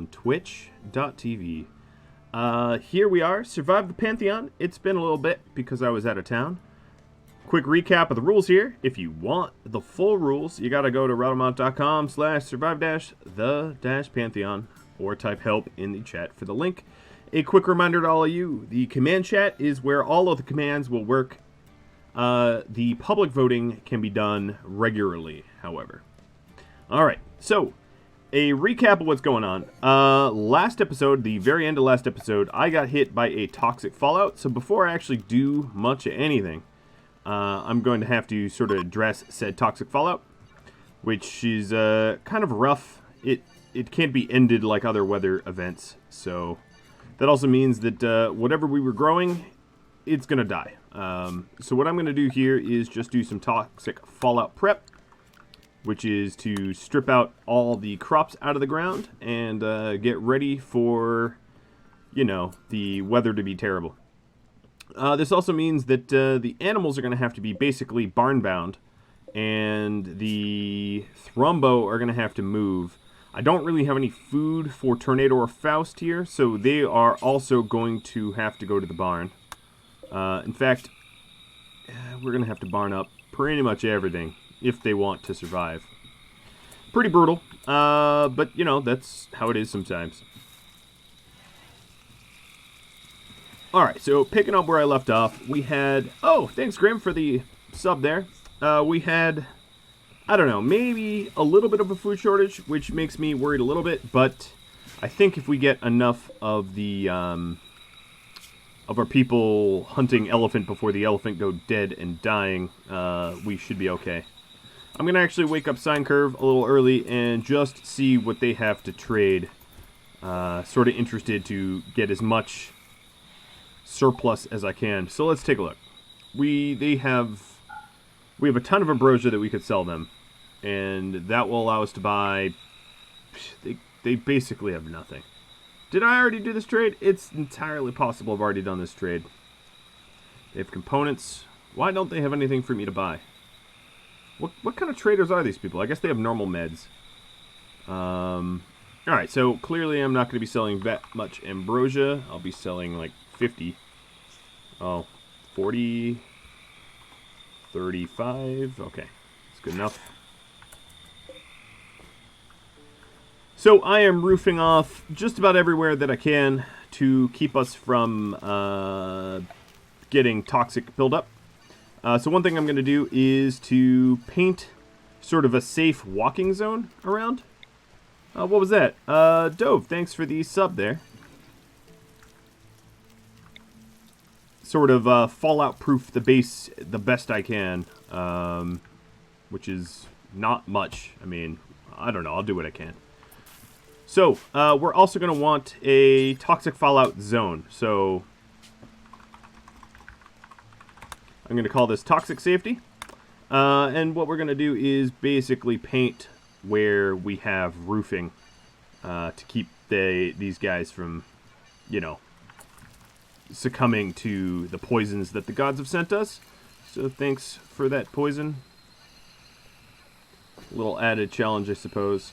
on twitch.tv. Here we are, survived the Pantheon. It's been a little bit because I was out of town. Quick recap of the rules here. If you want the full rules, you gotta go to Rhadamant.com/survive-the-Pantheon or type help in the chat for the link. A quick reminder to all of you, the command chat is where all of the commands will work. The public voting can be done regularly, however. Alright, so a recap of what's going on. Last episode, the very end of last episode, I got hit by a toxic fallout. So before I actually do much of anything, I'm going to have to sort of address said toxic fallout, which is kind of rough. It can't be ended like other weather events. So that also means that whatever we were growing, it's going to die. So what I'm going to do here is just do some toxic fallout prep, which is to strip out all the crops out of the ground and get ready for, you know, the weather to be terrible. This also means that the animals are going to have to be basically barn-bound, and the Thrumbo are going to have to move. I don't really have any food for Tornado or Faust here, so they are also going to have to go to the barn. In fact, we're going to have to barn up pretty much everything if they want to survive. Pretty brutal, but, you know, that's how it is sometimes. Alright, so picking up where I left off, we had... Oh, thanks, Grim, for the sub there. We had, I don't know, maybe a little bit of a food shortage, which makes me worried a little bit, but I think if we get enough of the, of our people hunting elephant before the elephant go dead and dying, we should be okay. I'm going to actually wake up Sine Curve a little early and just see what they have to trade. Sort of interested to get as much surplus as I can. So let's take a look. We have a ton of ambrosia that we could sell them, and that will allow us to buy... They basically have nothing. Did I already do this trade? It's entirely possible I've already done this trade. They have components. Why don't they have anything for me to buy? What kind of traders are these people? I guess they have normal meds. Alright, so clearly I'm not going to be selling that much ambrosia. I'll be selling like 50. Oh, 40, 35. Okay, that's good enough. So I am roofing off just about everywhere that I can to keep us from getting toxic buildup. So one thing I'm going to do is to paint sort of a safe walking zone around. What was that? Dove, thanks for the sub there. Sort of fallout-proof the base the best I can, which is not much. I mean, I don't know. I'll do what I can. So, we're also going to want a toxic fallout zone. So, I'm going to call this toxic safety. And what we're going to do is basically paint where we have roofing to keep these guys from, you know, succumbing to the poisons that the gods have sent us. So thanks for that poison. A little added challenge, I suppose.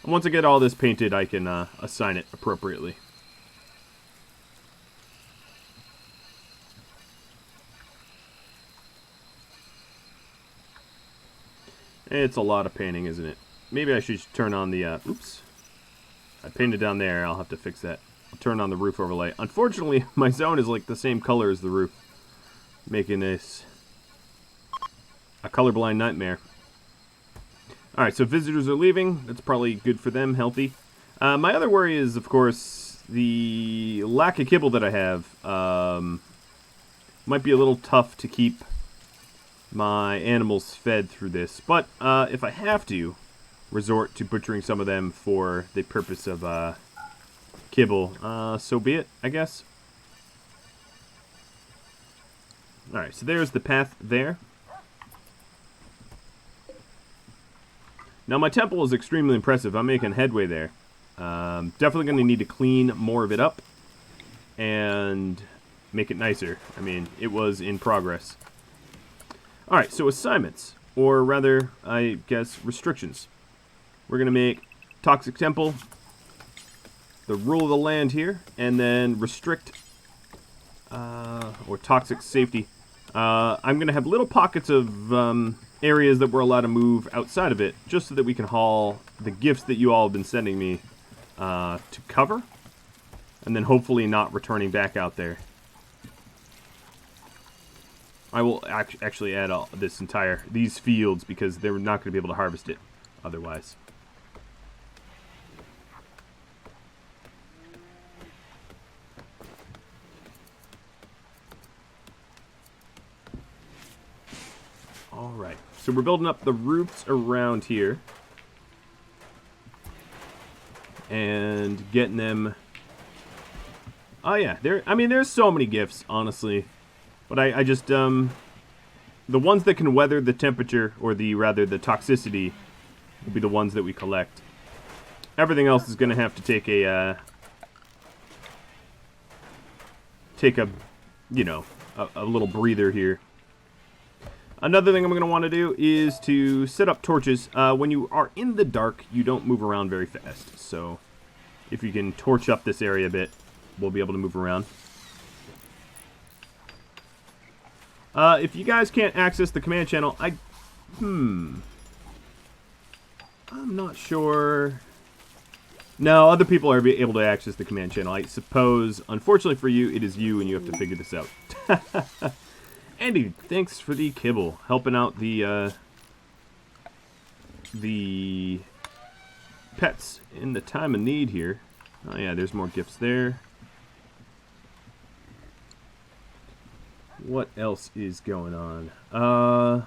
And once I get all this painted, I can assign it appropriately. It's a lot of painting, isn't it? Maybe I should turn on the... oops. I painted down there. I'll have to fix that. I'll turn on the roof overlay. Unfortunately, my zone is like the same color as the roof, making this a colorblind nightmare. Alright, so visitors are leaving. That's probably good for them, healthy. My other worry is, of course, the lack of kibble that I have. Might be a little tough to keep my animals fed through this. But if I have to resort to butchering some of them for the purpose of kibble, so be it, I guess. Alright, so there's the path there. Now, my temple is extremely impressive. I'm making headway there. Definitely going to need to clean more of it up and make it nicer. I mean, it was in progress. Alright, so assignments, or rather, I guess, restrictions. We're going to make Toxic Temple the rule of the land here, and then restrict or toxic safety. I'm going to have little pockets of areas that we're allowed to move outside of it, just so that we can haul the gifts that you all have been sending me to cover, and then hopefully not returning back out there. I will actually add these fields, because they're not going to be able to harvest it otherwise. Alright, so we're building up the roofs around here. And getting them... Oh yeah, there's so many gifts, honestly. But I just, the ones that can weather the temperature, or the toxicity, will be the ones that we collect. Everything else is going to have to take a, a little breather here. Another thing I'm going to want to do is to set up torches. When you are in the dark, you don't move around very fast. So if you can torch up this area a bit, we'll be able to move around. If you guys can't access the command channel, I'm not sure. No, other people are able to access the command channel. I suppose, unfortunately for you, it is you, and you have to figure this out. Andy, thanks for the kibble, helping out the pets in the time of need here. Oh yeah, there's more gifts there. What else is going on?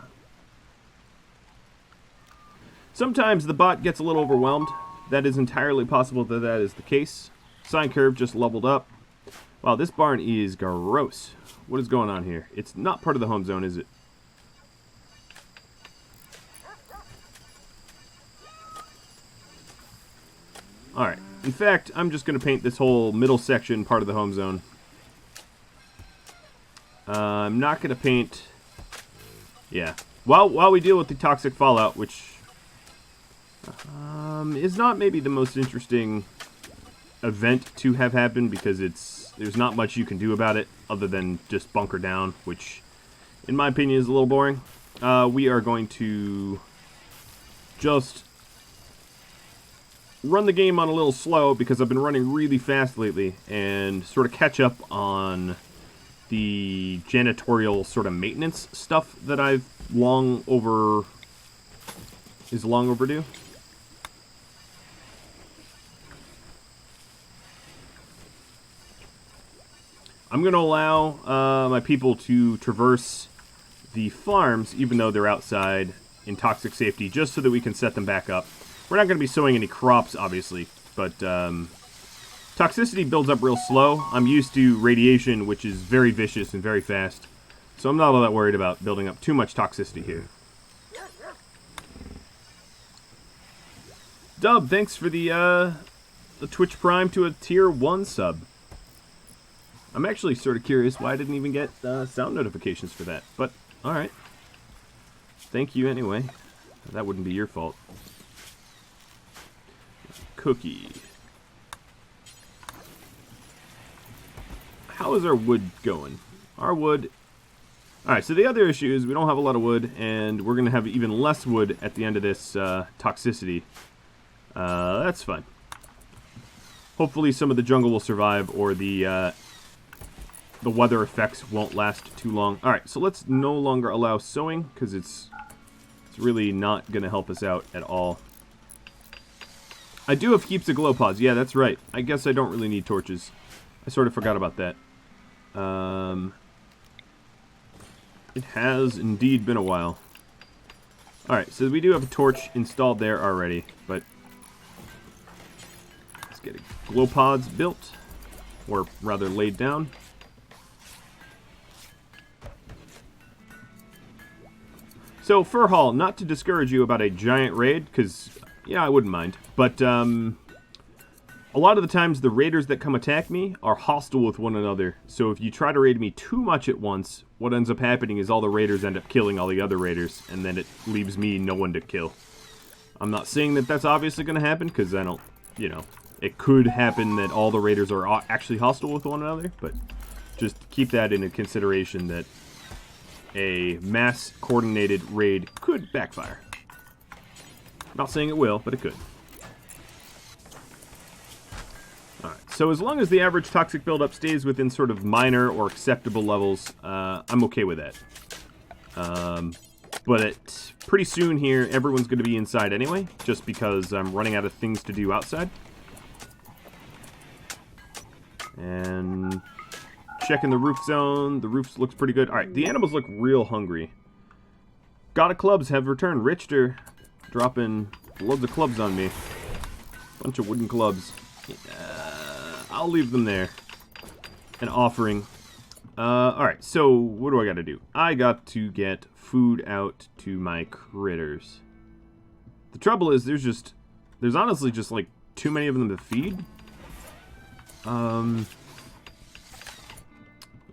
Sometimes the bot gets a little overwhelmed. That is entirely possible that that is the case. Sine curve just leveled up. Wow, this barn is gross. What is going on here? It's not part of the home zone, is it? Alright. In fact, I'm just going to paint this whole middle section part of the home zone. I'm not going to paint... Yeah. While we deal with the toxic fallout, which is not maybe the most interesting event to have happen, because there's not much you can do about it other than just bunker down, which in my opinion is a little boring. We are going to just run the game on a little slow, because I've been running really fast lately, and sort of catch up on the janitorial sort of maintenance stuff that is long overdue. I'm going to allow my people to traverse the farms, even though they're outside in toxic safety, just so that we can set them back up. We're not going to be sowing any crops, obviously, but toxicity builds up real slow. I'm used to radiation, which is very vicious and very fast, so I'm not all that worried about building up too much toxicity here. Dub, thanks for the Twitch Prime to a Tier 1 sub. I'm actually sort of curious why I didn't even get sound notifications for that, but alright. Thank you anyway. That wouldn't be your fault. Cookie. How is our wood going? Our wood... Alright, so the other issue is we don't have a lot of wood, and we're going to have even less wood at the end of this toxicity. That's fine. Hopefully some of the jungle will survive, or the weather effects won't last too long. Alright, so let's no longer allow sowing, because it's really not going to help us out at all. I do have heaps of glow pods. Yeah, that's right. I guess I don't really need torches. I sort of forgot about that. It has indeed been a while. Alright, so we do have a torch installed there already, but let's get glow pods built, or rather laid down. So, Fur Hall, not to discourage you about a giant raid, because, yeah, I wouldn't mind. But, a lot of the times, the raiders that come attack me are hostile with one another. So, if you try to raid me too much at once, what ends up happening is all the raiders end up killing all the other raiders, and then it leaves me no one to kill. I'm not saying that that's obviously going to happen, because I don't, It could happen that all the raiders are actually hostile with one another, but just keep that into consideration that a mass coordinated raid could backfire. I'm not saying it will, but it could. Alright, so as long as the average toxic buildup stays within sort of minor or acceptable levels, I'm okay with that. But pretty soon here, everyone's going to be inside anyway, just because I'm running out of things to do outside. And checking the roof zone. The roof looks pretty good. Alright, the animals look real hungry. God of clubs have returned. Richter dropping loads of clubs on me. Bunch of wooden clubs. I'll leave them there. An offering. Alright, so what do I got to do? I got to get food out to my critters. The trouble is there's honestly just like too many of them to feed.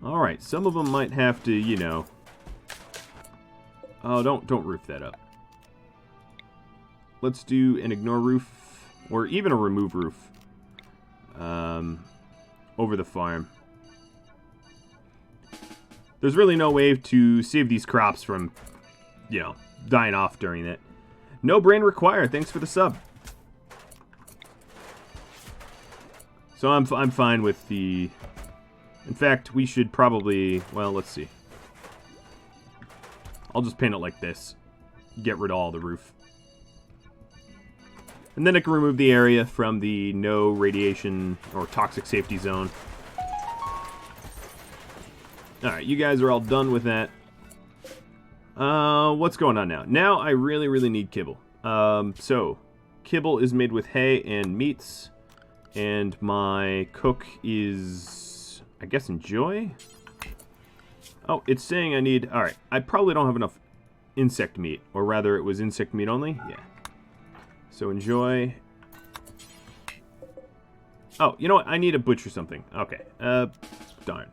Alright, some of them might have to, you know... Oh, don't roof that up. Let's do an ignore roof, or even a remove roof, over the farm. There's really no way to save these crops from, you know, dying off during it. No brain required, thanks for the sub. So I'm fine with the... In fact, we should probably... Well, let's see. I'll just paint it like this. Get rid of all the roof. And then I can remove the area from the no radiation or toxic safety zone. Alright, you guys are all done with that. What's going on now? Now I really need kibble. So, kibble is made with hay and meats. And my cook is, I guess, enjoy? Oh, it's saying I need... Alright, I probably don't have enough insect meat. Or rather, it was insect meat only? Yeah. So enjoy. Oh, you know what? I need to butcher something. Okay. Darn.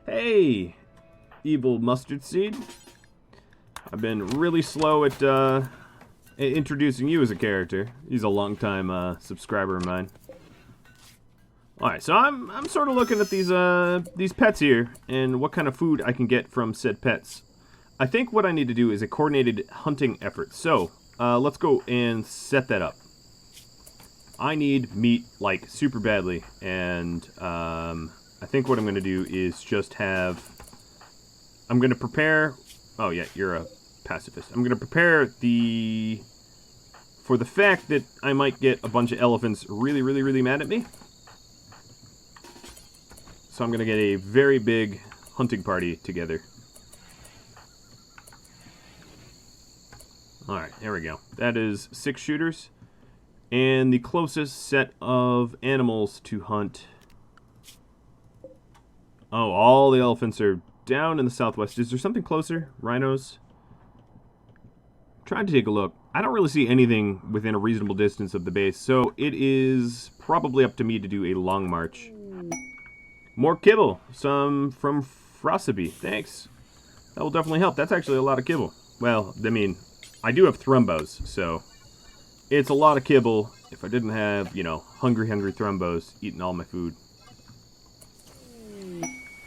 Hey! Evil mustard seed. I've been really slow at, introducing you as a character. He's a long-time, subscriber of mine. Alright, so I'm sort of looking at these pets here, and what kind of food I can get from said pets. I think what I need to do is a coordinated hunting effort. So, let's go and set that up. I need meat, like, super badly, and, I think what I'm going to do is just have... I'm going to prepare... Oh, yeah, you're a pacifist. I'm going to prepare for the fact that I might get a bunch of elephants really mad at me. So I'm going to get a very big hunting party together. Alright, there we go. That is 6 shooters. And the closest set of animals to hunt... Oh, all the elephants are down in the southwest. Is there something closer? Rhinos? Trying to take a look. I don't really see anything within a reasonable distance of the base, so it is probably up to me to do a long march. More kibble. Some from Frosby. Thanks. That will definitely help. That's actually a lot of kibble. Well, I mean, I do have thrumbos, so it's a lot of kibble if I didn't have, you know, hungry thrumbos eating all my food.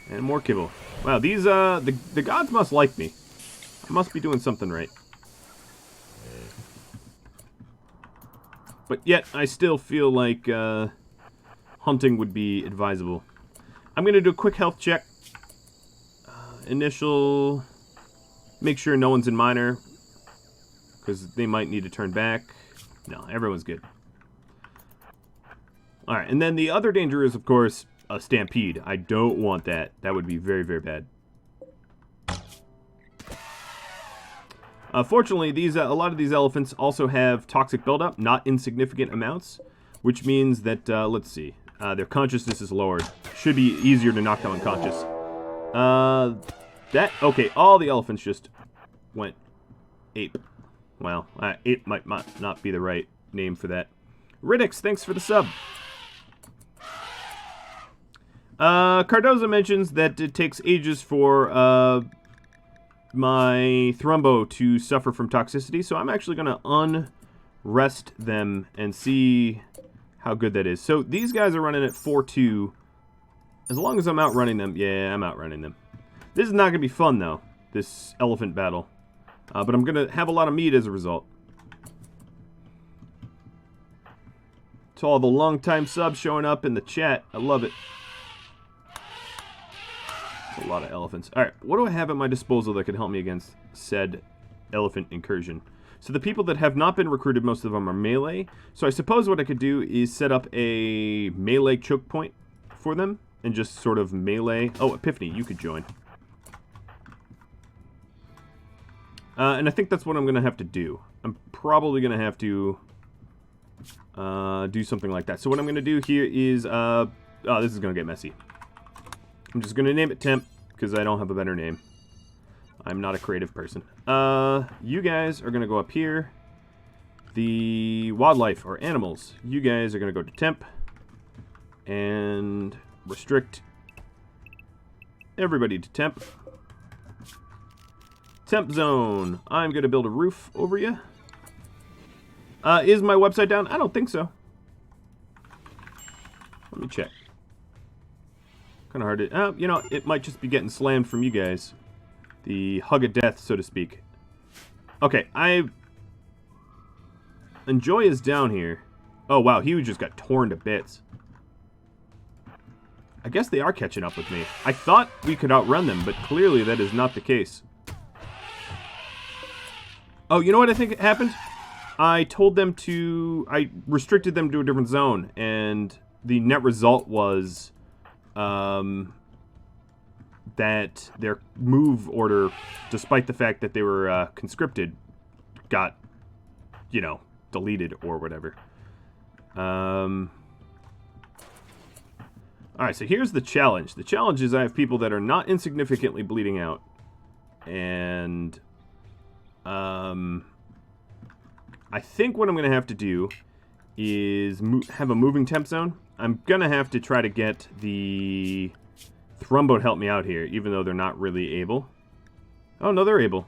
And more kibble. Wow, these, the gods must like me. I must be doing something right. But yet, I still feel like, hunting would be advisable. I'm going to do a quick health check. Initial... Make sure no one's in minor. Because they might need to turn back. No, everyone's good. Alright, and then the other danger is, of course, a stampede. I don't want that. That would be very bad. Fortunately, a lot of these elephants also have toxic buildup, not insignificant amounts. Which means that, let's see... their consciousness is lowered. Should be easier to knock them unconscious. Okay, all the elephants just went ape. Well, ape might not be the right name for that. Riddix, thanks for the sub. Cardoza mentions that it takes ages for, my Thrumbo to suffer from toxicity, so I'm actually going to unrest them and see how good that is. So these guys are running at 4-2. As long as I'm outrunning them. Yeah, I'm outrunning them. This is not going to be fun, though, this elephant battle. But I'm going to have a lot of meat as a result. To all the long-time subs showing up in the chat. I love it. That's a lot of elephants. Alright, what do I have at my disposal that can help me against said elephant incursion? So the people that have not been recruited, most of them are melee. So I suppose what I could do is set up a melee choke point for them. And just sort of melee. Oh, Epiphany, you could join. And I think that's what I'm going to have to do. I'm probably going to have to do something like that. So what I'm going to do here is... oh, this is going to get messy. I'm just going to name it Temp, because I don't have a better name. I'm not a creative person. You guys are going to go up here. The wildlife, or animals, you guys are going to go to Temp. And restrict everybody to Temp. Temp zone. I'm going to build a roof over you. Is my website down? I don't think so. Let me check. Kind of hard to... you know, it might just be getting slammed from you guys. The hug of death, so to speak. Okay, Enjoy is down here. Oh, wow, he just got torn to bits. I guess they are catching up with me. I thought we could outrun them, but clearly that is not the case. Oh, you know what I think happened? I told them to... I restricted them to a different zone, and the net result was... that their move order, despite the fact that they were conscripted, got, you know, deleted or whatever. Alright, so here's the challenge. The challenge is I have people that are not insignificantly bleeding out. And, I think what I'm going to have to do is have a moving temp zone. I'm going to have to try to get the Thrumbo to help me out here, even though they're not really able. Oh, no, they're able.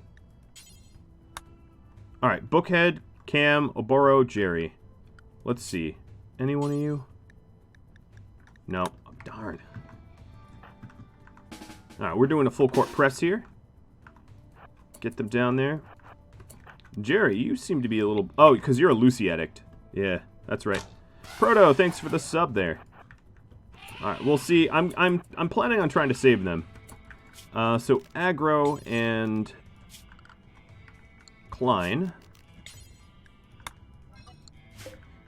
Alright, Bookhead, Cam, Oboro, Jerry. Let's see. Any one of you? No. Oh, darn. Alright, we're doing a full court press here. Get them down there. Jerry, you seem to be a little... Oh, because you're a Lucy addict. Yeah, that's right. Proto, thanks for the sub there. Alright, we'll see. I'm planning on trying to save them. So Aggro and Klein.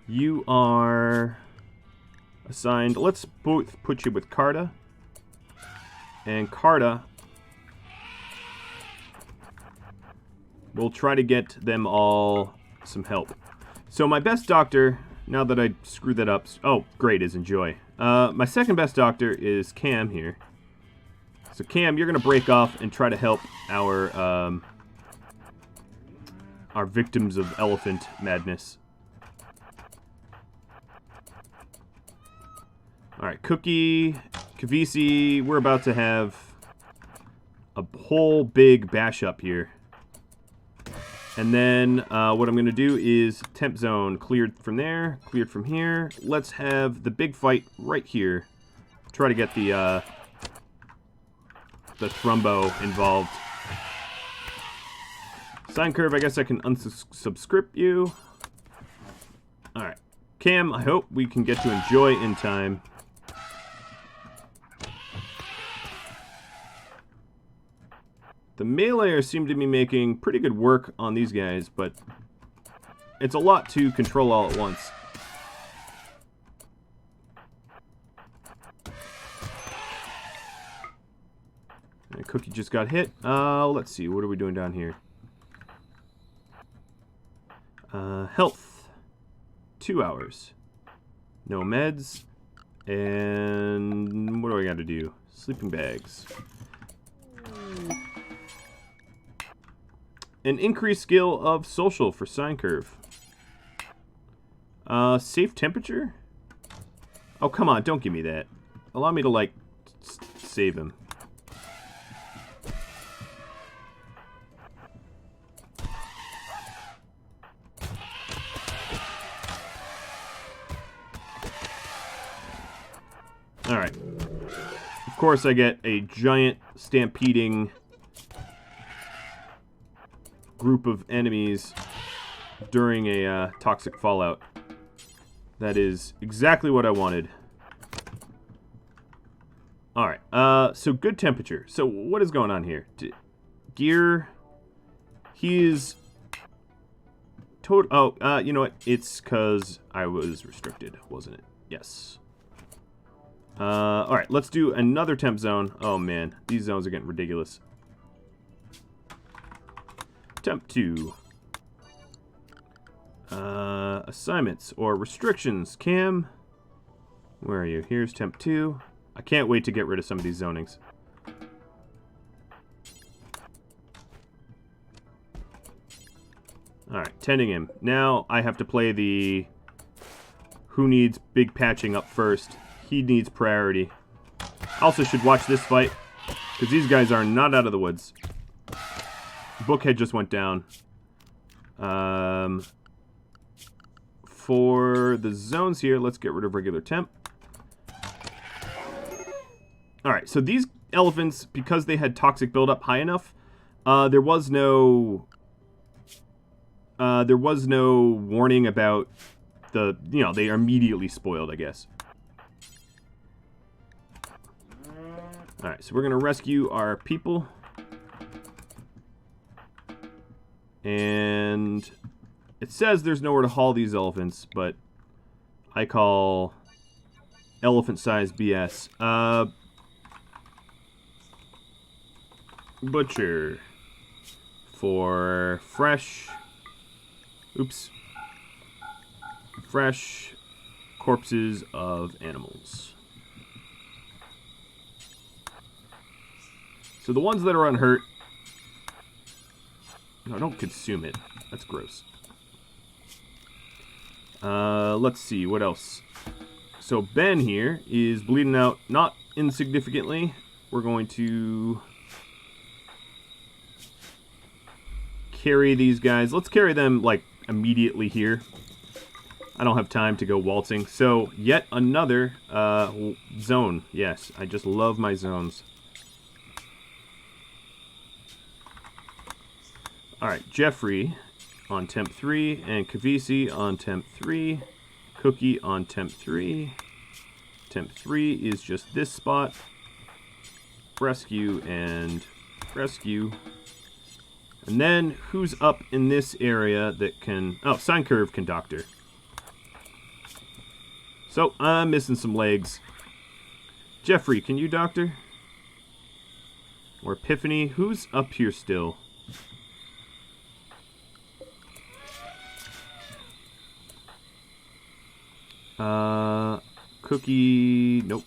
You are assigned... Let's both put you with Carta. And Carta... We'll try to get them all some help. So my best doctor, now that I screwed that up... Oh, great, is Enjoy. My second best doctor is Cam here. So Cam, you're going to break off and try to help our victims of elephant madness. Alright, Cookie, Kavisi, we're about to have a whole big bash up here. And then what I'm going to do is temp zone cleared from there, cleared from here. Let's have the big fight right here. Try to get the Thrumbo involved. Sine curve, I guess I can unsubscribe you. Alright. Cam, I hope we can get to Enjoy in time. The melee seem to be making pretty good work on these guys, but it's a lot to control all at once. And Cookie just got hit. Let's see, what are we doing down here? Health. 2 hours. No meds. And what do I got to do? Sleeping bags. An increased skill of social for sine curve. Safe temperature? Oh, come on, don't give me that. Allow me to, like, save him. Alright. Of course I get a giant stampeding group of enemies during a toxic fallout. That is exactly what I wanted. Alright, so good temperature. So what is going on here? Gear... He is... you know what? It's because I was restricted, wasn't it? Yes. Alright, let's do another temp zone. Oh man, these zones are getting ridiculous. Temp 2. Assignments or restrictions. Cam, where are you? Here's temp 2. I can't wait to get rid of some of these zonings. Alright, tending him. Now I have to play the who needs big patching up first. He needs priority. Also should watch this fight, because these guys are not out of the woods. Bookhead just went down. For the zones here, let's get rid of regular temp. Alright, so these elephants, because they had toxic buildup high enough, there was no warning about the, you know, they are immediately spoiled, I guess. Alright, so we're going to rescue our people. And it says there's nowhere to haul these elephants, but I call elephant-sized BS. Butcher. For fresh... Oops. Fresh corpses of animals. So the ones that are unhurt... No, don't consume it. That's gross. Let's see, what else? So Ben here is bleeding out not insignificantly. We're going to carry these guys. Let's carry them, like, immediately here. I don't have time to go waltzing. So, yet another zone. Yes, I just love my zones. Alright, Jeffrey on temp 3, and Kavisi on temp 3, Cookie on temp 3. Temp 3 is just this spot. Rescue and rescue. And then, who's up in this area that can... Oh, Sine Curve can doctor. So, I'm missing some legs. Jeffrey, can you doctor? Or Epiphany, who's up here still? Cookie... Nope.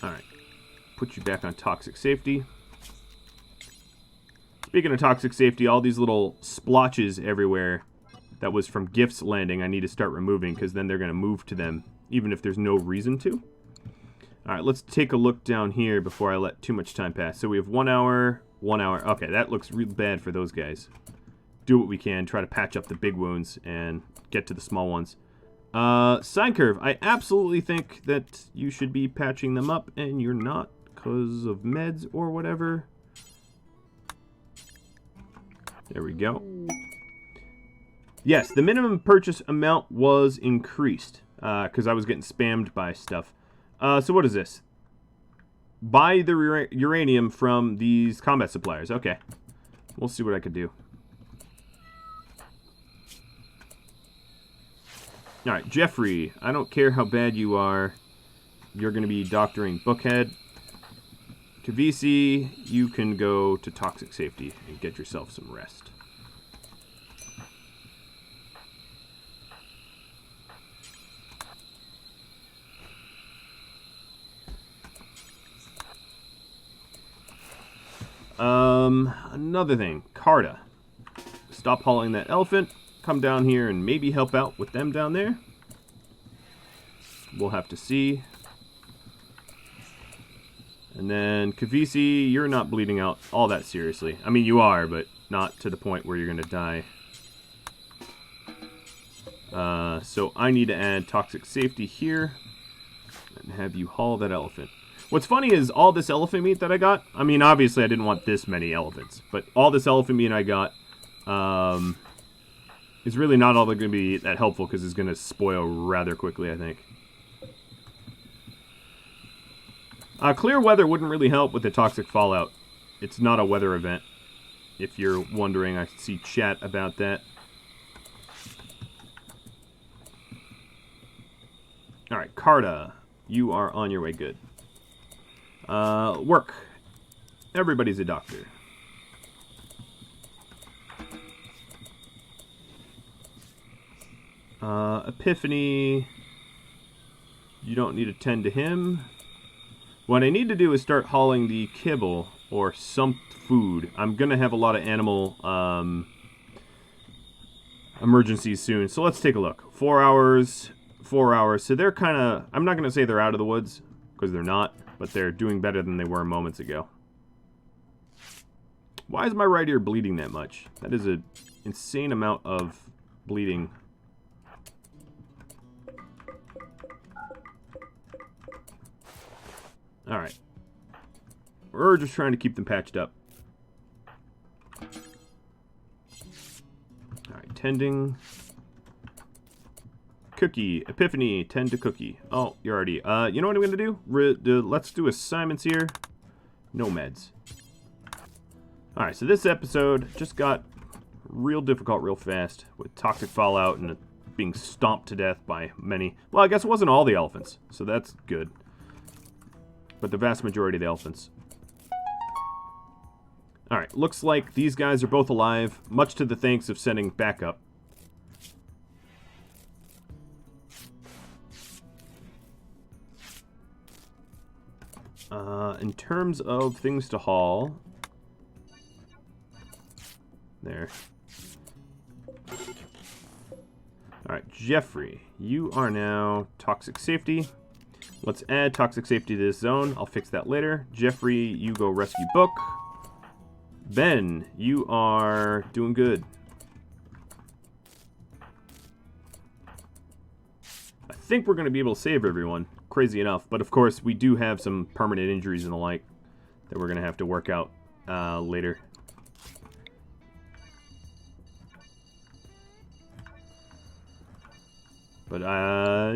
Alright. Put you back on toxic safety. Speaking of toxic safety, all these little splotches everywhere that was from gifts landing I need to start removing, because then they're going to move to them, even if there's no reason to. Alright, let's take a look down here before I let too much time pass. So we have 1 hour, 1 hour. Okay, that looks real bad for those guys. Do what we can, try to patch up the big wounds and get to the small ones. Sine Curve, I absolutely think that you should be patching them up, and you're not because of meds or whatever. There we go. Yes, the minimum purchase amount was increased, because I was getting spammed by stuff. So what is this? Buy the uranium from these combat suppliers. Okay. We'll see what I could do. Alright, Jeffrey, I don't care how bad you are. You're going to be doctoring Bookhead. Kavisi, you can go to toxic safety and get yourself some rest. Another thing, Carta. Stop hauling that elephant. Come down here and maybe help out with them down there. We'll have to see. And then Kavisi, you're not bleeding out all that seriously. I mean, you are, but not to the point where you're going to die. So I need to add toxic safety here. and have you haul that elephant. What's funny is all this elephant meat that I got, I mean, obviously I didn't want this many elephants, but all this elephant meat I got is really not all going to be that helpful because it's going to spoil rather quickly, I think. Clear weather wouldn't really help with the toxic fallout. It's not a weather event, if you're wondering. I see chat about that. Alright, Carta, you are on your way. Good. Work. Everybody's a doctor. Epiphany, you don't need to tend to him. What I need to do is start hauling the kibble or some food. I'm going to have a lot of animal emergencies soon. So let's take a look. 4 hours, 4 hours. So they're kind of, I'm not going to say they're out of the woods, because they're not, but they're doing better than they were moments ago. Why is my right ear bleeding that much? That is an insane amount of bleeding. Alright. We're just trying to keep them patched up. Alright, tending. Cookie. Epiphany, tend to Cookie. Oh, you're already... you know what I'm going to do? Let's do assignments here. No meds. Alright, so this episode just got real difficult real fast with toxic fallout and being stomped to death by many... Well, I guess it wasn't all the elephants, so that's good. But the vast majority of the elephants. Alright, looks like these guys are both alive, much to the thanks of sending backup. In terms of things to haul... There. Alright, Jeffrey, you are now toxic safety. Let's add toxic safety to this zone. I'll fix that later. Jeffrey, you go rescue Book. Ben, you are doing good. I think we're going to be able to save everyone. Crazy enough. But of course, we do have some permanent injuries and the like that we're going to have to work out later. But,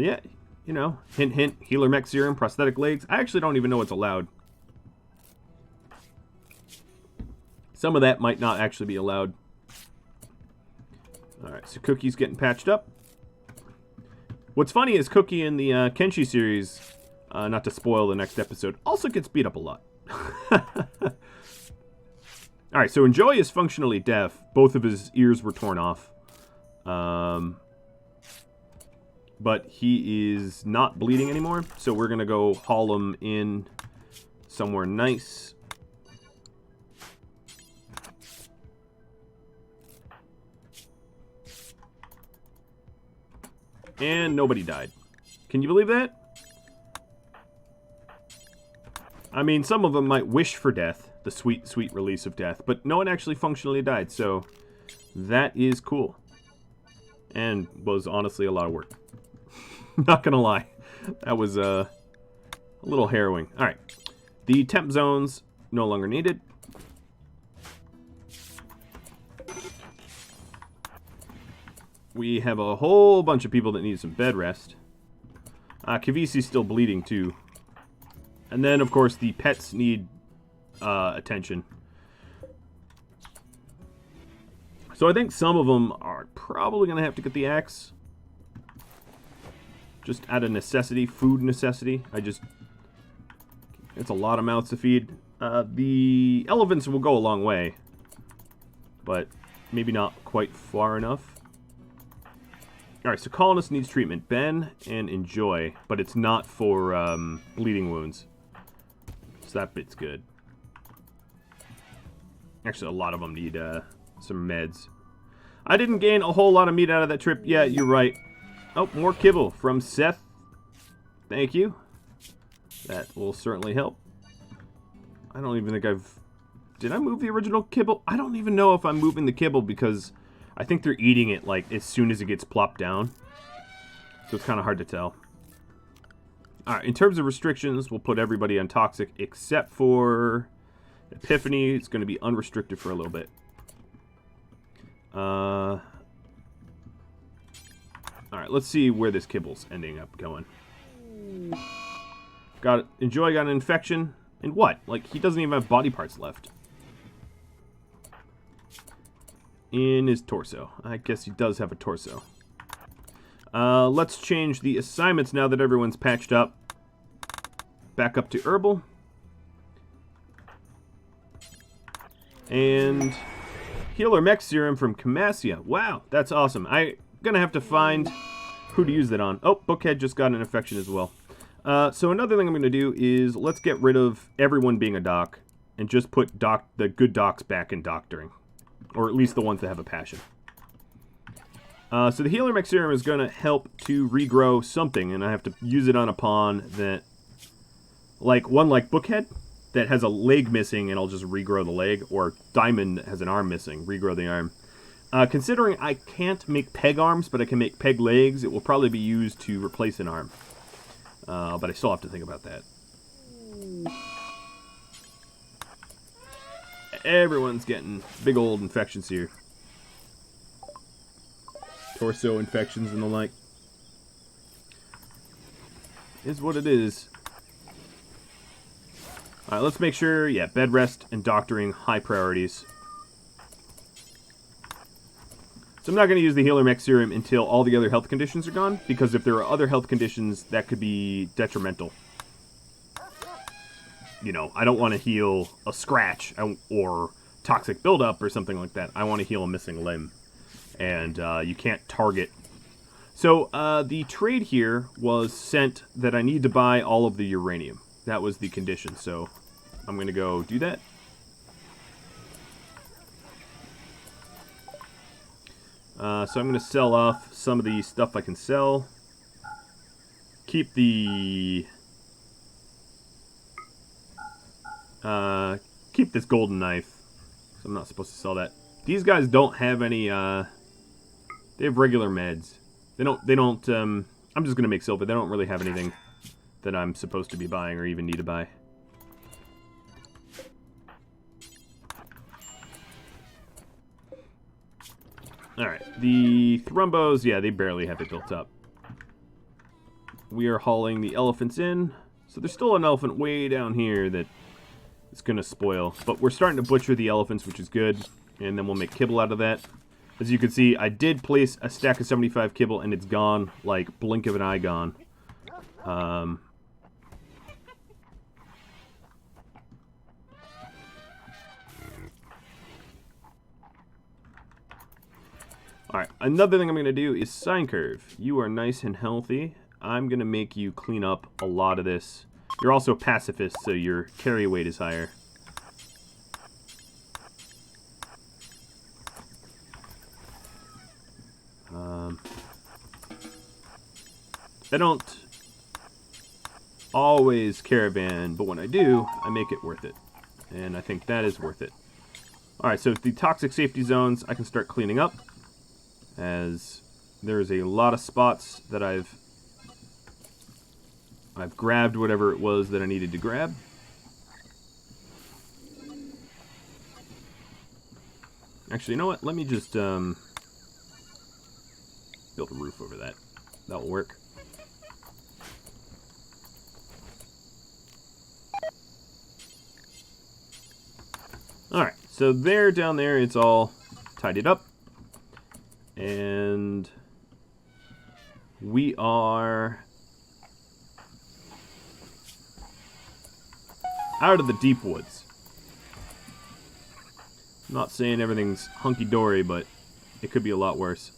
yeah. You know, hint, hint, healer mech serum, prosthetic legs. I actually don't even know what's allowed. Some of that might not actually be allowed. Alright, so Cookie's getting patched up. What's funny is Cookie in the Kenshi series, not to spoil the next episode, also gets beat up a lot. Alright, so Enjoy is functionally deaf. Both of his ears were torn off. But he is not bleeding anymore, so we're going to go haul him in somewhere nice. And nobody died. Can you believe that? I mean, some of them might wish for death, the sweet, sweet release of death, but no one actually functionally died, so that is cool. And was honestly a lot of work. Not gonna lie. That was a little harrowing. Alright. The temp zones no longer needed. We have a whole bunch of people that need some bed rest. Kavisi's still bleeding too. And then, of course, the pets need attention. So I think some of them are probably going to have to get the axe. Just out of necessity, food necessity. It's a lot of mouths to feed. The elephants will go a long way. But maybe not quite far enough. Alright, so Colonist needs treatment. Ben and Enjoy, but it's not for bleeding wounds. So that bit's good. Actually, a lot of them need some meds. I didn't gain a whole lot of meat out of that trip. Yeah, you're right. Oh, more kibble from Seth. Thank you. That will certainly help. I don't even think I've... Did I move the original kibble? I don't even know if I'm moving the kibble because I think they're eating it like as soon as it gets plopped down. So it's kind of hard to tell. Alright, in terms of restrictions, we'll put everybody on toxic except for Epiphany. It's going to be unrestricted for a little bit. Alright, let's see where this kibble's ending up going. Got an infection. And what? Like, he doesn't even have body parts left. In his torso. I guess he does have a torso. Let's change the assignments now that everyone's patched up. Back up to herbal. And healer mech serum from Camassia. Wow, that's awesome. I'm gonna have to find who to use that on. Oh, Bookhead just got an infection as well. So another thing I'm gonna do is let's get rid of everyone being a doc and just put the good docs back in doctoring, or at least the ones that have a passion. So the healer mech serum is gonna help to regrow something, and I have to use it on a pawn that, like Bookhead, that has a leg missing, and I'll just regrow the leg, or Diamond has an arm missing, regrow the arm. Considering I can't make peg arms, but I can make peg legs, it will probably be used to replace an arm. But I still have to think about that. Everyone's getting big old infections here. Torso infections and the like. Is what it is. Alright, let's make sure, yeah, bed rest and doctoring, high priorities. So I'm not going to use the healer mech serum until all the other health conditions are gone, because if there are other health conditions, that could be detrimental. You know, I don't want to heal a scratch or toxic buildup or something like that. I want to heal a missing limb. And you can't target. So the trade here was sent that I need to buy all of the uranium. That was the condition, so I'm going to go do that. So I'm going to sell off some of the stuff I can sell. Keep the... keep this golden knife. So I'm not supposed to sell that. These guys don't have any, they have regular meds. They don't, I'm just going to make silver. They don't really have anything that I'm supposed to be buying or even need to buy. Alright, the Thrumbos, yeah, they barely have it built up. We are hauling the elephants in. So there's still an elephant way down here that is going to spoil. But we're starting to butcher the elephants, which is good. And then we'll make kibble out of that. As you can see, I did place a stack of 75 kibble, and it's gone, like, blink of an eye gone. Alright, another thing I'm going to do is sine curve. You are nice and healthy. I'm going to make you clean up a lot of this. You're also a pacifist, so your carry weight is higher. I don't always caravan, but when I do, I make it worth it. And I think that is worth it. Alright, so the toxic safety zones I can start cleaning up, as there's a lot of spots that I've grabbed whatever it was that I needed to grab. Actually, you know what? Let me just build a roof over that. That'll work. Alright, so there, down there, it's all tidied up. And we are out of the deep woods. I'm not saying everything's hunky-dory, but it could be a lot worse.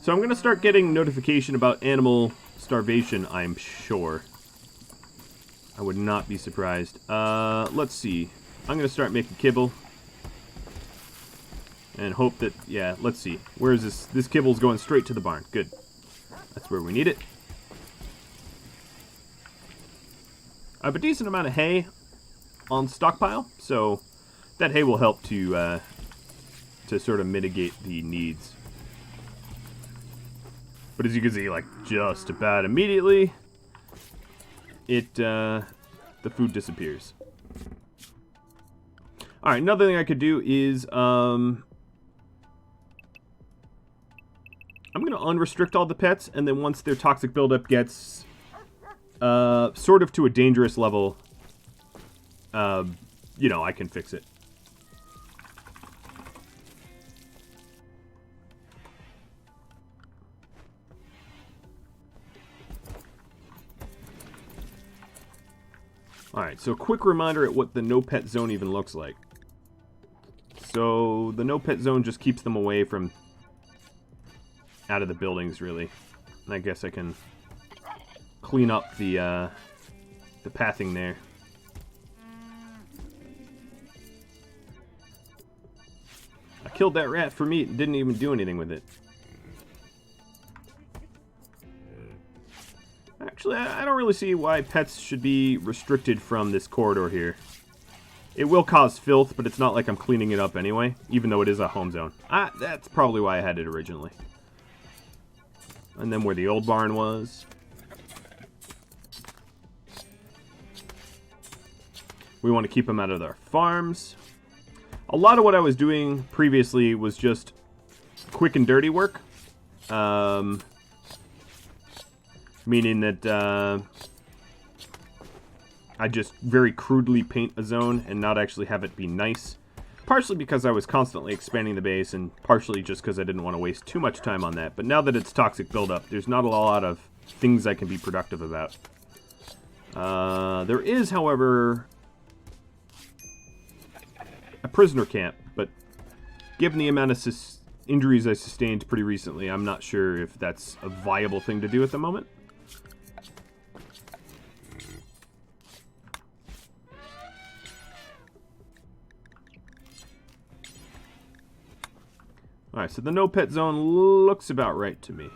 So I'm going to start getting notification about animal starvation, I'm sure. I would not be surprised. Let's see. I'm going to start making kibble. And hope that, yeah, let's see. Where is this? This kibble's going straight to the barn. Good. That's where we need it. I have a decent amount of hay on stockpile, so that hay will help to sort of mitigate the needs. But as you can see, like, just about immediately, the food disappears. Alright, another thing I could do is, I'm going to unrestrict all the pets, and then once their toxic buildup gets sort of to a dangerous level, you know, I can fix it. Alright, so a quick reminder at what the no pet zone even looks like. So the no pet zone just keeps them away from out of the buildings, really. And I guess I can clean up the pathing there. I killed that rat for meat and didn't even do anything with it. Actually, I don't really see why pets should be restricted from this corridor here. It will cause filth, but it's not like I'm cleaning it up anyway, even though it is a home zone. That's probably why I had it originally. And then where the old barn was. We want to keep them out of their farms. A lot of what I was doing previously was just quick and dirty work. Meaning that I just very crudely paint a zone and not actually have it be nice. Partially because I was constantly expanding the base, and partially just because I didn't want to waste too much time on that. But now that it's toxic buildup, there's not a lot of things I can be productive about. There is, however, a prisoner camp, but given the amount of injuries I sustained pretty recently, I'm not sure if that's a viable thing to do at the moment. Alright, so the no pet zone looks about right to me.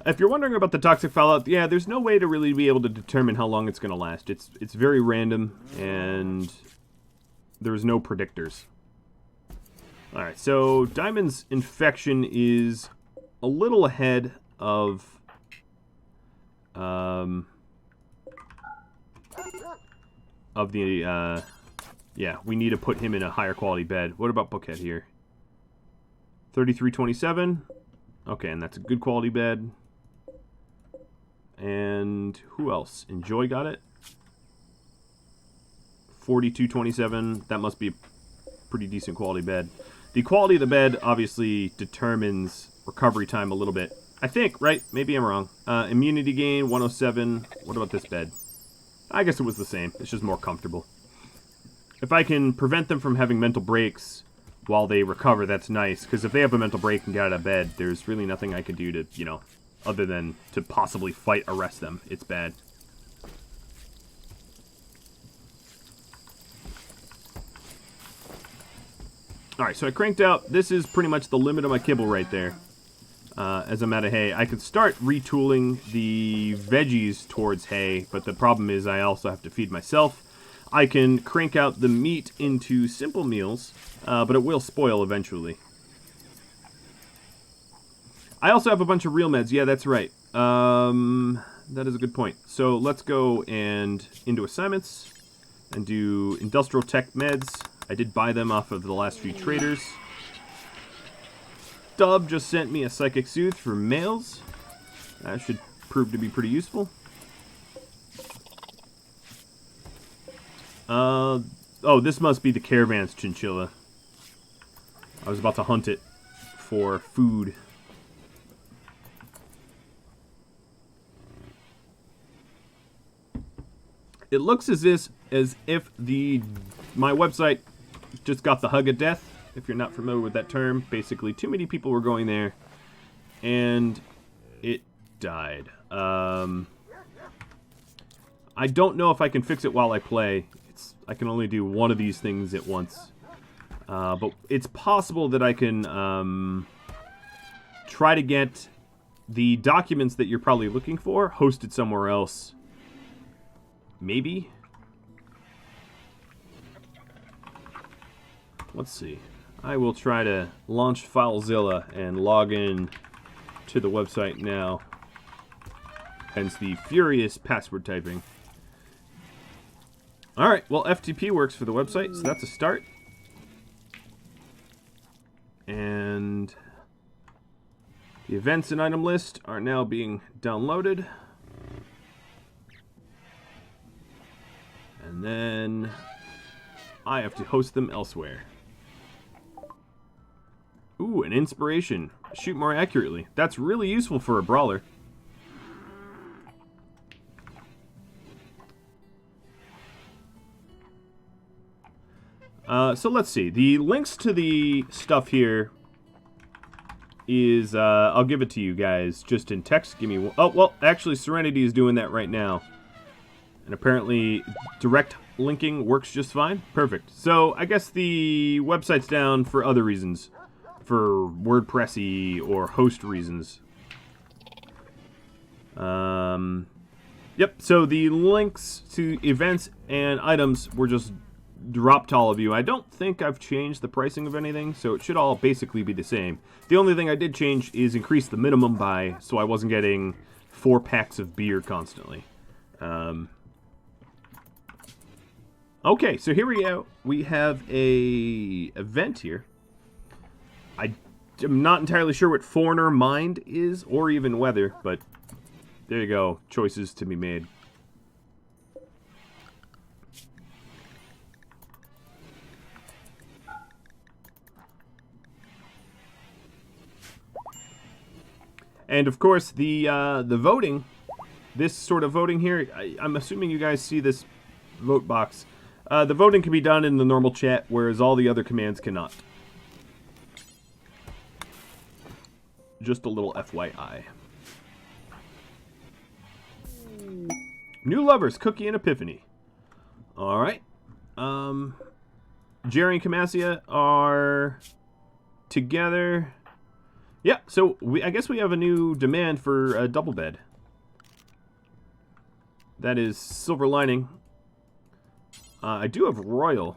If you're wondering about the toxic fallout, yeah, there's no way to really be able to determine how long it's going to last. It's very random, and there's no predictors. Alright, so Diamond's infection is a little ahead of yeah, we need to put him in a higher quality bed. What about Bookhead here? 3327. Okay, and that's a good quality bed. And who else? Enjoy got it. 4227. That must be a pretty decent quality bed. The quality of the bed obviously determines recovery time a little bit. I think, right? Maybe I'm wrong. Immunity gain, 107. What about this bed? I guess it was the same. It's just more comfortable. If I can prevent them from having mental breaks while they recover, that's nice. Because if they have a mental break and get out of bed, there's really nothing I can do to, you know, other than to possibly arrest them. It's bad. Alright, so I cranked out. This is pretty much the limit of my kibble right there. As I'm out of hay. I could start retooling the veggies towards hay, but the problem is I also have to feed myself. I can crank out the meat into simple meals, but it will spoil eventually. I also have a bunch of real meds. Yeah, that's right. That is a good point. So let's go and into assignments and do industrial tech meds. I did buy them off of the last few traders. Dub just sent me a Psychic Soothe for males. That should prove to be pretty useful. Oh, this must be the caravan's chinchilla. I was about to hunt it for food. It looks as if my website just got the hug of death. If you're not familiar with that term, basically too many people were going there, and it died. I don't know if I can fix it while I play. I can only do one of these things at once. But it's possible that I can try to get the documents that you're probably looking for hosted somewhere else. Maybe? let's see. I will try to launch FileZilla and log in to the website now. Hence the furious password typing. Alright, well, FTP works for the website, so that's a start. And the events and item list are now being downloaded. And then I have to host them elsewhere. Ooh, an inspiration. Shoot more accurately. That's really useful for a brawler. So let's see. The links to the stuff here is, I'll give it to you guys just in text. Give me one. Oh, well, actually, Serenity is doing that right now. And apparently, direct linking works just fine. Perfect. So, I guess the website's down for other reasons. For WordPressy or host reasons. Yep, so the links to events and items were just dropped to all of you. I don't think I've changed the pricing of anything, so it should all basically be the same. The only thing I did change is increase the minimum buy, so I wasn't getting 4 packs of beer constantly. Okay, so here we go. We have a event here. I'm not entirely sure what Foreigner Mind is, or even Weather, but there you go. Choices to be made. And of course, the voting, this sort of voting here, I'm assuming you guys see this vote box. The voting can be done in the normal chat, whereas all the other commands cannot. Just a little FYI. New lovers, Cookie and Epiphany. Alright. Jerry and Camasia are together. Yeah, so I guess we have a new demand for a double bed. That is Silver Lining. I do have Royal.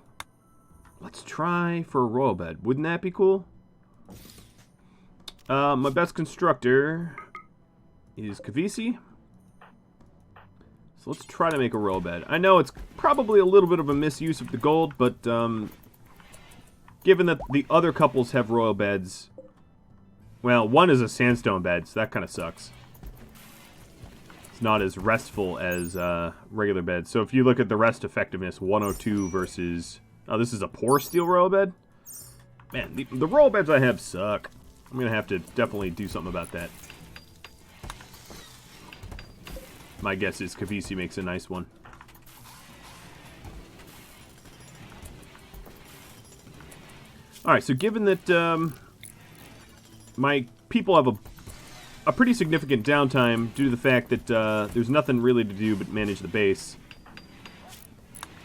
Let's try for a Royal bed. Wouldn't that be cool? My best constructor is Kavisi. So let's try to make a Royal bed. I know it's probably a little bit of a misuse of the gold, but given that the other couples have Royal beds... Well, one is a sandstone bed, so that kind of sucks. It's not as restful as regular beds. So if you look at the rest effectiveness, 102 versus... Oh, this is a poor steel royal bed? Man, the royal beds I have suck. I'm going to have to definitely do something about that. My guess is Kavisi makes a nice one. Alright, so given that... my people have a pretty significant downtime due to the fact that there's nothing really to do but manage the base.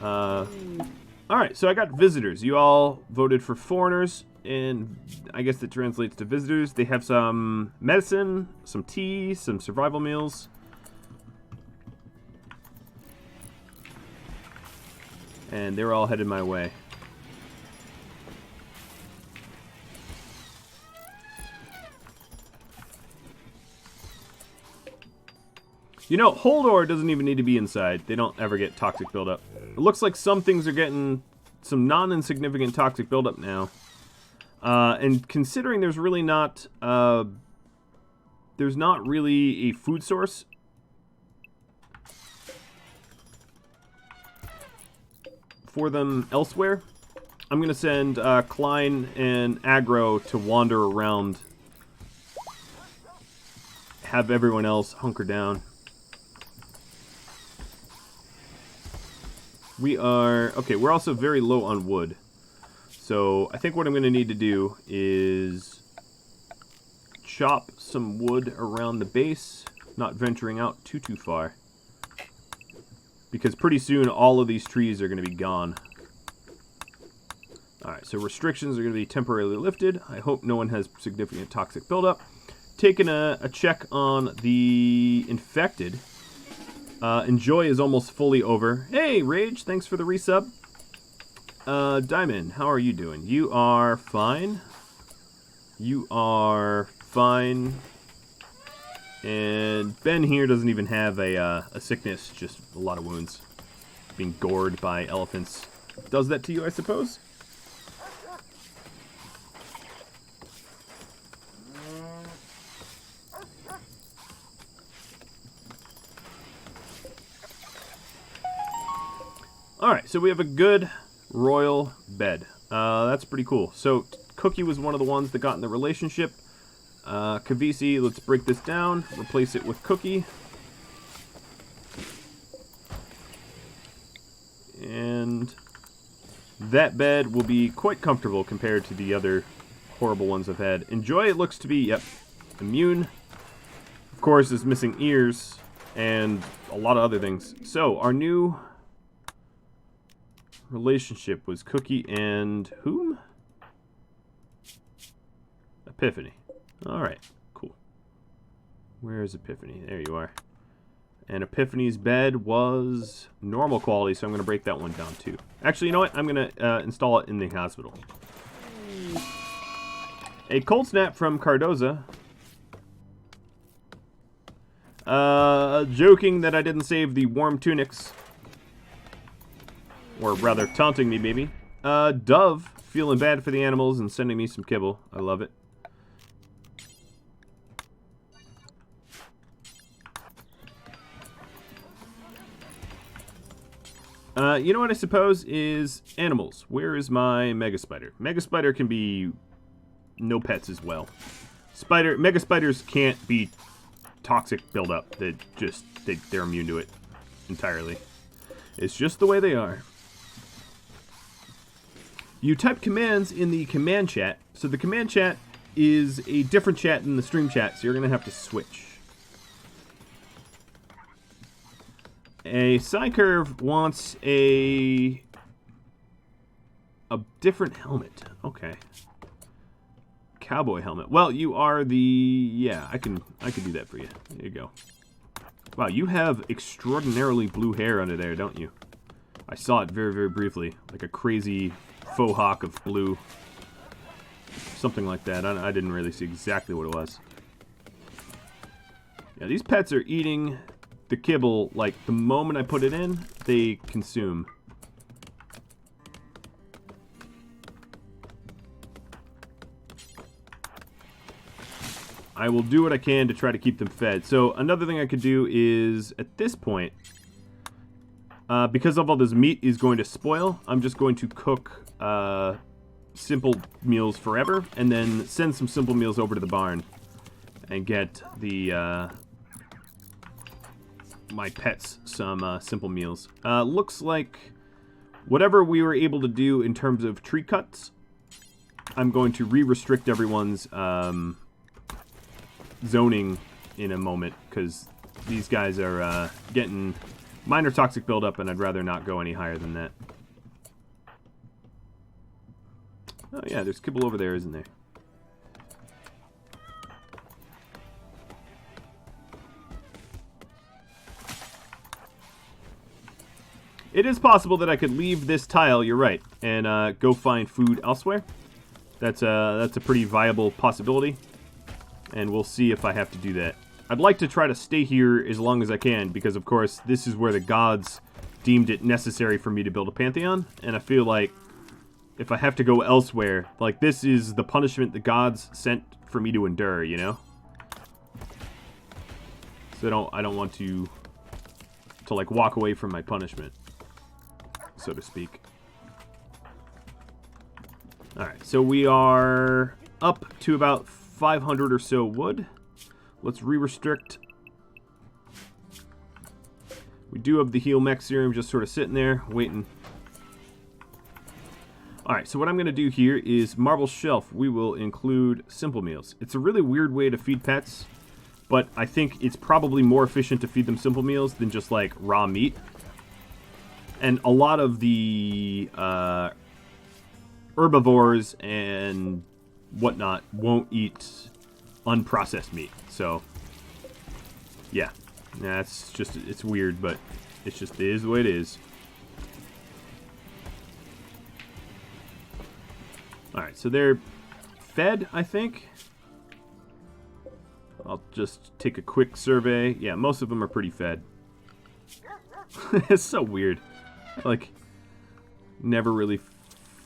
Alright, so I got visitors. You all voted for foreigners, and I guess that translates to visitors. They have some medicine, some tea, some survival meals. And they're all headed my way. You know, Holdor doesn't even need to be inside. They don't ever get toxic buildup. It looks like some things are getting some non-insignificant toxic buildup now. And considering there's really not... there's not really a food source. For them elsewhere. I'm going to send Klein and Aggro to wander around. Have everyone else hunker down. We are... Okay, we're also very low on wood. So, I think what I'm going to need to do is chop some wood around the base, not venturing out too far. Because pretty soon, all of these trees are going to be gone. Alright, so restrictions are going to be temporarily lifted. I hope no one has significant toxic buildup. Taking a check on the infected. Enjoy is almost fully over. Hey, Rage, thanks for the resub. Diamond, how are you doing? You are fine. You are fine. And Ben here doesn't even have a sickness, just a lot of wounds. Being gored by elephants. Does that to you, I suppose? Alright, so we have a good royal bed. That's pretty cool. So, Cookie was one of the ones that got in the relationship. Kavisi, let's break this down. Replace it with Cookie. And that bed will be quite comfortable compared to the other horrible ones I've had. Enjoy, it looks to be, yep, immune. Of course, is missing ears and a lot of other things. So, our new relationship was Cookie and whom? Epiphany. Alright, cool. Where is Epiphany? There you are. And Epiphany's bed was normal quality, so I'm going to break that one down too. Actually, you know what? I'm going to install it in the hospital. A cold snap from Cardoza. Joking that I didn't save the warm tunics. Or rather, taunting me, maybe. Dove, feeling bad for the animals and sending me some kibble. I love it. You know what I suppose is animals. Where is my Mega Spider? Mega Spider can be no pets as well. Mega Spiders can't be toxic buildup. They're immune to it entirely. It's just the way they are. You type commands in the command chat. So the command chat is a different chat than the stream chat, so you're going to have to switch. A Psycurve wants a different helmet. Okay. Cowboy helmet. Well, you are the... Yeah, I can do that for you. There you go. Wow, you have extraordinarily blue hair under there, don't you? I saw it very, very briefly. Like a crazy faux hawk of blue. Something like that. I didn't really see exactly what it was. Yeah, these pets are eating the kibble, like, the moment I put it in, they consume. I will do what I can to try to keep them fed. So, another thing I could do is, at this point, because of all this meat is going to spoil, I'm just going to cook simple meals forever, and then send some simple meals over to the barn, and get the... my pets some simple meals. Looks like whatever we were able to do in terms of tree cuts, I'm going to re-restrict everyone's zoning in a moment, because these guys are getting minor toxic buildup, and I'd rather not go any higher than that. Oh yeah, there's kibble over there, isn't there? It is possible that I could leave this tile, you're right, and go find food elsewhere. That's a pretty viable possibility, and we'll see if I have to do that. I'd like to try to stay here as long as I can, because of course this is where the gods deemed it necessary for me to build a Pantheon, and I feel like if I have to go elsewhere, like this is the punishment the gods sent for me to endure, you know? So I don't want to like walk away from my punishment, so to speak. Alright, so we are up to about 500 or so wood. Let's re-restrict. We do have the heal mech serum just sort of sitting there, waiting. Alright, so what I'm going to do here is marble shelf. We will include simple meals. It's a really weird way to feed pets, but I think it's probably more efficient to feed them simple meals than just like raw meat. And a lot of the herbivores and whatnot won't eat unprocessed meat. So, yeah. That's just, it's weird, but it's just, it is the way it is. Alright, so they're fed, I think. I'll just take a quick survey. Yeah, most of them are pretty fed. It's so weird. Like, never really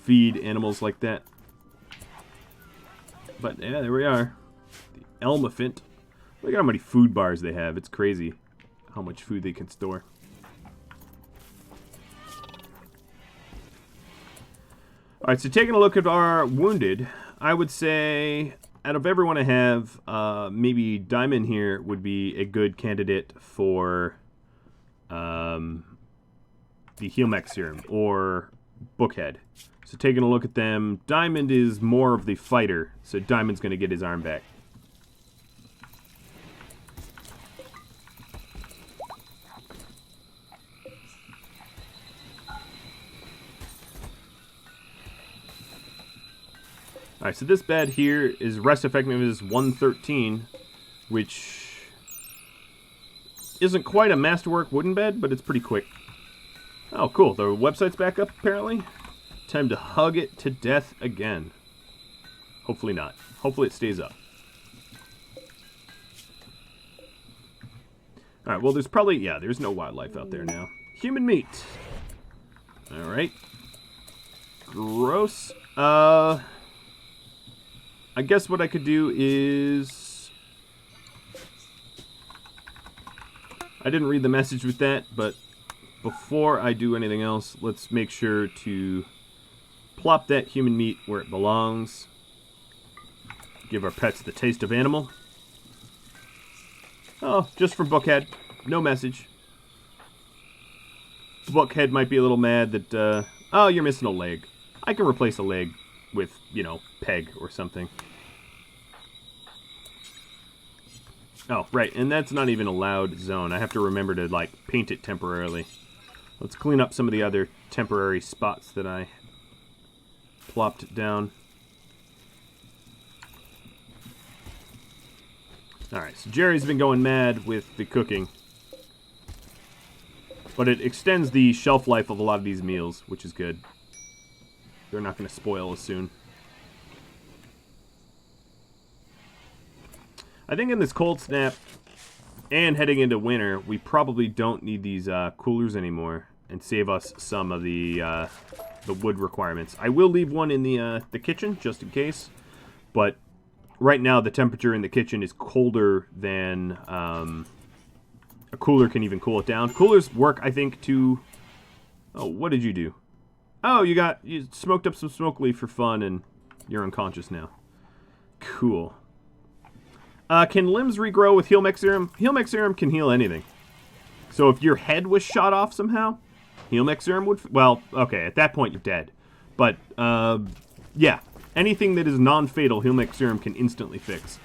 feed animals like that. But yeah, there we are. The elephant. Look at how many food bars they have. It's crazy how much food they can store. Alright, so taking a look at our wounded, I would say out of everyone I have, maybe Diamond here would be a good candidate for the Heal Mech Serum, or Bookhead. So taking a look at them, Diamond is more of the fighter, so Diamond's going to get his arm back. Alright, so this bed here is rest effectiveness 113, which isn't quite a masterwork wooden bed, but it's pretty quick. Oh, cool. The website's back up, apparently. Time to hug it to death again. Hopefully not. Hopefully it stays up. Alright, well, there's probably... yeah, there's no wildlife out there now. Human meat. Alright. Gross. I guess what I could do is... I didn't read the message with that, but before I do anything else, let's make sure to plop that human meat where it belongs. Give our pets the taste of animal. Oh, just for Bookhead. No message. Bookhead might be a little mad that, oh, you're missing a leg. I can replace a leg with, you know, peg or something. Oh, right, and that's not even a loud zone. I have to remember to, like, paint it temporarily. Let's clean up some of the other temporary spots that I plopped down. Alright, so Jerry's been going mad with the cooking. But it extends the shelf life of a lot of these meals, which is good. They're not going to spoil as soon. I think in this cold snap and heading into winter, we probably don't need these coolers anymore and save us some of the wood requirements. I will leave one in the kitchen just in case, but right now the temperature in the kitchen is colder than a cooler can even cool it down. Coolers work, I think, to... oh, what did you do? Oh, you smoked up some smoke leaf for fun and you're unconscious now. Cool. Can limbs regrow with Heal Mech Serum? Heal Mech Serum can heal anything. So if your head was shot off somehow, Heal Mech Serum would... well, okay, at that point you're dead. But, yeah. Anything that is non-fatal, Heal Mech Serum can instantly fix.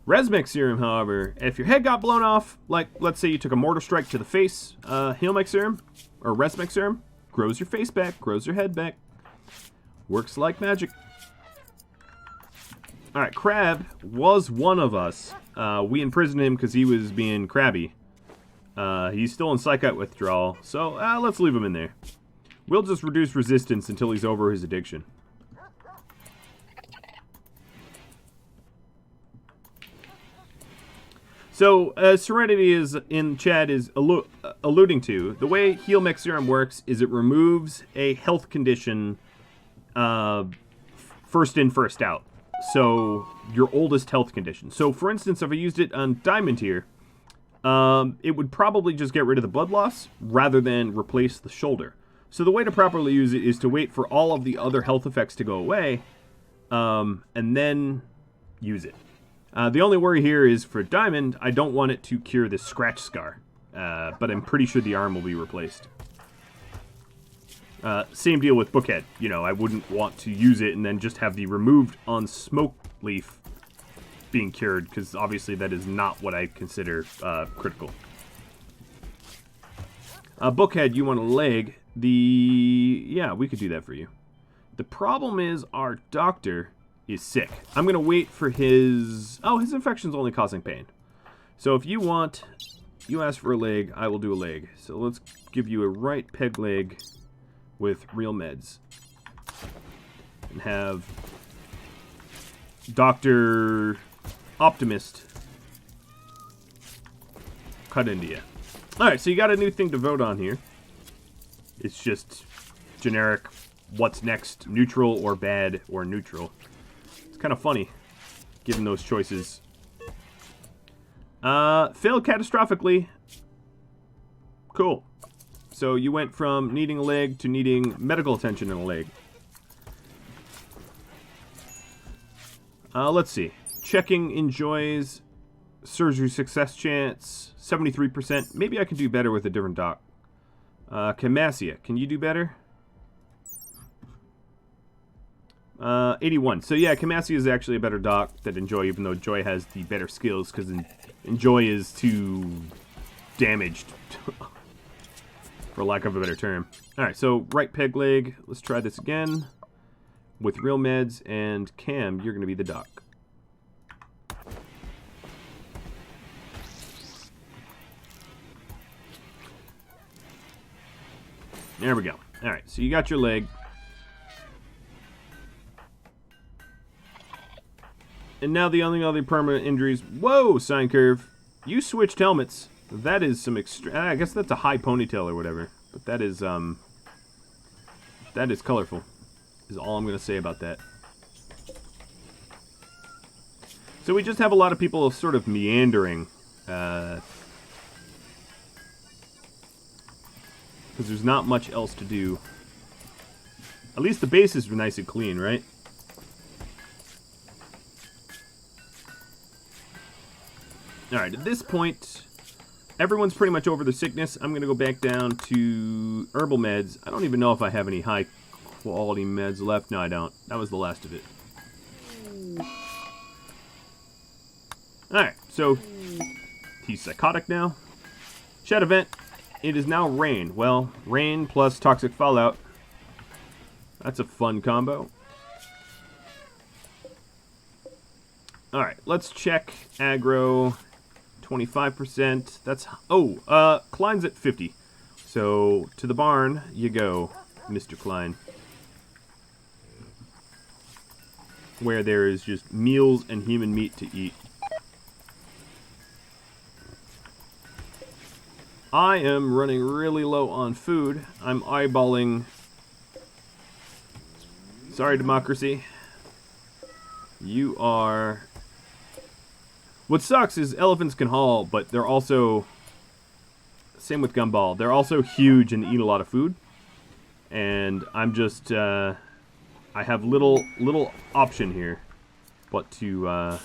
Resmech Serum, however, if your head got blown off, like, let's say you took a mortar strike to the face, Heal Mech Serum, or Resmech Serum, grows your face back, grows your head back. Works like magic. Alright, Crab was one of us. We imprisoned him because he was being crabby. He's still in Psych Out withdrawal, so let's leave him in there. We'll just reduce resistance until he's over his addiction. So, Serenity is in chat is alluding to, the way Heal Mech Serum works is it removes a health condition first in, first out. So, your oldest health condition. So, for instance, if I used it on Diamond here, it would probably just get rid of the blood loss rather than replace the shoulder. So the way to properly use it is to wait for all of the other health effects to go away, and then use it. The only worry here is for Diamond, I don't want it to cure this scratch scar, but I'm pretty sure the arm will be replaced. Same deal with Bookhead. You know, I wouldn't want to use it and then just have the removed on smoke leaf being cured, because obviously that is not what I consider critical. Bookhead, you want a leg. Yeah, we could do that for you. The problem is our doctor is sick. I'm going to wait for his... oh, his infection's only causing pain. So if you want You asked for a leg, I will do a leg. So let's give you a right peg leg with real meds. And have Dr. Optimist cut into you. Alright, so you got a new thing to vote on here. It's just generic, what's next, neutral or bad or neutral. It's kind of funny, given those choices. Failed catastrophically. Cool. So you went from needing a leg to needing medical attention in a leg. Let's see. Checking enjoys surgery success chance, 73%. Maybe I can do better with a different doc. Camasia, can you do better? 81. So yeah, Camasia is actually a better doc than Enjoy, even though Joy has the better skills, because Enjoy is too damaged, for lack of a better term. Alright, so right peg leg. Let's try this again. With real meds, and Cam, you're going to be the doc. There we go. Alright, so you got your leg. And now the only other permanent injuries. Whoa, sine curve. You switched helmets. That is some extra. I guess that's a high ponytail or whatever. But that is colorful. Is all I'm going to say about that. So we just have a lot of people sort of meandering. Because there's not much else to do. At least the base is nice and clean, right? Alright, at this point, everyone's pretty much over the sickness. I'm going to go back down to herbal meds. I don't even know if I have any high quality meds left. No, I don't. That was the last of it. Alright, so he's psychotic now. Chat event. It is now rain. Well, rain plus toxic fallout. That's a fun combo. Alright, let's check aggro. 25%. That's... Oh, Klein's at 50. So, to the barn you go, Mr. Klein. Where there is just meals and human meat to eat. I am running really low on food. I'm eyeballing... Sorry, democracy. You are... What sucks is elephants can haul, but they're also... Same with Gumball. They're also huge and eat a lot of food. And I'm just... I have little option here. But to...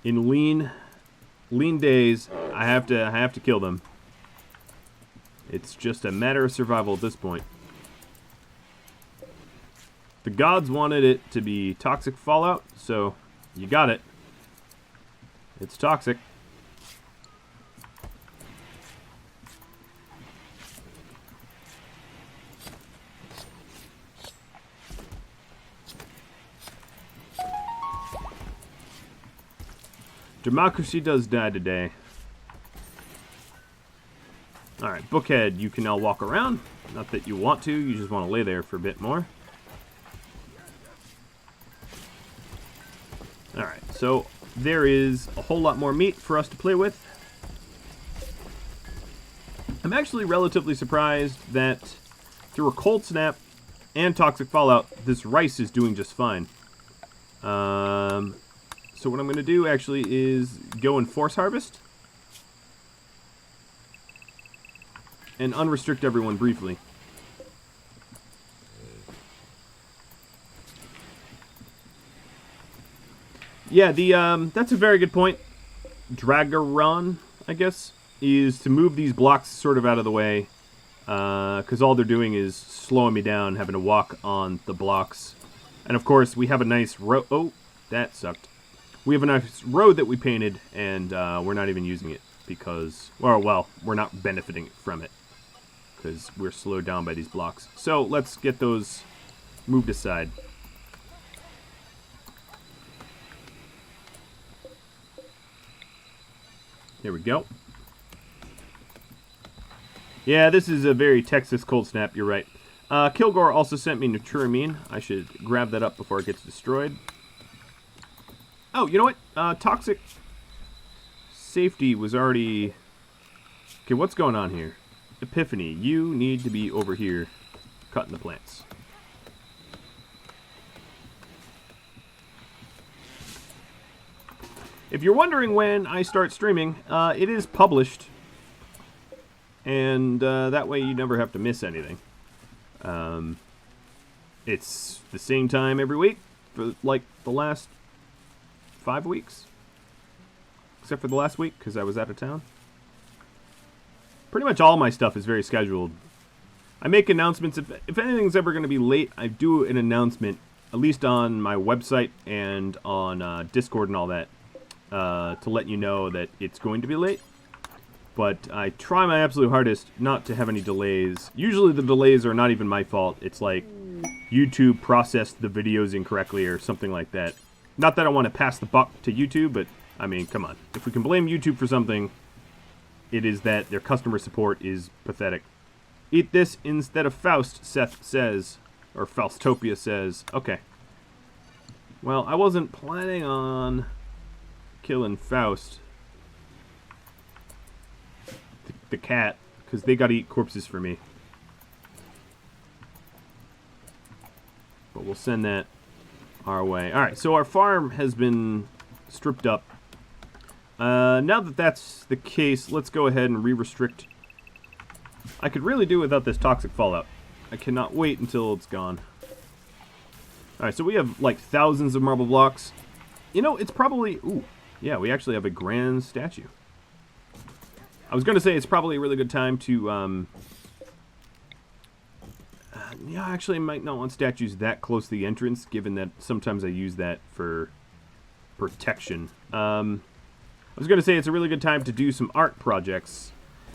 in lean days, I have to kill them. It's just a matter of survival at this point. The gods wanted it to be toxic fallout, so you got it. It's toxic. Democracy does die today. Alright, Bookhead, you can now walk around. Not that you want to, you just want to lay there for a bit more. Alright, so there is a whole lot more meat for us to play with. I'm actually relatively surprised that through a cold snap and toxic fallout, this rice is doing just fine. So what I'm going to do actually is go and force harvest. And unrestrict everyone briefly. Yeah, that's a very good point. Dragaron, I guess, is to move these blocks sort of out of the way. Because all they're doing is slowing me down, having to walk on the blocks. And of course, we have a nice road. Oh, that sucked. We have a nice road that we painted, and we're not even using it because, well, we're not benefiting from it because we're slowed down by these blocks. So let's get those moved aside. There we go. Yeah, this is a very Texas cold snap, you're right. Kilgore also sent me Naturamine. I should grab that up before it gets destroyed. Oh, you know what? Toxic safety was already... Okay, what's going on here? Epiphany, you need to be over here cutting the plants. If you're wondering when I start streaming, it is published. And that way you never have to miss anything. It's the same time every week for like the last 5 weeks. Except for the last week, because I was out of town. Pretty much all my stuff is very scheduled. I make announcements. If anything's ever going to be late, I do an announcement, at least on my website and on Discord and all that, to let you know that it's going to be late. But I try my absolute hardest not to have any delays. Usually the delays are not even my fault. It's like YouTube processed the videos incorrectly or something like that. Not that I want to pass the buck to YouTube, but, I mean, come on. If we can blame YouTube for something, it is that their customer support is pathetic. Eat this instead of Faust, Seth says. Or Faustopia says. Okay. Well, I wasn't planning on killing Faust. The cat, because they gotta eat corpses for me. But we'll send that our way. Alright, so our farm has been stripped up. Now that that's the case, let's go ahead and re-restrict. I could really do without this toxic fallout. I cannot wait until it's gone. Alright, so we have like thousands of marble blocks. You know, it's probably... Ooh, yeah, we actually have a grand statue. I was going to say it's probably a really good time to... yeah, actually I might not want statues that close to the entrance, given that sometimes I use that for protection. I was going to say it's a really good time to do some art projects.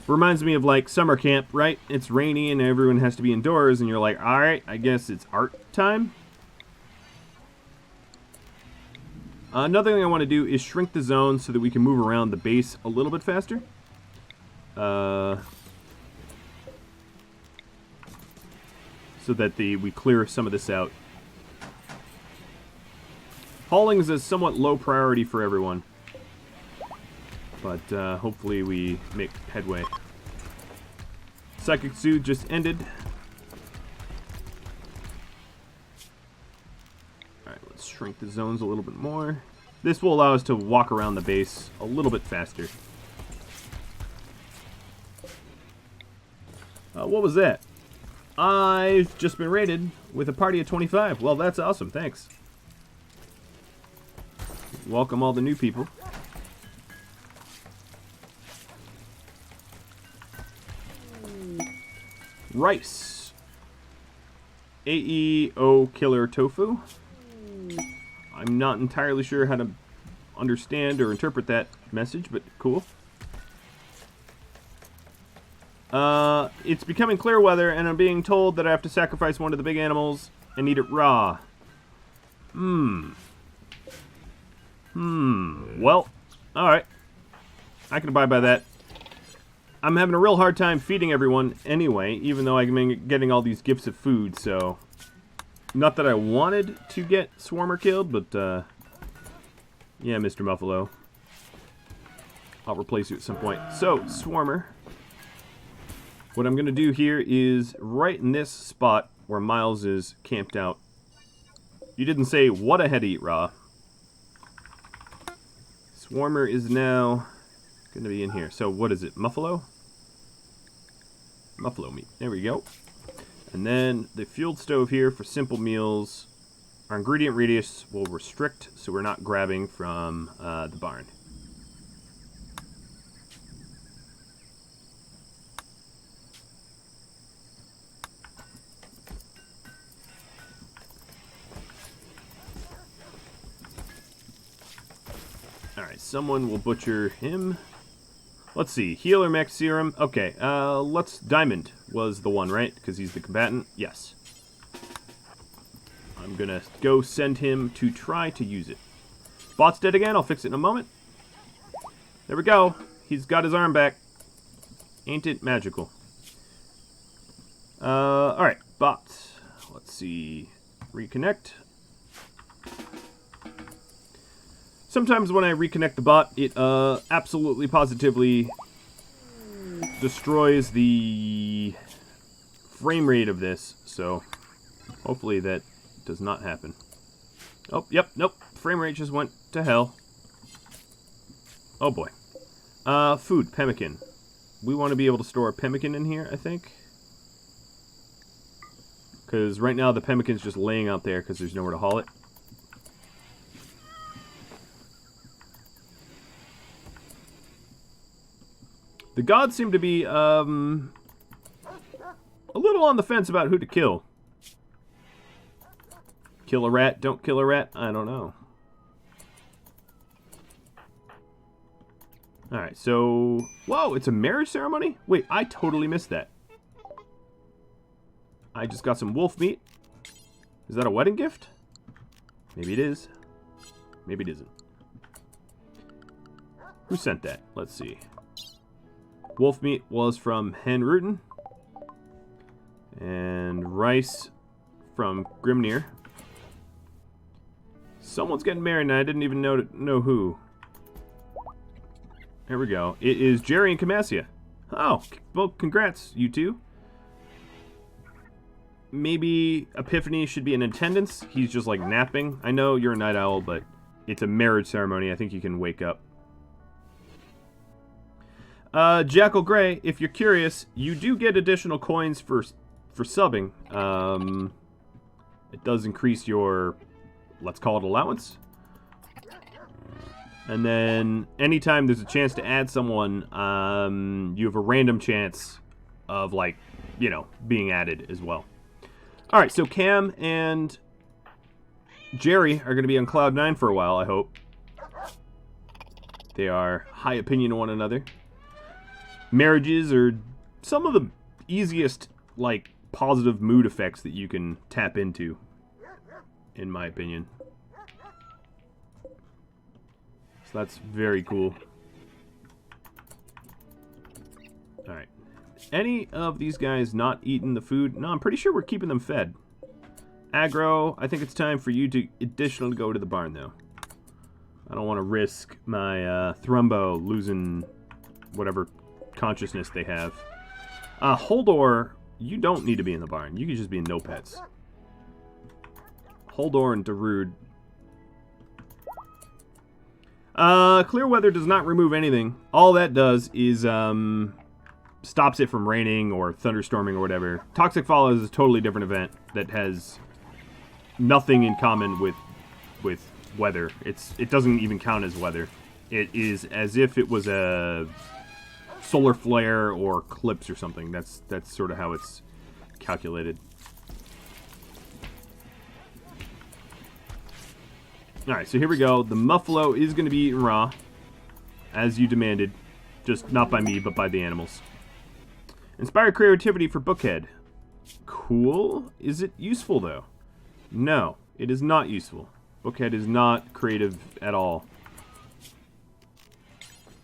Reminds me of, like, summer camp, right? It's rainy and everyone has to be indoors, and you're like, alright, I guess it's art time? Another thing I want to do is shrink the zone so that we can move around the base a little bit faster. So that we clear some of this out. Hauling is a somewhat low priority for everyone. But hopefully we make headway. Psychic Soothe just ended. Alright, let's shrink the zones a little bit more. This will allow us to walk around the base a little bit faster. What was that? I've just been raided with a party of 25. Well, that's awesome. Thanks. Welcome all the new people. Rice. AEO Killer Tofu. I'm not entirely sure how to understand or interpret that message, but cool. It's becoming clear weather, and I'm being told that I have to sacrifice one of the big animals and eat it raw. Well, alright. I can abide by that. I'm having a real hard time feeding everyone anyway, even though I'm getting all these gifts of food, so... Not that I wanted to get Swarmer killed, but, yeah, Mr. Muffalo. I'll replace you at some point. So, Swarmer. What I'm going to do here is, right in this spot where Miles is camped out. You didn't say what I had to eat raw. Swarmer is now going to be in here. So, what is it? Muffalo? Muffalo meat. There we go. And then the fueled stove here for simple meals. Our ingredient radius will restrict, so we're not grabbing from the barn. Alright, someone will butcher him. Let's see, healer mech serum. Okay, Diamond was the one, right? Because he's the combatant. Yes. I'm gonna go send him to try to use it. Bot's dead again. I'll fix it in a moment. There we go. He's got his arm back. Ain't it magical? Alright, bot. Let's see. Reconnect. Sometimes when I reconnect the bot, it absolutely positively destroys the frame rate of this, so hopefully that does not happen. Oh, yep, nope. Frame rate just went to hell. Oh boy. Food, pemmican. We want to be able to store a pemmican in here, I think. Because right now the pemmican's just laying out there because there's nowhere to haul it. The gods seem to be, a little on the fence about who to kill. Kill a rat, don't kill a rat? I don't know. Alright, so... Whoa, it's a marriage ceremony? Wait, I totally missed that. I just got some wolf meat. Is that a wedding gift? Maybe it is. Maybe it isn't. Who sent that? Let's see. Wolf meat was from Hen Rootin. And rice from Grimnir. Someone's getting married and I didn't even know who. There we go. It is Jerry and Camasia. Oh, well, congrats, you two. Maybe Epiphany should be in attendance. He's just, like, napping. I know you're a night owl, but it's a marriage ceremony. I think you can wake up. Jackal Gray, if you're curious, you do get additional coins for subbing. It does increase your, let's call it, allowance. And then, anytime there's a chance to add someone, you have a random chance of, like, you know, being added as well. Alright, so Cam and Jerry are going to be on Cloud 9 for a while, I hope. They are high opinion of one another. Marriages are some of the easiest, like, positive mood effects that you can tap into, in my opinion. So that's very cool. Alright. Any of these guys not eating the food? No, I'm pretty sure we're keeping them fed. Aggro, I think it's time for you to additionally go to the barn, though. I don't want to risk my Thrumbo losing whatever consciousness they have. Holdor, you don't need to be in the barn. You can just be in No Pets. Holdor and Darude. Clear weather does not remove anything. All that does is, stops it from raining or thunderstorming or whatever. Toxic Fall is a totally different event that has nothing in common with weather. It doesn't even count as weather. It is as if it was a solar flare or eclipse or something. That's sort of how it's calculated. Alright, so here we go. The Muffalo is going to be eaten raw, as you demanded. Just not by me, but by the animals. Inspire creativity for Bookhead. Cool. Is it useful, though? No, it is not useful. Bookhead is not creative at all.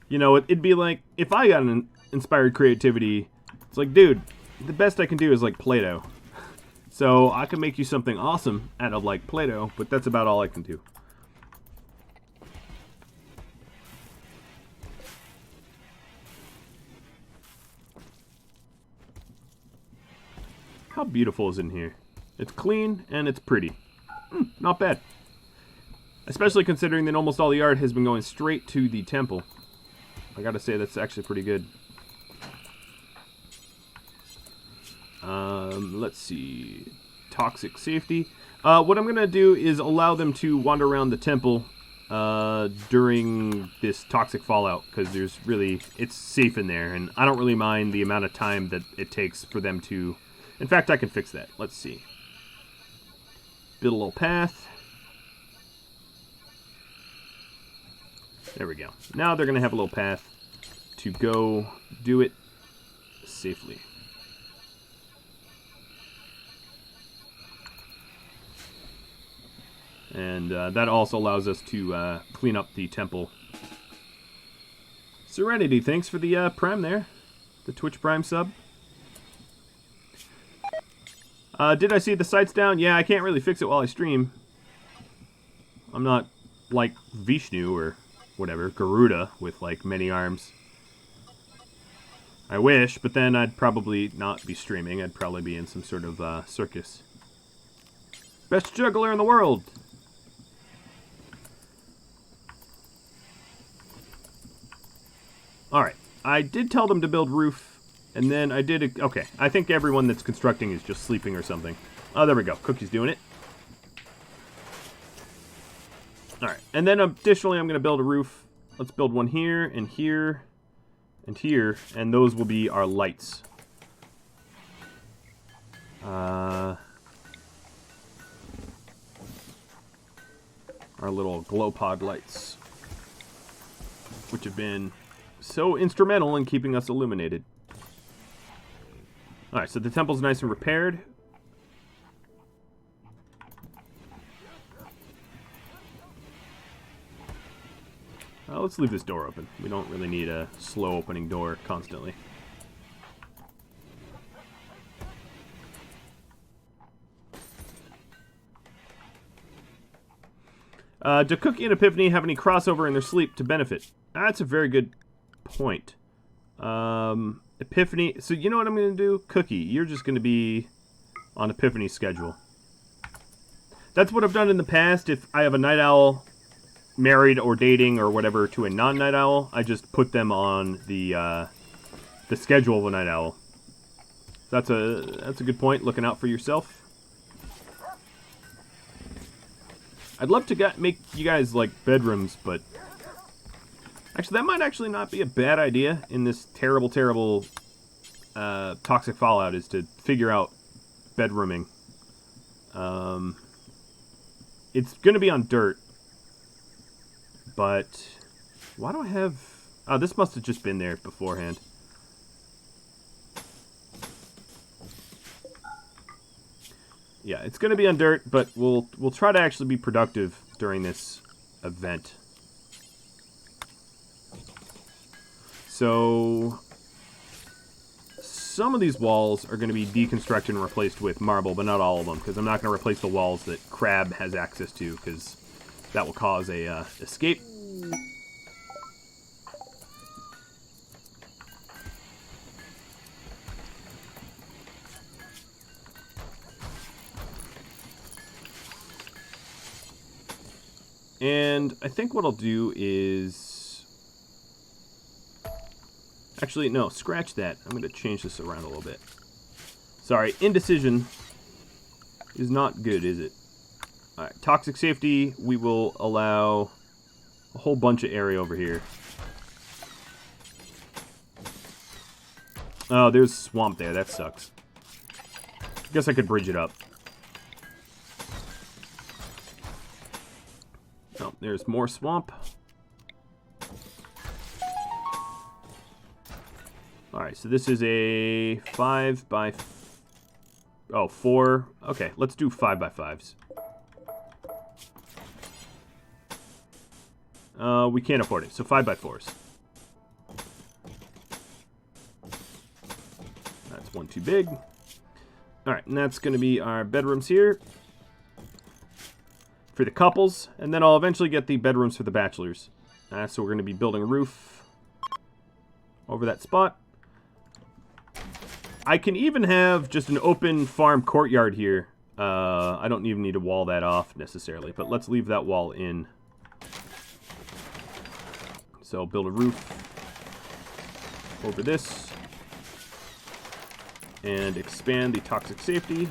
You know, it'd be like, if I got an inspired creativity, it's like, dude, the best I can do is, like, Play-Doh. So, I can make you something awesome out of, like, Play-Doh, but that's about all I can do. How beautiful is it in here? It's clean and it's pretty. Not bad. Especially considering that almost all the art has been going straight to the temple. I gotta say, that's actually pretty good. Let's see. Toxic safety. What I'm gonna do is allow them to wander around the temple during this toxic fallout, because there's really, it's safe in there, and I don't really mind the amount of time that it takes for them to... In fact, I can fix that. Let's see. Build a little path. There we go. Now they're going to have a little path to go do it safely. And that also allows us to clean up the temple Serenity, thanks for the Prime there. The Twitch Prime sub. Did I see the sights down? Yeah, I can't really fix it while I stream. I'm not like Vishnu or whatever, Garuda, with like many arms. I wish, but then I'd probably not be streaming. I'd probably be in some sort of circus. Best juggler in the world! Alright, I did tell them to build roof, and then I did... Okay, I think everyone that's constructing is just sleeping or something. Oh, there we go. Cookie's doing it. Alright, and then additionally I'm going to build a roof. Let's build one here, and here, and here, and those will be our lights. Our little glow pod lights, which have been so instrumental in keeping us illuminated. Alright, so the temple's nice and repaired. Let's leave this door open. We don't really need a slow opening door constantly. Do Cookie and Epiphany have any crossover in their sleep to benefit? That's a very good point. Epiphany... So you know what I'm going to do? Cookie, you're just going to be on Epiphany's schedule. That's what I've done in the past. If I have a night owl married or dating or whatever to a non-night owl, I just put them on the schedule of a night owl. That's a good point. Looking out for yourself. I'd love to make you guys, like, bedrooms, but... Actually, that might actually not be a bad idea in this terrible, terrible toxic fallout, is to figure out bedrooming. It's going to be on dirt, but... Why do I have... Oh, this must have just been there beforehand. Yeah, it's going to be on dirt, but we'll try to actually be productive during this event. So, some of these walls are going to be deconstructed and replaced with marble, but not all of them, because I'm not going to replace the walls that Crab has access to, because that will cause a escape. And I think what I'll do is... Actually, no, scratch that. I'm going to change this around a little bit. Sorry, indecision is not good, is it? Alright, toxic safety, we will allow a whole bunch of area over here. Oh, there's swamp there. That sucks. Guess I could bridge it up. Oh, there's more swamp. Alright, so this is a 5 by... Oh, 4. Okay, let's do 5 by 5s. We can't afford it, so 5 by 4s. That's one too big. Alright, and that's going to be our bedrooms here. For the couples, and then I'll eventually get the bedrooms for the bachelors. So we're going to be building a roof over that spot. I can even have just an open farm courtyard here. I don't even need to wall that off necessarily, but let's leave that wall in. So build a roof over this and expand the toxic safety.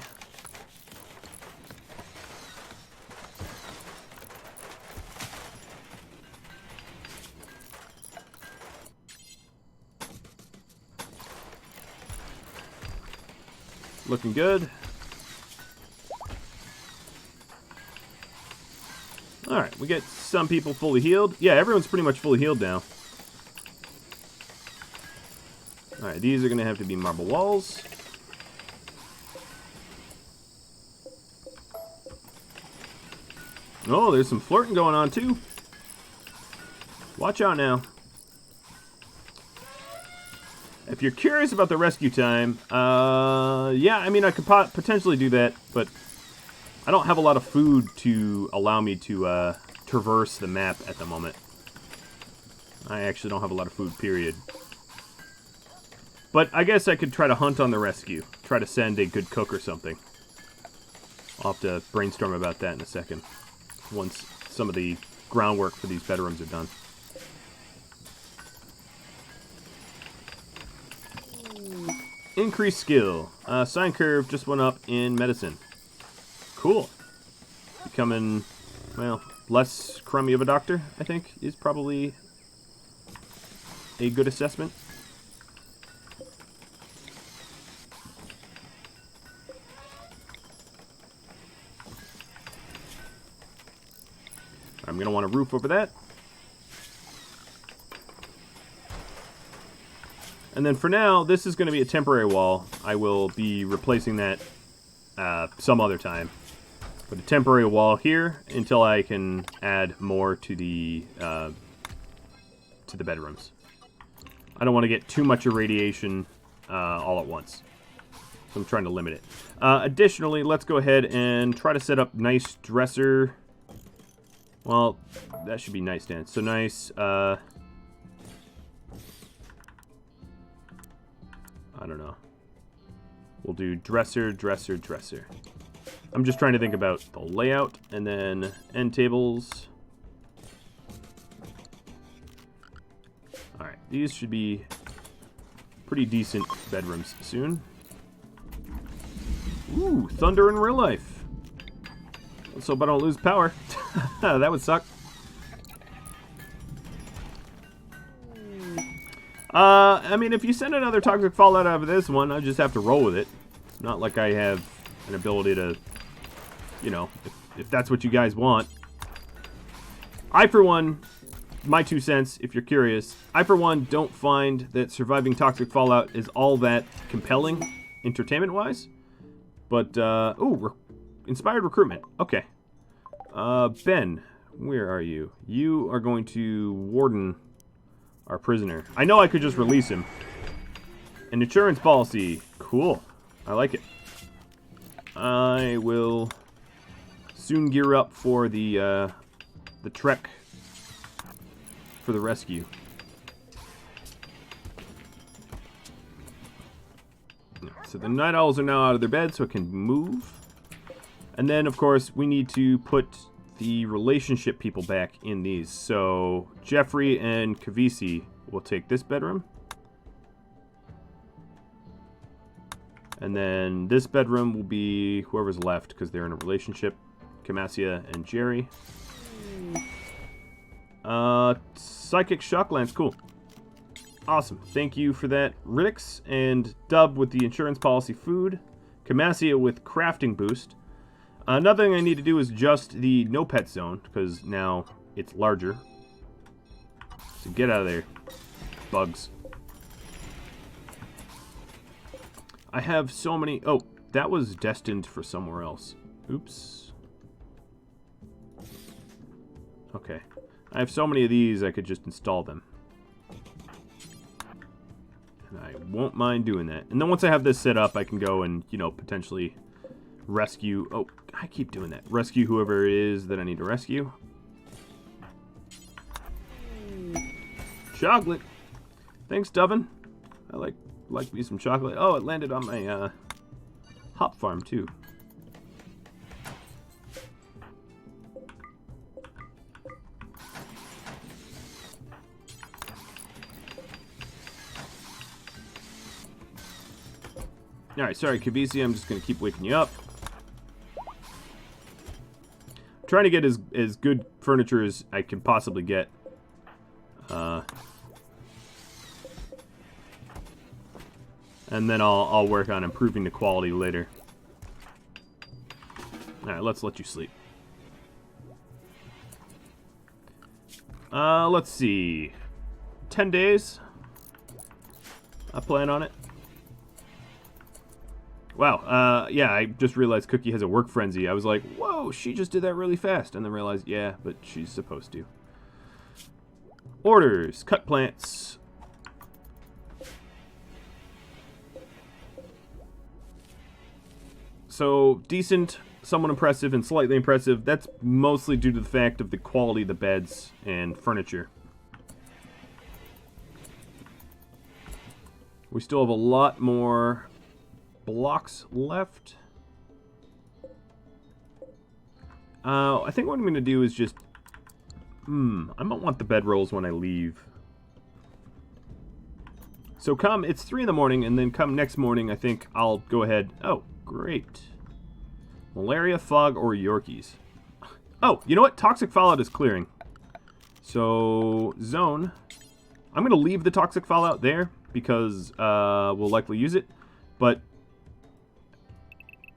Looking good. Alright, we get some people fully healed. Yeah, everyone's pretty much fully healed now. Alright, these are going to have to be marble walls. Oh, there's some flirting going on too. Watch out now. if you're curious about the rescue time, yeah, I mean, I could potentially do that, but I don't have a lot of food to allow me to traverse the map at the moment. I actually don't have a lot of food, period. But I guess I could try to hunt on the rescue. Try to send a good cook or something. I'll have to brainstorm about that in a second. Once some of the groundwork for these bedrooms are done. Increased skill. Sine curve just went up in medicine. Cool. Becoming, well, less crummy of a doctor, I think, is probably a good assessment. I'm going to want a roof over that. And then for now, this is going to be a temporary wall. I will be replacing that some other time. But a temporary wall here until I can add more to the bedrooms. I don't want to get too much irradiation all at once. So I'm trying to limit it. Additionally, let's go ahead and try to set up nice dresser. Well, that should be nightstand. So nice, I don't know. We'll do dresser, dresser, dresser. I'm just trying to think about the layout. And then end tables. Alright, these should be pretty decent bedrooms soon. Ooh, thunder in real life. Let's hope I don't lose power. That would suck. I mean, if you send another toxic fallout out of this one, I just have to roll with it. Not like I have an ability to, you know, if that's what you guys want. I, for one, my 2 cents, if you're curious, I, for one, don't find that surviving toxic fallout is all that compelling, entertainment-wise. But, ooh, inspired recruitment. Okay. Ben, where are you? You are going to warden our prisoner. I know I could just release him. An insurance policy. Cool. I like it. I will soon gear up for the trek for the rescue. So the night owls are now out of their bed, so it can move. And then, of course, we need to put the relationship people back in these. So Jeffrey and Kavisi will take this bedroom. And then this bedroom will be whoever's left, because they're in a relationship. Camasia and Jerry. Psychic shock lance, cool. Awesome, thank you for that, Rix. And Dub with the insurance policy food. Camasia with crafting boost. Another thing I need to do is adjust the no pet zone, because now it's larger. So get out of there, bugs. I have so many... Oh, that was destined for somewhere else. Oops. Okay. I have so many of these, I could just install them. And I won't mind doing that. And then once I have this set up, I can go and, you know, potentially rescue... Oh, I keep doing that. Rescue whoever it is that I need to rescue. Chocolate. Thanks, Dovin. I like me some chocolate. Oh, it landed on my hop farm too. Alright, sorry, Kavisi, I'm just going to keep waking you up. I'm trying to get as good furniture as I can possibly get. And then I'll work on improving the quality later. Alright, let's let you sleep. Let's see. 10 days. I plan on it. Wow, yeah, I just realized Cookie has a work frenzy. I was like, whoa, she just did that really fast. And then realized, yeah, but she's supposed to. Orders. Cut plants. So, decent, somewhat impressive, and slightly impressive. That's mostly due to the fact of the quality of the beds and furniture. We still have a lot more blocks left. I think what I'm going to do is just... I might want the bedrolls when I leave. So it's 3 in the morning, and then come next morning, I think I'll go ahead... Oh, great. Malaria, fog, or Yorkies. Oh, you know what? Toxic fallout is clearing. So, zone. I'm going to leave the toxic fallout there, because we'll likely use it. But,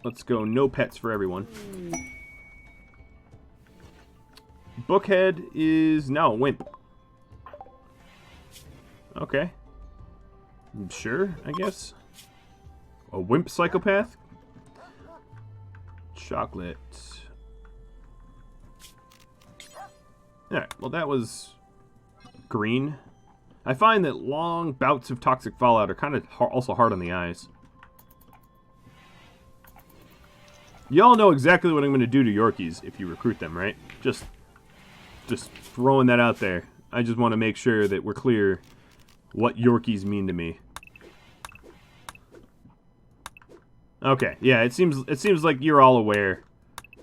let's go no pets for everyone. Bookhead is now a wimp. Okay. Sure, I guess. A wimp psychopath? Chocolate. Alright, well that was green. I find that long bouts of toxic fallout are kind of also hard on the eyes. Y'all know exactly what I'm going to do to Yorkies if you recruit them, right? Just throwing that out there. I just want to make sure that we're clear what Yorkies mean to me. Okay, yeah, it seems like you're all aware.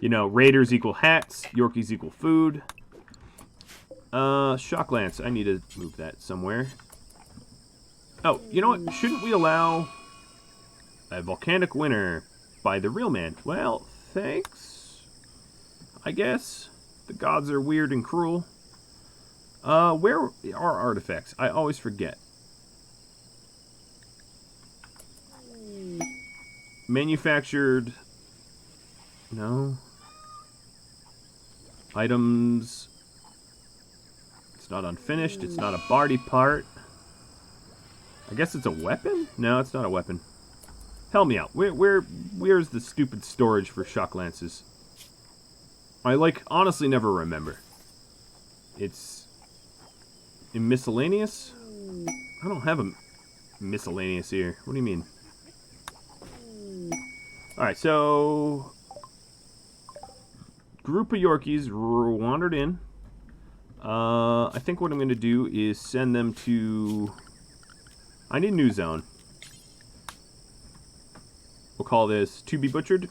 You know, raiders equal hats, Yorkies equal food. Shock lance. I need to move that somewhere. Oh, you know what? Shouldn't we allow a volcanic winter by the real man? Well, thanks. I guess. The gods are weird and cruel. Where are artifacts? I always forget. Manufactured. No. Items. It's not unfinished. It's not a Barty part. I guess it's a weapon? No, it's not a weapon. Help me out. Where's the stupid storage for shock lances? I, honestly never remember. It's in miscellaneous? I don't have a miscellaneous here. What do you mean? Alright, so... Group of Yorkies wandered in. I think what I'm going to do is send them to... I need a new zone. We'll call this To Be Butchered.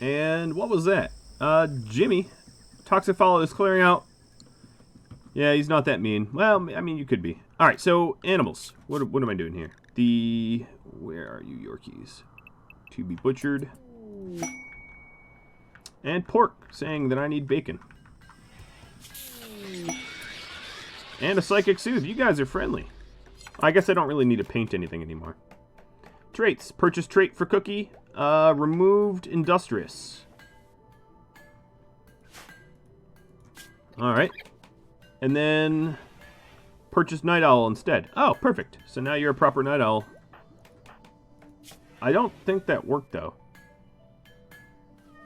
And what was that? Jimmy. Toxic fallout is clearing out. Yeah, he's not that mean. Well, I mean, you could be. Alright, so, animals. What am I doing here? Where are you, Yorkies? To be butchered. And pork, saying that I need bacon. And a psychic soothe. You guys are friendly. I guess I don't really need to paint anything anymore. Traits. Purchase trait for cookie. Removed industrious. Alright. And then purchase night owl instead. Oh, perfect. So now you're a proper night owl. I don't think that worked, though.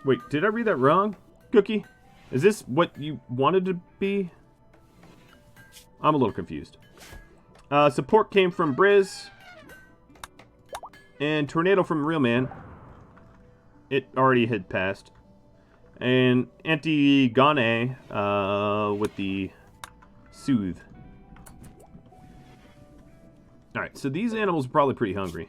Wait, did I read that wrong? Cookie? Is this what you wanted to be? I'm a little confused. Support came from Briz. And Tornado from Real Man. It already had passed. And Antigone with the Soothe. Alright, so these animals are probably pretty hungry.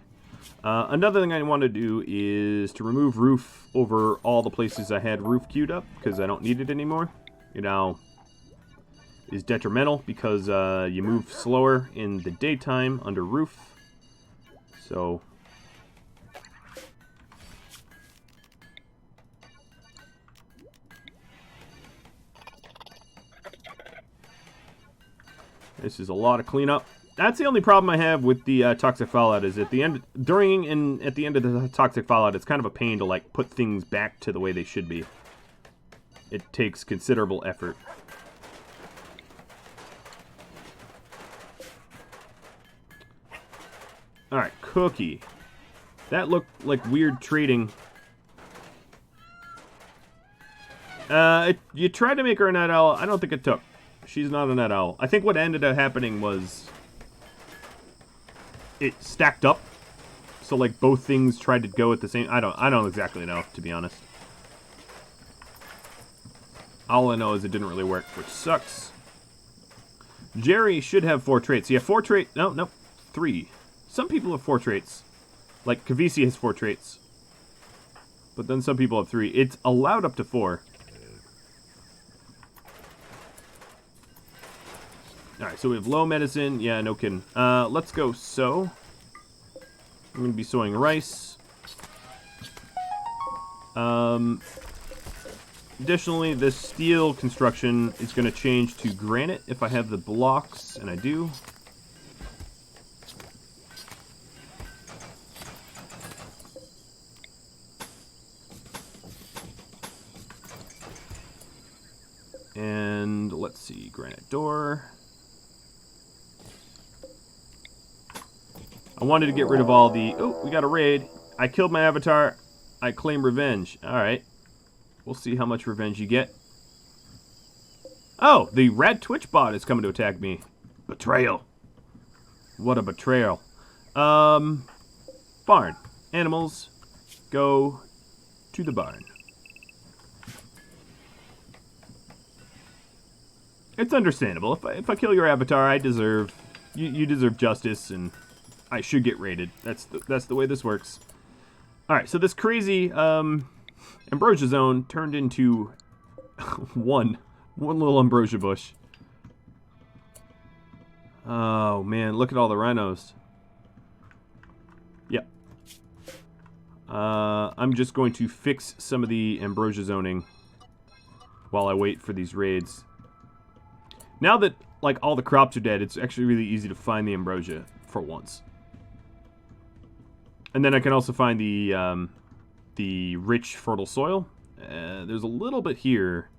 Another thing I want to do is to remove roof over all the places I had roof queued up, because I don't need it anymore. You know, is detrimental because you move slower in the daytime under roof. So... this is a lot of cleanup. That's the only problem I have with the toxic fallout is at the end, during and at the end of the toxic fallout, it's kind of a pain to like put things back to the way they should be. It takes considerable effort. All right, cookie. That looked like weird trading. You tried to make her a night owl. I don't think it took. she's not a night owl. I think what ended up happening was it stacked up. So, like, both things tried to go at the same... I don't exactly know, to be honest. All I know is it didn't really work, which sucks. Jerry should have 4 traits. Yeah, 4 traits... No, 3. Some people have 4 traits. Like, Kavisi has 4 traits. But then some people have 3. It's allowed up to 4. Alright, so we have low medicine. Yeah, no kidding. Let's go sow. I'm going to be sowing rice. Additionally, this steel construction is going to change to granite if I have the blocks, and I do. And let's see, granite door. I wanted to get rid of all the... Oh, we got a raid. I killed my avatar. I claim revenge. Alright. We'll see how much revenge you get. Oh, the Rad Twitch bot is coming to attack me. Betrayal. What a betrayal. Barn. Animals. Go to the barn. It's understandable. If I kill your avatar, I deserve... You deserve justice, and... I should get raided. That's the way this works. Alright, so this crazy ambrosia zone turned into one little ambrosia bush. Oh man, look at all the rhinos. Yep. I'm just going to fix some of the ambrosia zoning while I wait for these raids. Now that like all the crops are dead, it's actually really easy to find the ambrosia for once. And then I can also find the rich, fertile soil. There's a little bit here,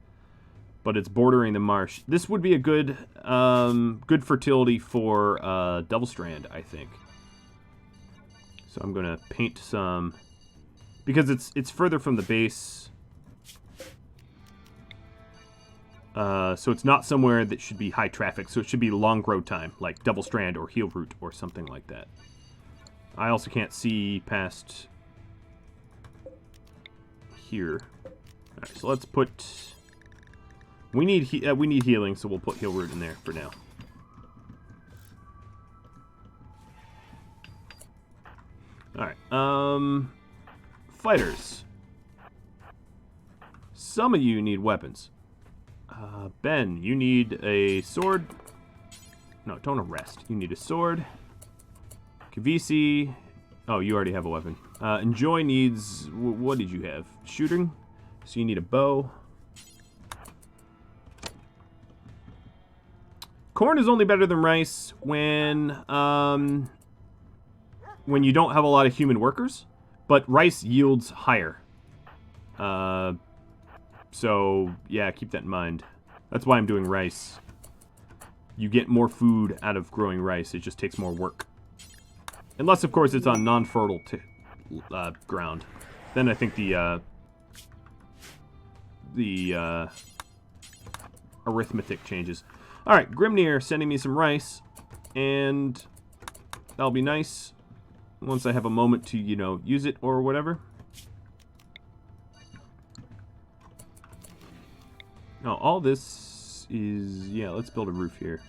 but it's bordering the marsh. This would be a good good fertility for Devil Strand, I think. So I'm gonna paint some because it's further from the base. So it's not somewhere that should be high traffic. So it should be long grow time, like Devil Strand or Heel Root or something like that. I also can't see past here. Alright, so let's put... We need healing, so we'll put Heel Root in there for now. Alright, fighters. Some of you need weapons. Ben, you need a sword. No, don't arrest. You need a sword. Kavisi. Oh, you already have a weapon. Enjoy needs... What did you have? Shooting. So you need a bow. Corn is only better than rice when you don't have a lot of human workers. But rice yields higher. So, yeah, keep that in mind. That's why I'm doing rice. You get more food out of growing rice. It just takes more work. Unless, of course, it's on non-fertile ground. Then I think the arithmetic changes. Alright, Grimnir sending me some rice. And that'll be nice. Once I have a moment to, you know, use it or whatever. No, all this is... Yeah, let's build a roof here.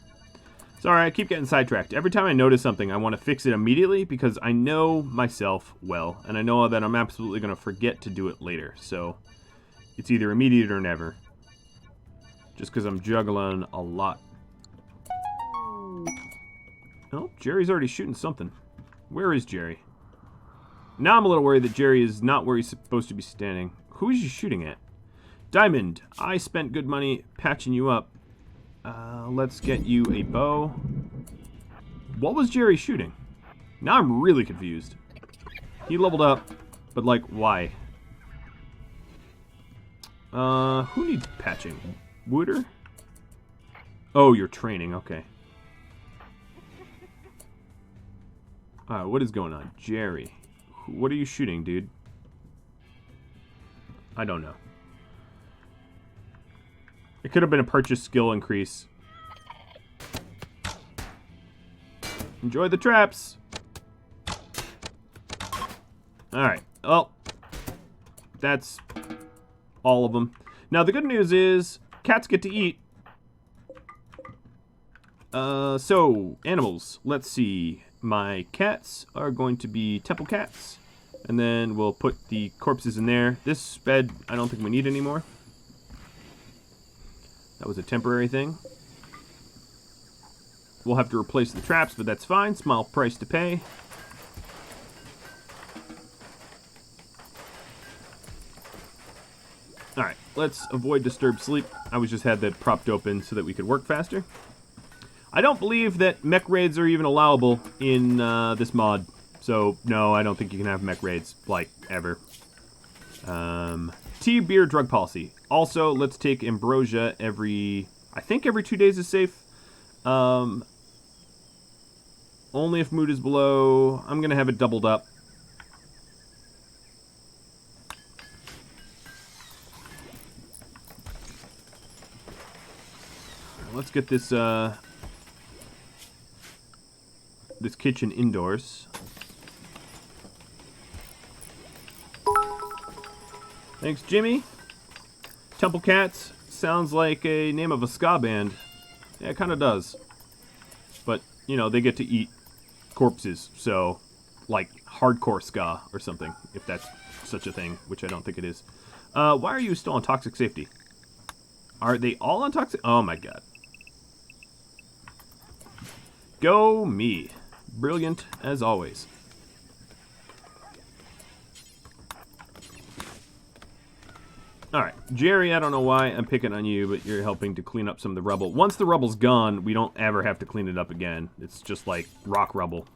Sorry, I keep getting sidetracked. Every time I notice something, I want to fix it immediately because I know myself well, and I know that I'm absolutely going to forget to do it later. So, it's either immediate or never. Just because I'm juggling a lot. Oh, Jerry's already shooting something. Where is Jerry? Now I'm a little worried that Jerry is not where he's supposed to be standing. Who is he shooting at? Diamond, I spent good money patching you up. Let's get you a bow. What was Jerry shooting? Now I'm really confused. He leveled up, but like, why? Who needs patching? Wooder? Oh, you're training, okay. What is going on? Jerry. What are you shooting, dude? I don't know. It could have been a purchase skill increase. Enjoy the traps. Alright. Well, that's all of them. Now, the good news is cats get to eat. So, animals. Let's see. My cats are going to be temple cats. And then we'll put the corpses in there. This bed, I don't think we need anymore. That was a temporary thing. We'll have to replace the traps, but that's fine. Small price to pay. Alright, let's avoid disturbed sleep. I was just had that propped open so that we could work faster. I don't believe that mech raids are even allowable in this mod. So, no, I don't think you can have mech raids, like, ever. Tea, beer, drug policy. Also, let's take ambrosia I think every 2 days is safe. Only if mood is below. I'm going to have it doubled up. Let's get this, this kitchen indoors. Thanks, Jimmy. Temple Cats sounds like a name of a ska band. Yeah, it kind of does. But, you know, they get to eat corpses, so, like, hardcore ska or something, if that's such a thing, which I don't think it is. Why are you still on toxic safety? Are they all on toxic? Oh, my God. Go me. Brilliant, as always. Alright, Jerry, I don't know why I'm picking on you, but you're helping to clean up some of the rubble. Once the rubble's gone, we don't ever have to clean it up again. It's just like rock rubble.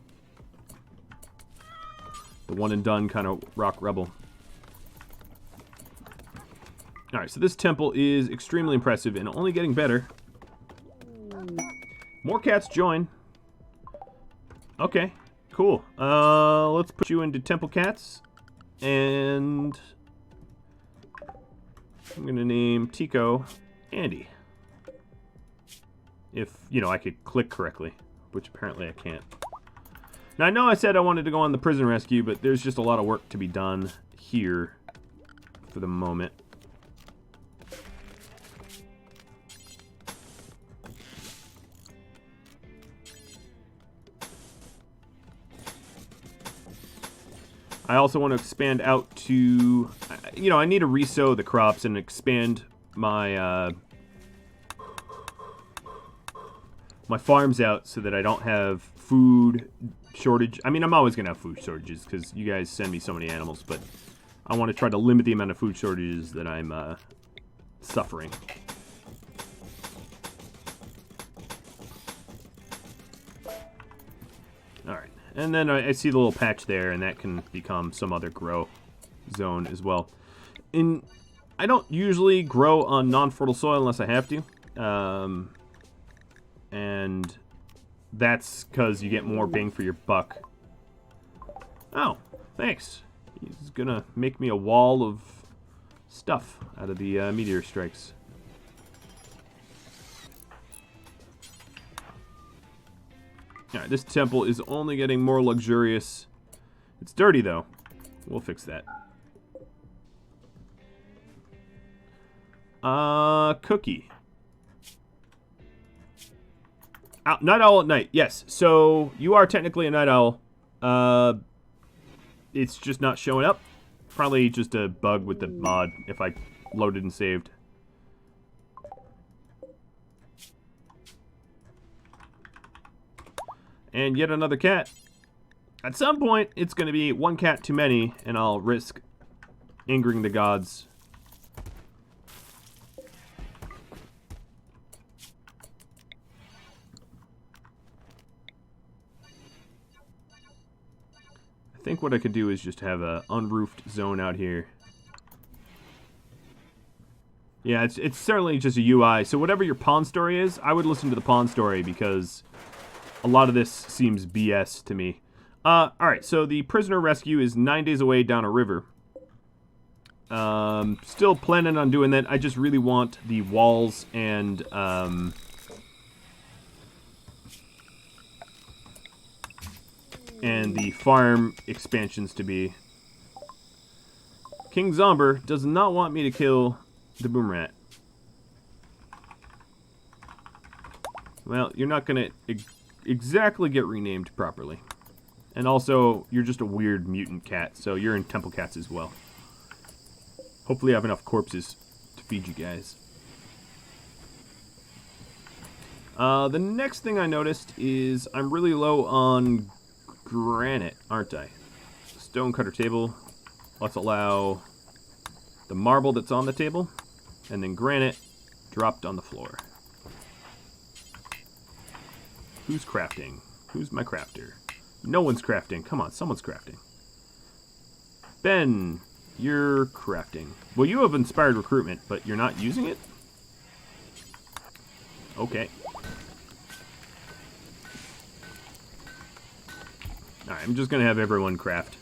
The one and done kind of rock rubble. Alright, so this temple is extremely impressive and only getting better. More cats join. Okay, cool. Let's put you into temple cats. And I'm going to name Tico Andy. If, you know, I could click correctly, which apparently I can't. Now, I know I said I wanted to go on the prison rescue, but there's just a lot of work to be done here for the moment. I also want to expand out to, you know, I need to resow the crops and expand my, my farms out so that I don't have food shortage. I mean, I'm always going to have food shortages because you guys send me so many animals, but I want to try to limit the amount of food shortages that I'm suffering. Alright. And then I see the little patch there, and that can become some other grow zone as well. I don't usually grow on non-fertile soil unless I have to. And that's because you get more bang for your buck. Oh, thanks. He's gonna make me a wall of stuff out of the meteor strikes. Alright, this temple is only getting more luxurious. It's dirty, though. We'll fix that. Cookie. Night owl at night. Yes, so you are technically a night owl. It's just not showing up. Probably just a bug with the mod if I loaded and saved. And yet another cat. At some point, it's going to be one cat too many, and I'll risk angering the gods. I think what I could do is just have a unroofed zone out here. Yeah, it's certainly just a UI. So whatever your pawn story is, I would listen to the pawn story because a lot of this seems BS to me. Alright, so the prisoner rescue is 9 days away down a river. Still planning on doing that. I just really want the walls and and the farm expansions to be. King Zomber does not want me to kill the boom rat. Well, you're not going to exactly get renamed properly. And also, you're just a weird mutant cat, so you're in Temple Cats as well. Hopefully I have enough corpses to feed you guys. The next thing I noticed is I'm really low on granite, aren't I? Stonecutter table. Let's allow the marble that's on the table, and then granite dropped on the floor. Who's crafting? Who's my crafter? No one's crafting. Come on, someone's crafting. Ben, you're crafting. Well, you have inspired recruitment, but you're not using it? Okay. Alright, I'm just going to have everyone craft.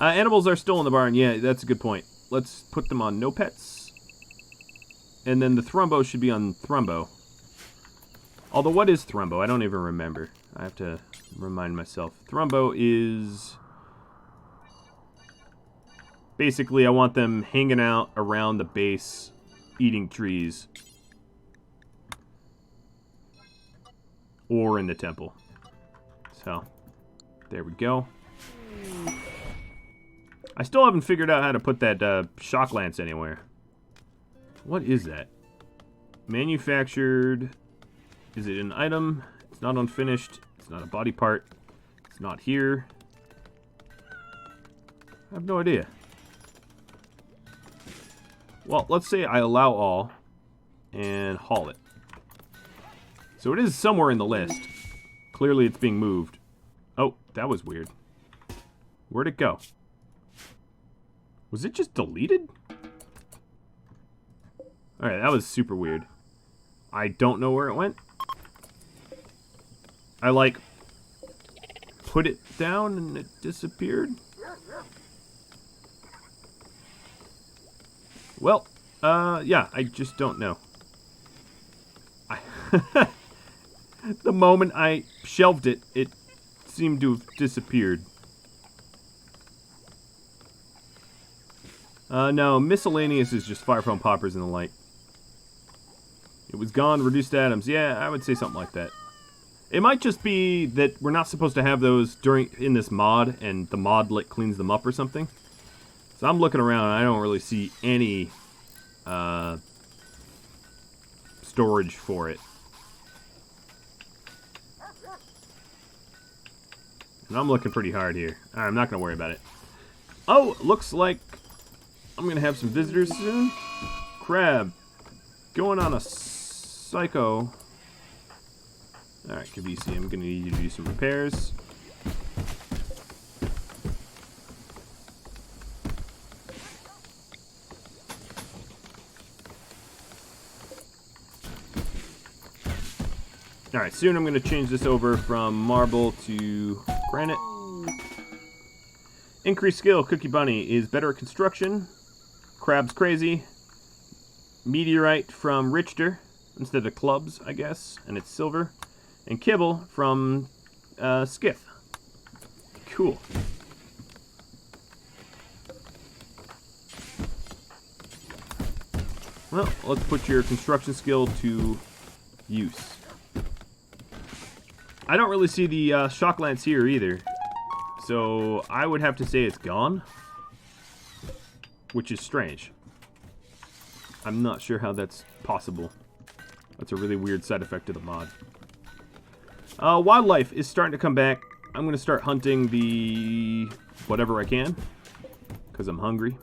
Animals are still in the barn. Yeah, that's a good point. Let's put them on no pets. And then the Thrumbo should be on Thrumbo. Although, what is Thrumbo? I don't even remember. I have to remind myself. Thrumbo is... basically, I want them hanging out around the base, eating trees. Or in the temple. So, there we go. I still haven't figured out how to put that shock lance anywhere. What is that? Manufactured... Is it an item? It's not unfinished. It's not a body part. It's not here. I have no idea. Well, let's say I allow all and haul it. So it is somewhere in the list. Clearly it's being moved. Oh, that was weird. Where'd it go? Was it just deleted? Alright, that was super weird. I don't know where it went. I, like, put it down and it disappeared. Well, yeah, I just don't know. The moment I shelved it, it seemed to have disappeared. No, miscellaneous is just fire foam poppers in the light. It was gone, reduced to atoms. Yeah, I would say something like that. It might just be that we're not supposed to have those in this mod, and the mod cleans them up or something. So I'm looking around, and I don't really see any storage for it. And I'm looking pretty hard here. Alright, I'm not going to worry about it. Oh, looks like I'm going to have some visitors soon. Crab. Going on a psycho. Alright, Kavisi, I'm going to need you to do some repairs. Alright, soon I'm going to change this over from marble to granite. Increased skill, Cookie Bunny is better at construction. Crab's crazy. Meteorite from Richter instead of clubs, I guess, and it's silver. And Kibble from Skiff. Cool. Well, let's put your construction skill to use. I don't really see the shock lance here either. So I would have to say it's gone. Which is strange. I'm not sure how that's possible. That's a really weird side effect of the mod. Wildlife is starting to come back. I'm going to start hunting the whatever I can. Because I'm hungry.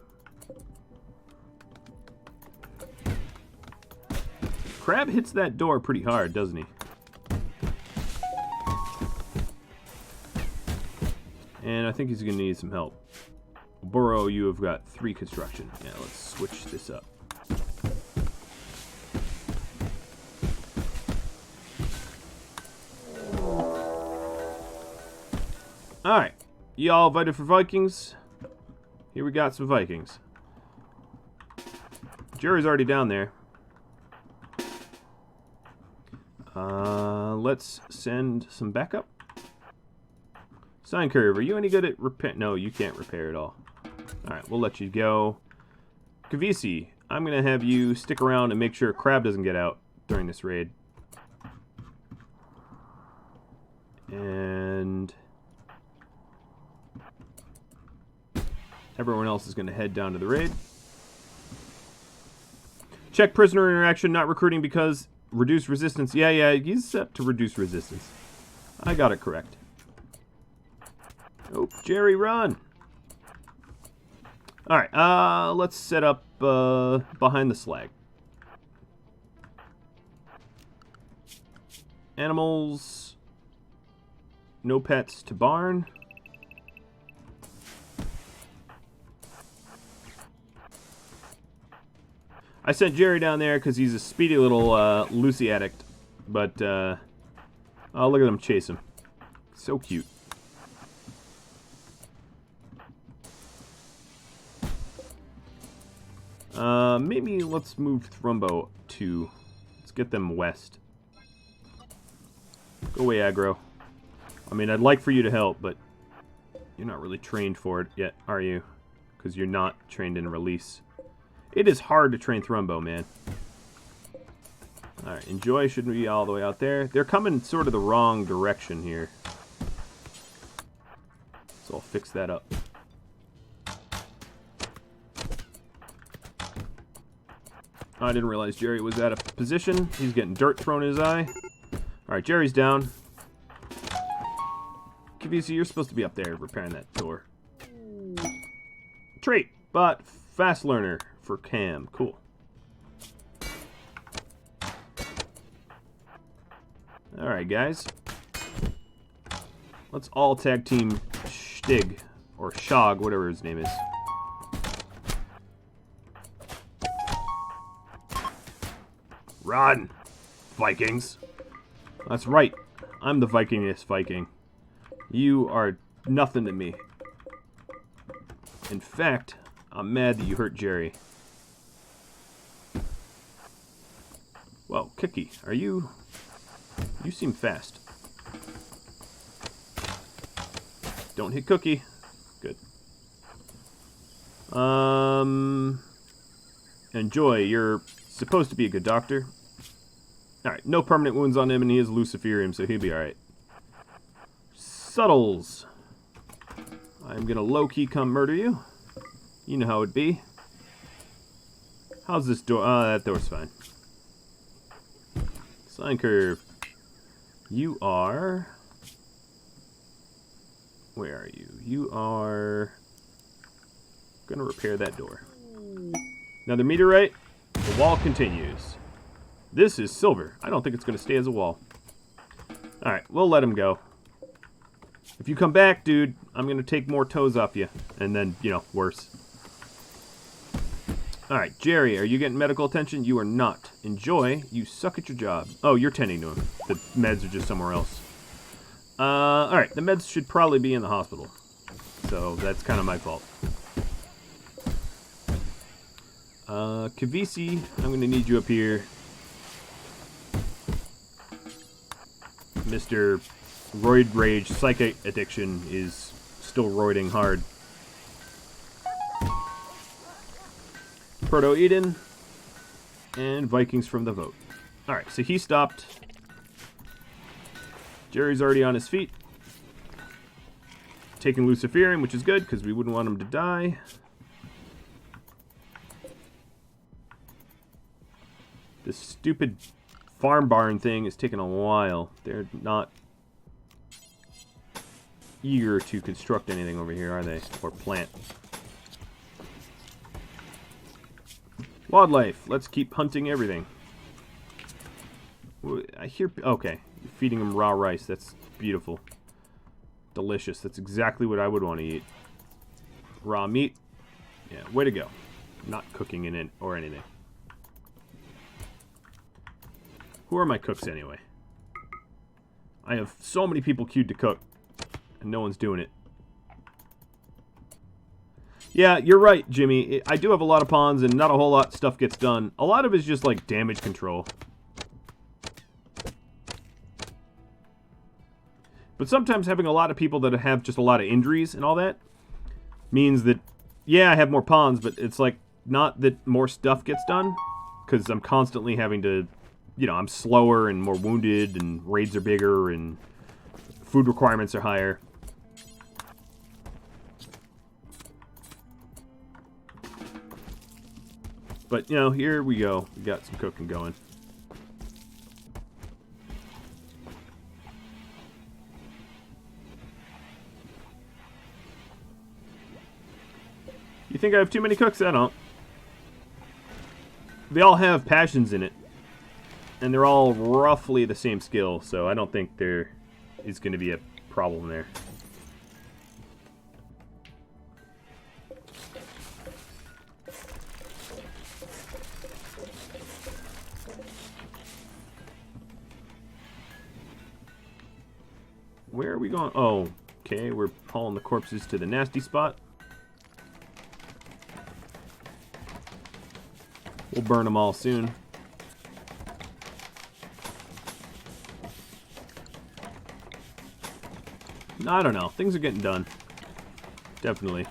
Crab hits that door pretty hard, doesn't he? And I think he's going to need some help. Burrow, you have got 3 construction. Yeah, let's switch this up. Alright. Y'all voted for Vikings? Here we got some Vikings. Jerry's already down there. Let's send some backup. Sign Curve, are you any good at repair? No, you can't repair at all. Alright, we'll let you go. Kavisi, I'm going to have you stick around and make sure Crab doesn't get out during this raid. And everyone else is going to head down to the raid. Check prisoner interaction, not recruiting because reduce resistance. Yeah, he's set to reduce resistance. I got it correct. Oh, Jerry, run! Alright, let's set up behind the slag. Animals. No pets to barn. I sent Jerry down there because he's a speedy little Lucy addict. But, oh, look at him chase him. So cute. Maybe let's move Thrumbo to... Let's get them west. Go away, aggro. I mean, I'd like for you to help, but you're not really trained for it yet, are you? Because you're not trained in release. It is hard to train Thrumbo, man. Alright, Enjoy shouldn't be all the way out there. They're coming sort of the wrong direction here. So I'll fix that up. I didn't realize Jerry was out of position. He's getting dirt thrown in his eye. Alright, Jerry's down. Kavisi, you're supposed to be up there repairing that door. Trait, but fast learner for Cam. Cool. Alright, guys. Let's all tag team Stig, or Shog, whatever his name is. Run, Vikings. That's right. I'm the Vikingest Viking. You are nothing to me. In fact, I'm mad that you hurt Jerry. Well, Kiki, are you... You seem fast. Don't hit Cookie. Good. Enjoy, you're supposed to be a good doctor. Alright, no permanent wounds on him, and he is Luciferium, so he'll be alright. Subtles. I'm gonna low-key come murder you. You know how it'd be. How's this door? That door's fine. Sign Curve. You are... Where are you? You are... Gonna repair that door. Another meteorite. The wall continues. This is silver. I don't think it's going to stay as a wall. Alright, we'll let him go. If you come back, dude, I'm going to take more toes off you. And then, you know, worse. Alright, Jerry, are you getting medical attention? You are not. Enjoy. You suck at your job. Oh, you're tending to him. The meds are just somewhere else. Alright, the meds should probably be in the hospital. So, that's kind of my fault. Kavisi, I'm going to need you up here. Mr. Roid Rage Psychic Addiction is still roiding hard. Proto Eden and Vikings from the vote. Alright, so he stopped. Jerry's already on his feet. Taking Luciferium, which is good because we wouldn't want him to die. This stupid farm barn thing is taking a while. They're not eager to construct anything over here, are they? Or plant. Wildlife. Let's keep hunting everything. I hear... Okay. You're feeding them raw rice. That's beautiful. Delicious. That's exactly what I would want to eat. Raw meat. Yeah, way to go. Not cooking in it or anything. Who are my cooks anyway? I have so many people queued to cook, and no one's doing it. Yeah, you're right, Jimmy. I do have a lot of pawns, and not a whole lot of stuff gets done. A lot of it is just, like, damage control. But sometimes having a lot of people that have just a lot of injuries and all that means that, yeah, I have more pawns, but it's like not that more stuff gets done, because I'm constantly having to, you know, I'm slower and more wounded, and raids are bigger, and food requirements are higher. But, you know, here we go. We got some cooking going. You think I have too many cooks? I don't. They all have passions in it. And they're all roughly the same skill, so I don't think there is going to be a problem there. Where are we going? Oh, okay, we're hauling the corpses to the nasty spot. We'll burn them all soon. I don't know. Things are getting done. Definitely.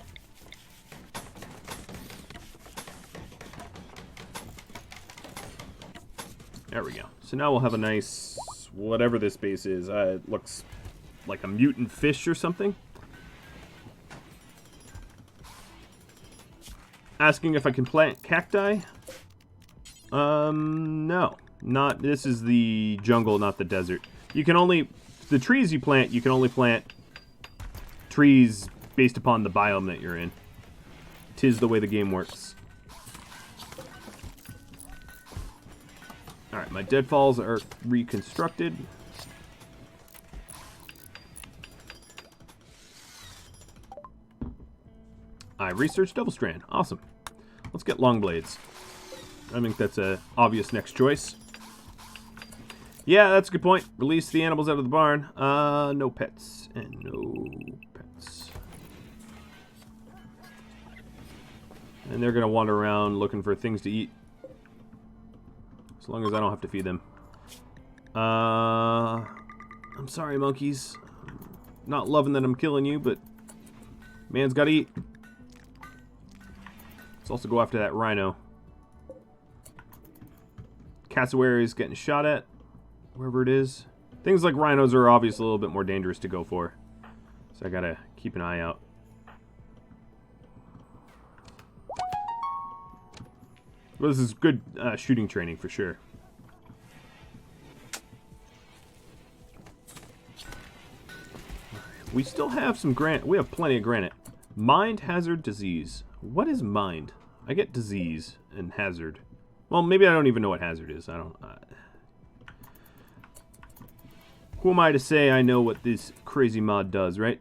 There we go. So now we'll have a nice, whatever this base is. It looks like a mutant fish or something. Asking if I can plant cacti? No. Not, this is the jungle, not the desert. You can only, the trees you plant, you can only plant trees based upon the biome that you're in. 'Tis the way the game works. Alright, my deadfalls are reconstructed. I researched Double Strand. Awesome. Let's get long blades. I think that's a obvious next choice. Yeah, that's a good point. Release the animals out of the barn. No pets. And no pets. And they're going to wander around looking for things to eat. As long as I don't have to feed them. I'm sorry, monkeys. Not loving that I'm killing you, but man's got to eat. Let's also go after that rhino. Cassowary is getting shot at, wherever it is. Things like rhinos are obviously a little bit more dangerous to go for. So I gotta keep an eye out. Well, this is good shooting training for sure. We still have some granite. We have plenty of granite. Mind, hazard, disease. What is mind? I get disease and hazard. Well, maybe I don't even know what hazard is. I don't... who am I to say I know what this crazy mod does, right?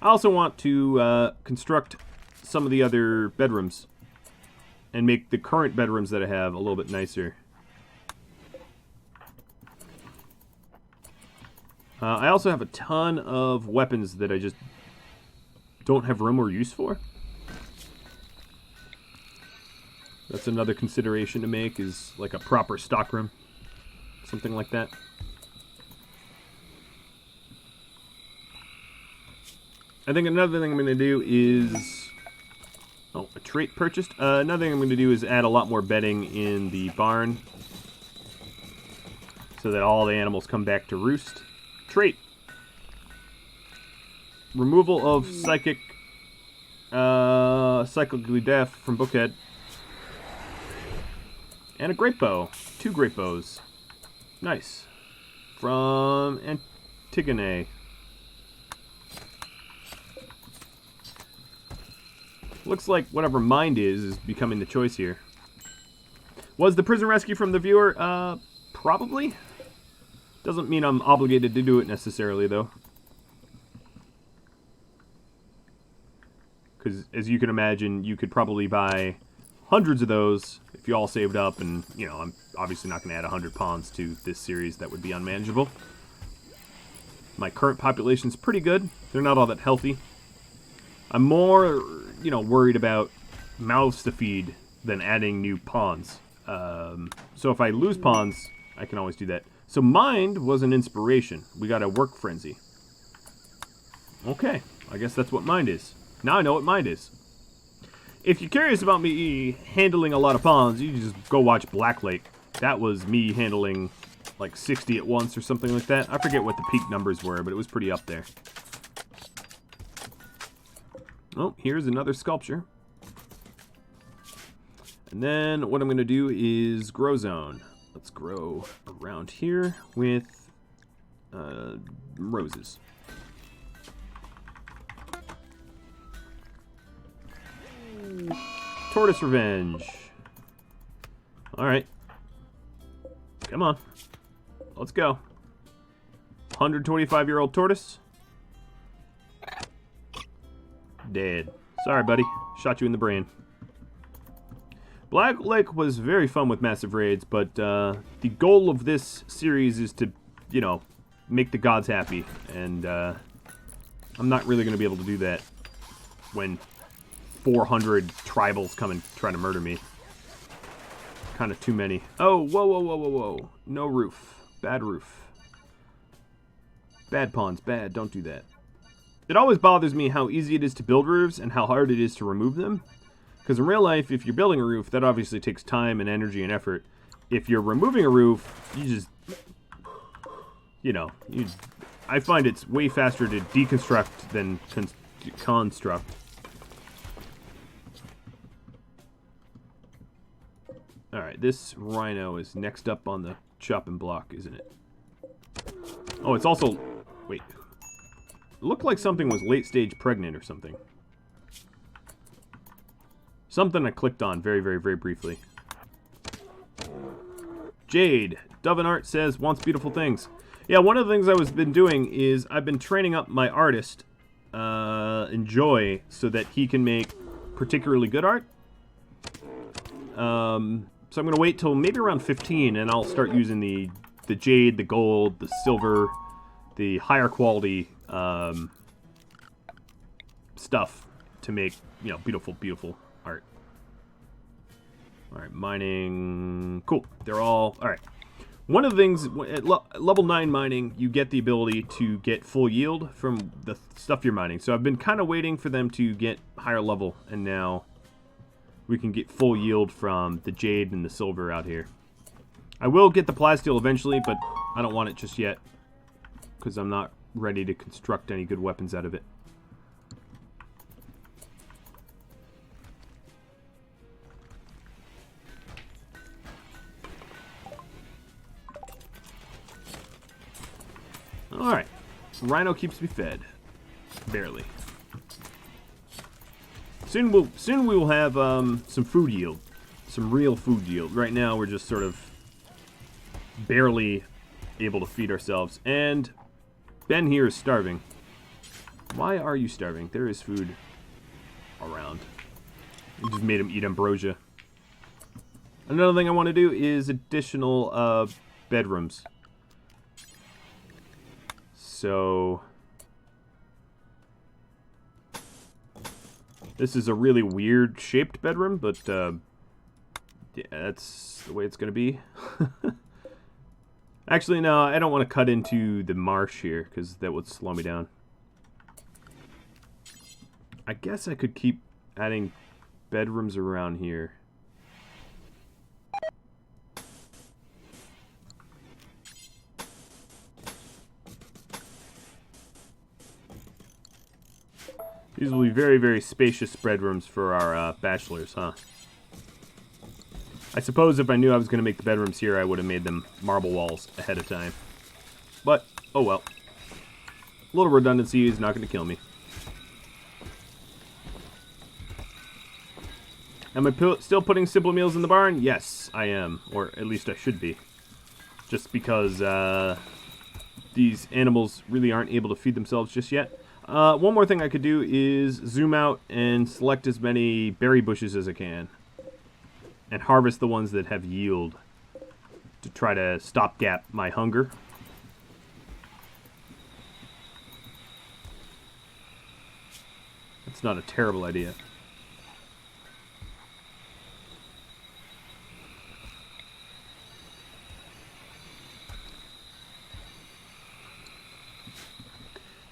I also want to construct some of the other bedrooms and make the current bedrooms that I have a little bit nicer. I also have a ton of weapons that I just don't have room or use for. That's another consideration to make, is like a proper stockroom. Something like that. I think another thing I'm going to do is... oh, a trait purchased. Another thing I'm going to do is add a lot more bedding in the barn, so that all the animals come back to roost. Trait. Removal of psychically deaf from Bookhead. And a great bow. 2 great bows. Nice. From Antigone. Looks like whatever mind is becoming the choice here. Was the prison rescue from the viewer? Probably. Doesn't mean I'm obligated to do it necessarily, though. Because, as you can imagine, you could probably buy hundreds of those if you all saved up, and, you know, I'm obviously not going to add 100 pawns to this series. That would be unmanageable. My current population's pretty good. They're not all that healthy. I'm more, you know, worried about mouths to feed than adding new pawns. So if I lose pawns, I can always do that. So mind was an inspiration. We got a work frenzy. Okay, I guess that's what mind is. Now I know what mind is. If you're curious about me handling a lot of pawns, you just go watch Black Lake. That was me handling like 60 at once or something like that. I forget what the peak numbers were, but it was pretty up there. Oh, here's another sculpture. And then what I'm going to do is grow zone. Let's grow around here with roses. Tortoise Revenge. Alright. Come on. Let's go. 125-year-old tortoise. Dead. Sorry, buddy. Shot you in the brain. Black Lake was very fun with massive raids, but the goal of this series is to, you know, make the gods happy. And I'm not really going to be able to do that when 400 tribals come and try to murder me. Kind of too many. Oh, whoa, whoa, whoa, whoa, whoa. No roof. Bad roof. Bad pawns. Bad. Don't do that. It always bothers me how easy it is to build roofs and how hard it is to remove them. Because in real life, if you're building a roof, that obviously takes time and energy and effort. If you're removing a roof, you just, you know, I find it's way faster to deconstruct than construct. Alright, this rhino is next up on the chopping block, isn't it? Oh, it's also... Wait. It looked like something was late-stage pregnant or something. Something I clicked on very, very, very briefly. Jade. Dovenart says, wants beautiful things. Yeah, one of the things I've been doing is I've been training up my artist, Enjoy, so that he can make particularly good art. So I'm going to wait till maybe around 15, and I'll start using the jade, the gold, the silver, the higher quality stuff to make, you know, beautiful, beautiful art. Alright, mining. Cool. They're all... Alright. One of the things, at level 9 mining, you get the ability to get full yield from the stuff you're mining. So I've been kind of waiting for them to get higher level, and now we can get full yield from the jade and the silver out here. I will get the plasteel eventually, but I don't want it just yet, because I'm not ready to construct any good weapons out of it. Alright. Rhino keeps me fed. Barely. Soon we will have some food yield. Some real food yield. Right now we're just sort of barely able to feed ourselves. And Ben here is starving. Why are you starving? There is food around. I just made him eat ambrosia. Another thing I want to do is additional bedrooms. So this is a really weird shaped bedroom, but yeah, that's the way it's gonna be. Actually, no, I don't want to cut into the marsh here because that would slow me down. I guess I could keep adding bedrooms around here. These will be very, very spacious bedrooms for our bachelors, huh? I suppose if I knew I was going to make the bedrooms here, I would have made them marble walls ahead of time. But, oh well. A little redundancy is not going to kill me. Am I still putting simple meals in the barn? Yes, I am. Or at least I should be. Just because these animals really aren't able to feed themselves just yet. One more thing I could do is zoom out and select as many berry bushes as I can. And harvest the ones that have yield to try to stopgap my hunger. That's not a terrible idea.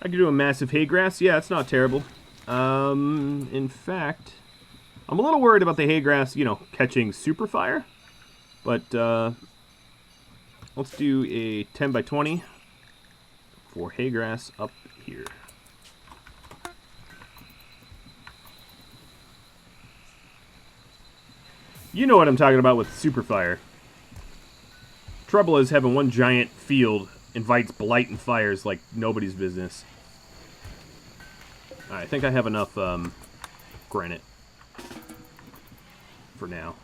I could do a massive hay grass. Yeah, it's not terrible. In fact, I'm a little worried about the hay grass, you know, catching super fire. But, let's do a 10 by 20 for hay grass up here. You know what I'm talking about with super fire. Trouble is having one giant field invites blight and fires like nobody's business. Alright, I think I have enough granite for now.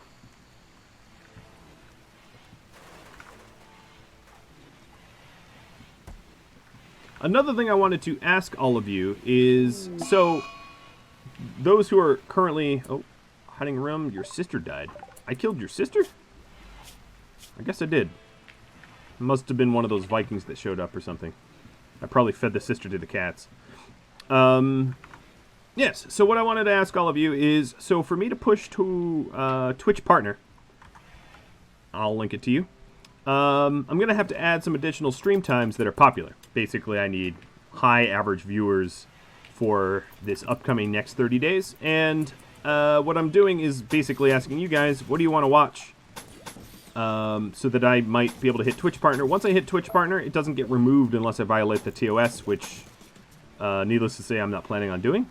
Another thing I wanted to ask all of you is, so, those who are currently... Oh, hiding room, your sister died. I killed your sister? I guess I did. Must have been one of those Vikings that showed up or something. I probably fed the sister to the cats. Yes, so what I wanted to ask all of you is, so for me to push to Twitch partner, I'll link it to you. I'm going to have to add some additional stream times that are popular. Basically, I need high average viewers for this upcoming next 30 days. And what I'm doing is basically asking you guys, what do you want to watch? So that I might be able to hit Twitch partner. Once I hit Twitch partner, it doesn't get removed unless I violate the TOS, which, needless to say, I'm not planning on doing.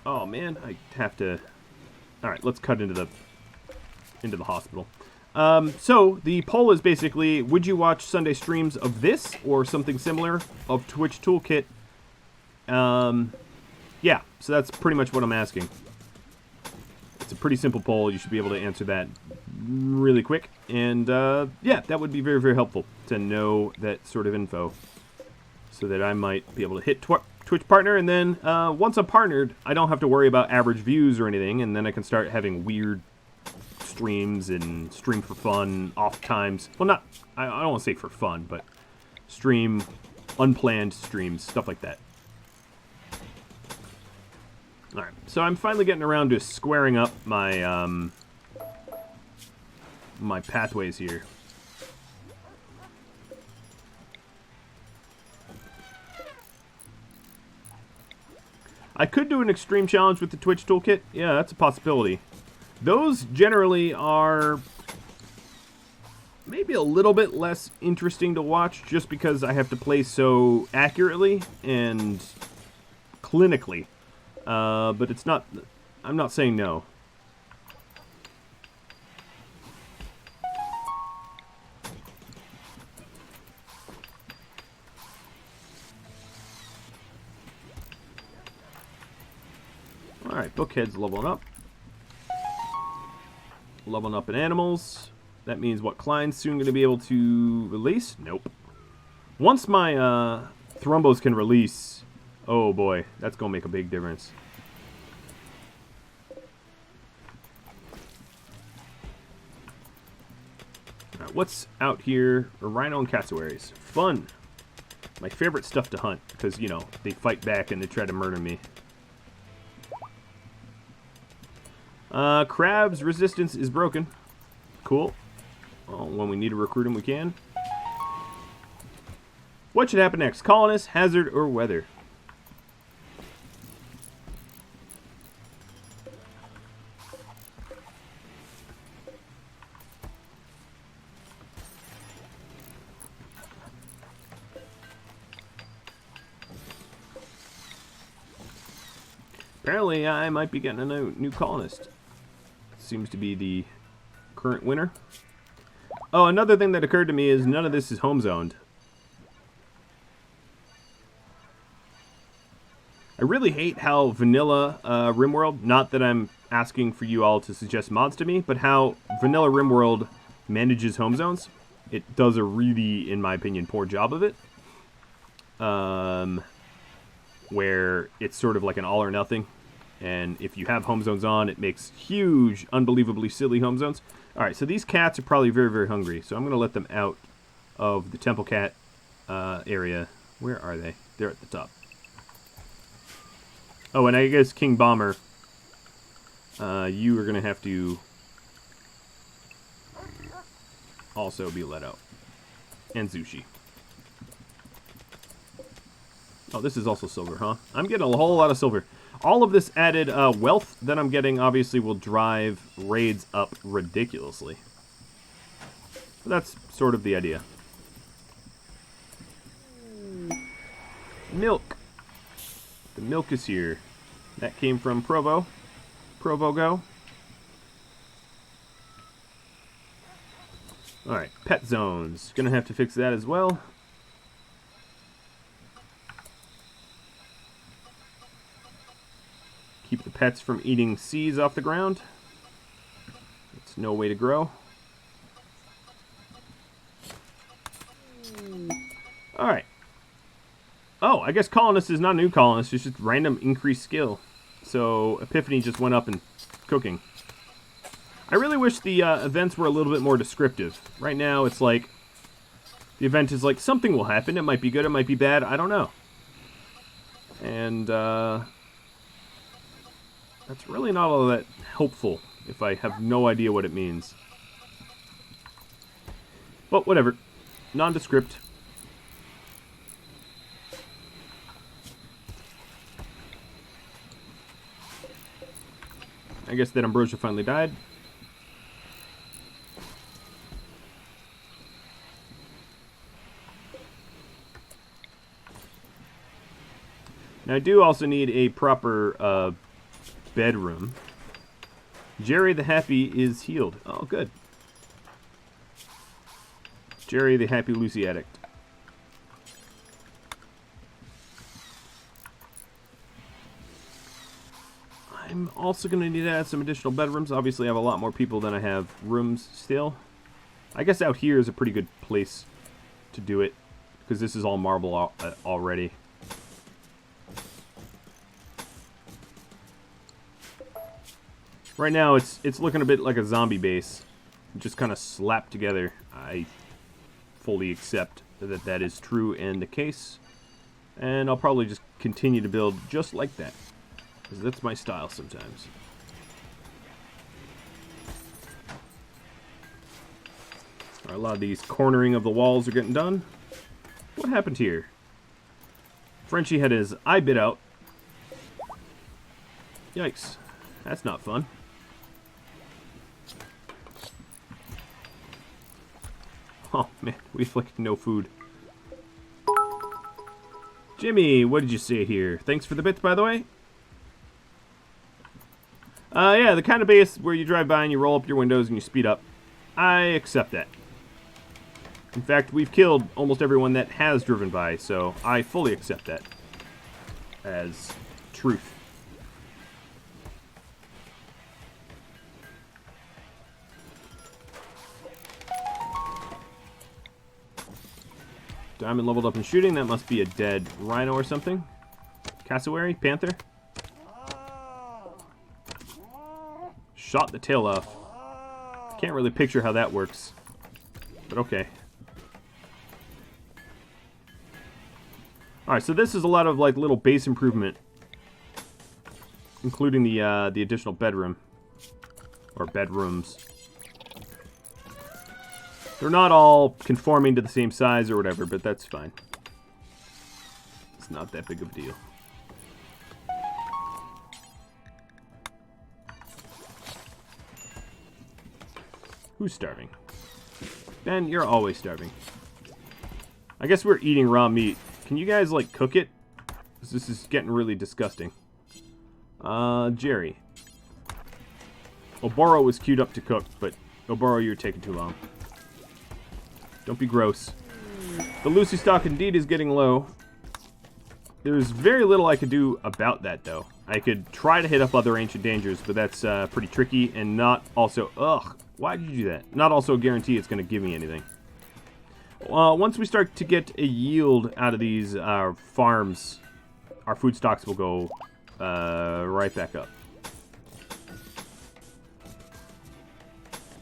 Oh man, I have to... Alright, let's cut into the hospital. So, the poll is basically, would you watch Sunday streams of this, or something similar, of TwitchToolkit? Yeah, so that's pretty much what I'm asking. It's a pretty simple poll. You should be able to answer that really quick. And, yeah, that would be very, very helpful to know that sort of info. So that I might be able to hit Twitch partner, and then once I'm partnered, I don't have to worry about average views or anything, and then I can start having weird streams and stream for fun, off times. Well, not, I don't want to say for fun, but stream, unplanned streams, stuff like that. Alright, so I'm finally getting around to squaring up my, my pathways here. I could do an extreme challenge with the Twitch Toolkit. Yeah, that's a possibility. Those generally are maybe a little bit less interesting to watch just because I have to play so accurately and clinically. But it's not... I'm not saying no. Alright, Bookhead's leveling up. Leveling up in animals. That means what Klein's soon going to be able to release? Nope. Once my Thrumbos can release, oh boy, that's going to make a big difference. Alright, what's out here? A rhino and cassowaries. Fun! My favorite stuff to hunt, because, you know, they fight back and they try to murder me. Crab's resistance is broken. Cool. Well, when we need to recruit him, we can. What should happen next? Colonist, hazard, or weather? Apparently, I might be getting a new colonist. Seems to be the current winner. Oh, another thing that occurred to me is none of this is home zoned. I really hate how vanilla RimWorld, not that I'm asking for you all to suggest mods to me, but how vanilla RimWorld manages home zones. It does a really, in my opinion, poor job of it. Where it's sort of like an all or nothing. And if you have home zones on, it makes huge, unbelievably silly home zones. Alright, so these cats are probably very, very hungry. So I'm going to let them out of the temple cat area. Where are they? They're at the top. Oh, and I guess King Bomber, you are going to have to also be let out. And Zushi. Oh, this is also silver, huh? I'm getting a whole lot of silver. All of this added wealth that I'm getting obviously will drive raids up ridiculously. But that's sort of the idea. Milk. The milk is here. That came from Provo. Provo go. Alright, pet zones. Gonna have to fix that as well. Keep the pets from eating seeds off the ground. It's no way to grow. Alright. Oh, I guess colonist is not a new colonist, it's just random increased skill. So Epiphany just went up and cooking. I really wish the events were a little bit more descriptive. Right now it's like, the event is like, something will happen, it might be good, it might be bad, I don't know. And that's really not all that helpful if I have no idea what it means. But whatever. Nondescript. I guess that Ambrosia finally died. Now I do also need a proper bedroom. Jerry the Happy is healed. Oh, good. Jerry the Happy Lucy Addict. I'm also going to need to add some additional bedrooms. Obviously, I have a lot more people than I have rooms still. I guess out here is a pretty good place to do it, because this is all marble already. Right now, it's looking a bit like a zombie base, just kind of slapped together. I fully accept that that is true and the case, and I'll probably just continue to build just like that, because that's my style sometimes. A lot of these cornering of the walls are getting done. What happened here? Frenchie had his eye bit out. Yikes. That's not fun. Oh, man. We have, like, no food. Jimmy, what did you say here? Thanks for the bits, by the way. Yeah, the kind of base where you drive by and you roll up your windows and you speed up. I accept that. In fact, we've killed almost everyone that has driven by, so I fully accept that as truth. Diamond leveled up in shooting. That must be a dead rhino or something. Cassowary? Panther? Shot the tail off. Can't really picture how that works. But okay. Alright, so this is a lot of like little base improvement. Including the additional bedroom. Or bedrooms. They're not all conforming to the same size or whatever, but that's fine. It's not that big of a deal. Who's starving? Ben, you're always starving. I guess we're eating raw meat. Can you guys, like, cook it? 'Cause this is getting really disgusting. Jerry. Oboro was queued up to cook, but Oboro, you're taking too long. Don't be gross. The Lucy stock indeed is getting low. There's very little I could do about that, though. I could try to hit up other ancient dangers, but that's pretty tricky and not also... Ugh, why did you do that? Not also a guarantee it's going to give me anything. Once we start to get a yield out of these farms, our food stocks will go right back up.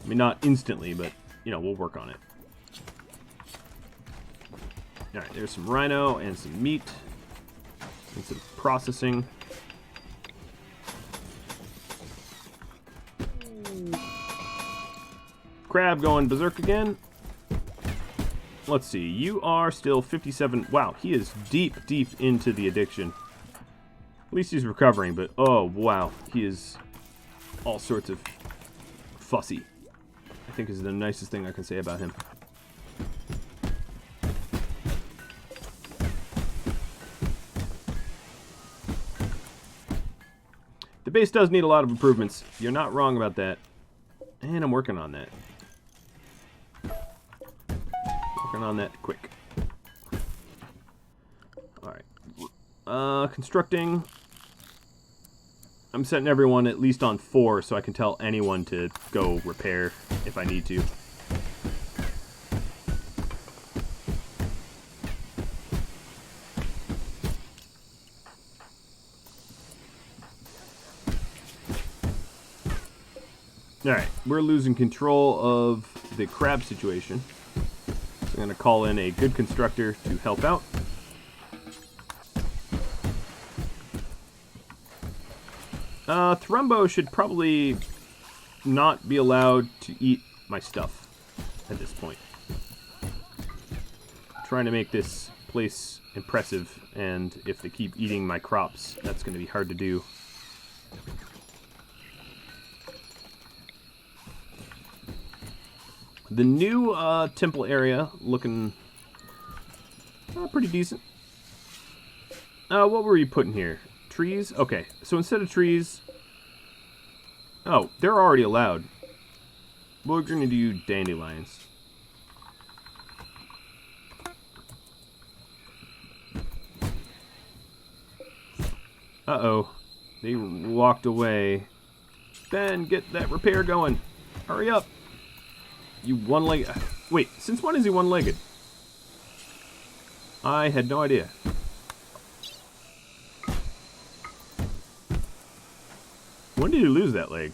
I mean, not instantly, but, you know, we'll work on it. Alright, there's some rhino and some meat. And some processing. Crab going berserk again. Let's see. You are still 57. Wow, he is deep, deep into the addiction. At least he's recovering, but oh, wow. He is all sorts of fussy. I think is the nicest thing I can say about him. The base does need a lot of improvements. You're not wrong about that. And I'm working on that. Working on that quick. Alright. Constructing. I'm setting everyone at least on 4 so I can tell anyone to go repair if I need to. Alright, we're losing control of the crab situation. So I'm going to call in a good constructor to help out. Thrumbo should probably not be allowed to eat my stuff at this point. I'm trying to make this place impressive, and if they keep eating my crops, that's going to be hard to do. The new temple area looking pretty decent. What were you putting here? Trees? Okay, so instead of trees... Oh, they're already allowed. We're going to do dandelions. Uh-oh. They walked away. Ben, get that repair going. Hurry up. You one-legged... Wait, since when is he one-legged? I had no idea. When did he lose that leg?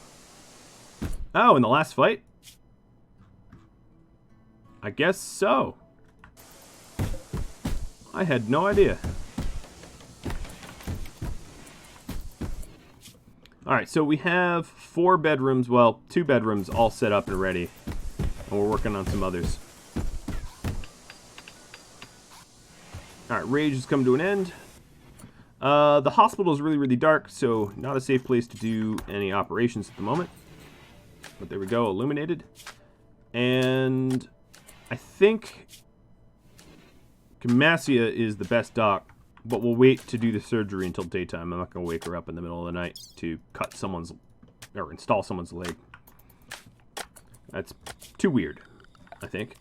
Oh, in the last fight? I guess so. I had no idea. Alright, so we have 4 bedrooms, well, 2 bedrooms all set up and ready. And we're working on some others. Alright, Rage has come to an end. The hospital is really, really dark, so not a safe place to do any operations at the moment. But there we go, illuminated. And I think Gamacia is the best doc, but we'll wait to do the surgery until daytime. I'm not going to wake her up in the middle of the night to cut someone's, or install someone's leg. That's too weird, I think.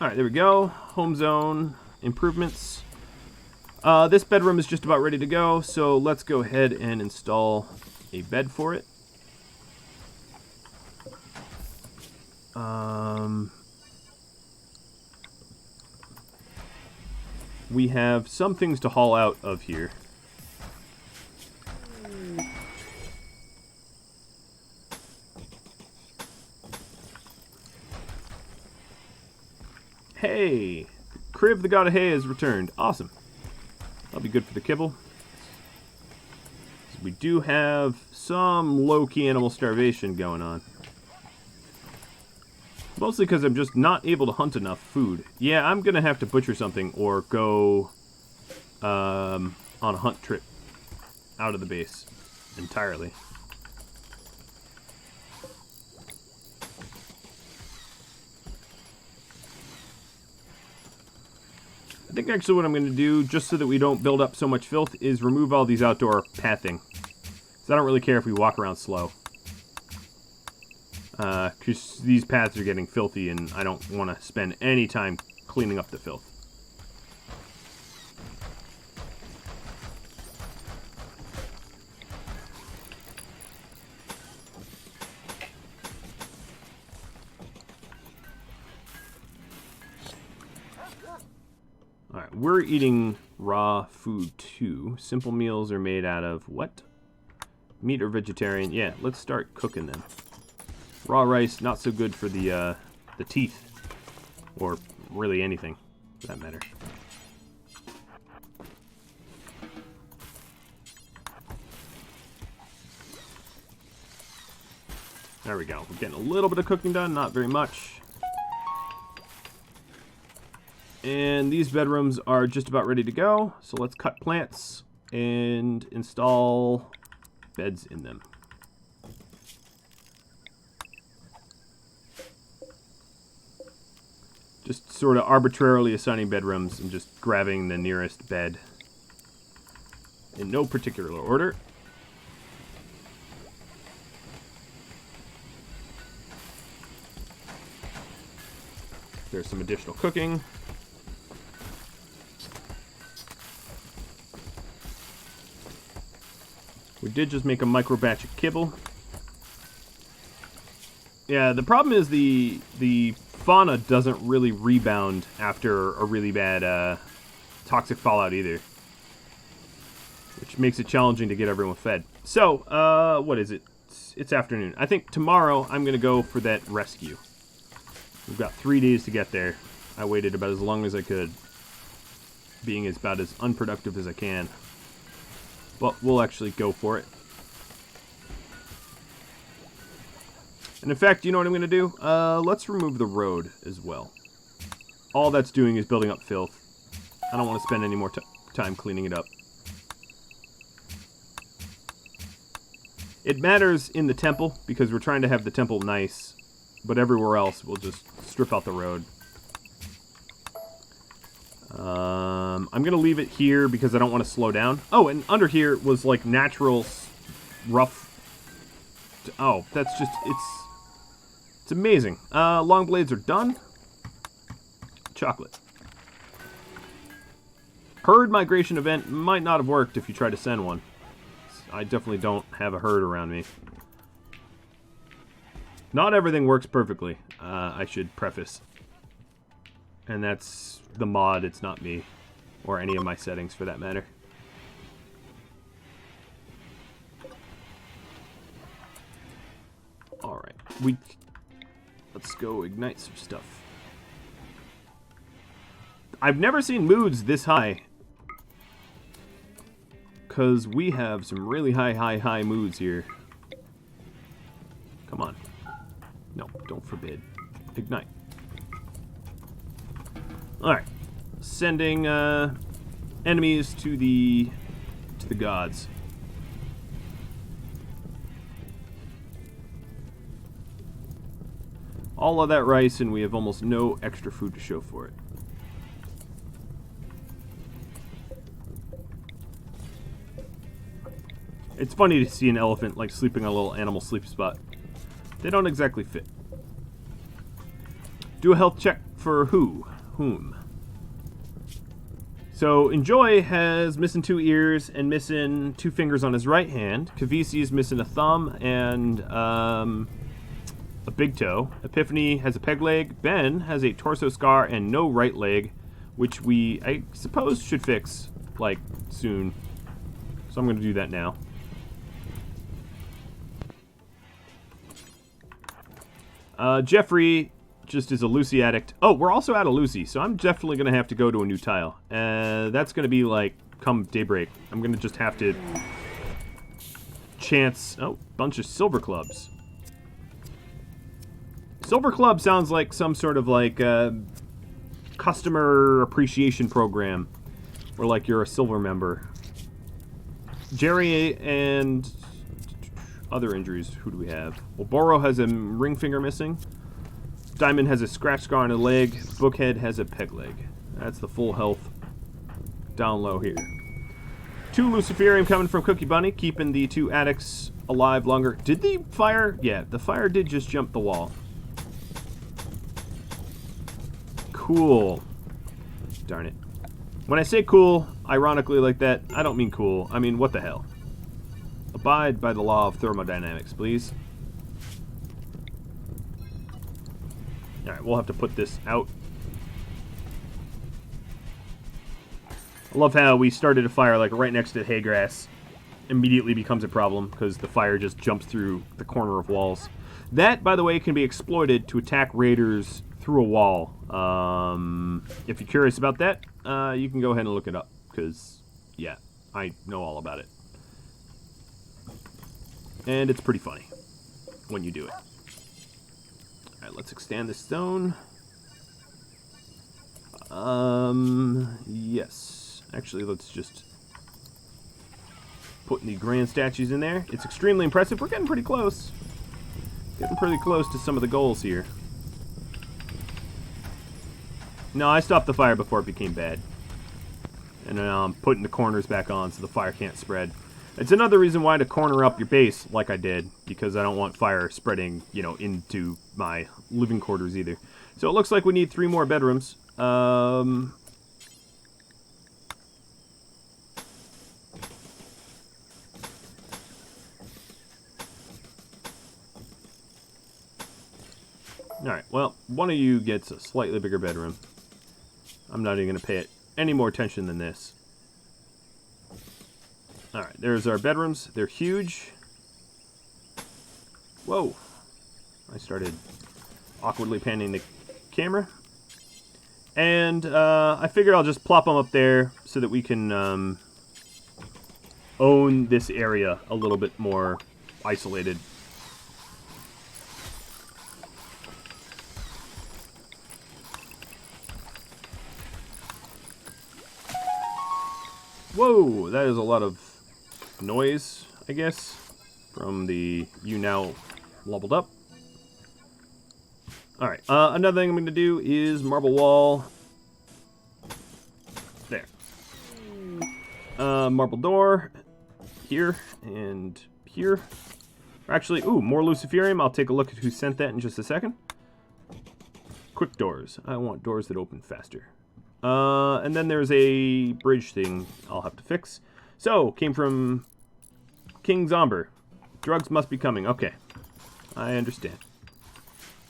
Alright, there we go. Home zone improvements. This bedroom is just about ready to go, so let's go ahead and install a bed for it. We have some things to haul out of here. Hay! Kriv the God of Hay has returned. Awesome. That'll be good for the kibble. So we do have some low-key animal starvation going on. Mostly because I'm just not able to hunt enough food. Yeah, I'm going to have to butcher something or go on a hunt trip out of the base entirely. I think actually what I'm going to do, just so that we don't build up so much filth, is remove all these outdoor pathing. Because I don't really care if we walk around slow. Because these paths are getting filthy and I don't want to spend any time cleaning up the filth. Alright, we're eating raw food too. Simple meals are made out of what? Meat or vegetarian? Yeah, let's start cooking them. Raw rice, not so good for the teeth. Or really anything, for that matter. There we go. We're getting a little bit of cooking done, not very much. And these bedrooms are just about ready to go. So let's cut plants and install beds in them. Just sort of arbitrarily assigning bedrooms and just grabbing the nearest bed in no particular order. There's some additional cooking. We did just make a micro batch of kibble. Yeah, the problem is the fauna doesn't really rebound after a really bad toxic fallout either, which makes it challenging to get everyone fed. So, what is it? It's afternoon. I think tomorrow I'm going to go for that rescue. We've got 3 days to get there. I waited about as long as I could, being about as unproductive as I can. But we'll actually go for it. And in fact, you know what I'm going to do? Let's remove the road as well. All that's doing is building up filth. I don't want to spend any more time cleaning it up. It matters in the temple, because we're trying to have the temple nice. But everywhere else, we'll just strip out the road. I'm going to leave it here because I don't want to slow down. Oh, and under here was like natural rough. Oh, that's just, it's amazing. Long blades are done. Chocolate. Herd migration event might not have worked if you try to send one. I definitely don't have a herd around me. Not everything works perfectly, I should preface. And that's the mod, it's not me. Or any of my settings, for that matter. Alright, let's go ignite some stuff. I've never seen moods this high. Because we have some really high moods here. Come on. No, don't forbid. Ignite. Alright. Sending enemies to the gods. All of that rice, and we have almost no extra food to show for it. It's funny to see an elephant like sleeping on a little animal sleep spot. They don't exactly fit. Do a health check for whom? So, Enjoy has missing 2 ears and missing 2 fingers on his right hand. Kavisi is missing a thumb and a big toe. Epiphany has a peg leg. Ben has a torso scar and no right leg, which I suppose, should fix, like, soon. So I'm going to do that now. Jeffrey just is a Lucy addict. Oh, we're also out of Lucy, so I'm definitely going to have to go to a new tile. That's going to be, like, come daybreak. I'm going to just have to chance... Oh, bunch of silver clubs. Silver club sounds like some sort of, like, customer appreciation program. Or, like, you're a silver member. Jerry and... Other injuries, who do we have? Well, Boro has a ring finger missing. Diamond has a scratch scar on a leg. Bookhead has a peg leg. That's the full health down low here. 2 Luciferium coming from Cookie Bunny, keeping the 2 addicts alive longer. Did the fire? Yeah, the fire did just jump the wall. Cool. Darn it. When I say cool, ironically like that, I don't mean cool. I mean, what the hell? Abide by the law of thermodynamics, please. Alright, we'll have to put this out. I love how we started a fire like right next to the hay grass. Immediately becomes a problem because the fire just jumps through the corner of walls. That, by the way, can be exploited to attack raiders through a wall. If you're curious about that, you can go ahead and look it up because, yeah, I know all about it. And it's pretty funny when you do it. Alright, let's extend this zone. Yes. Actually, let's just put the grand statues in there. It's extremely impressive. We're getting pretty close. Getting pretty close to some of the goals here. No, I stopped the fire before it became bad. And now I'm putting the corners back on so the fire can't spread. It's another reason why to corner up your base like I did, because I don't want fire spreading, you know, into my living quarters either. So it looks like we need 3 more bedrooms. Alright, well, one of you gets a slightly bigger bedroom. I'm not even going to pay it any more attention than this. Alright, there's our bedrooms. They're huge. Whoa. I started awkwardly panning the camera. And I figured I'll just plop them up there so that we can own this area a little bit more isolated. Whoa, that is a lot of noise, I guess, from the you now leveled up. Alright, another thing I'm going to do is marble wall. There. Marble door. Here and here. Actually, ooh, more Luciferium. I'll take a look at who sent that in just a second. Quick doors. I want doors that open faster. And then there's a bridge thing I'll have to fix. So, came from King Zomber. Drugs must be coming. Okay. I understand.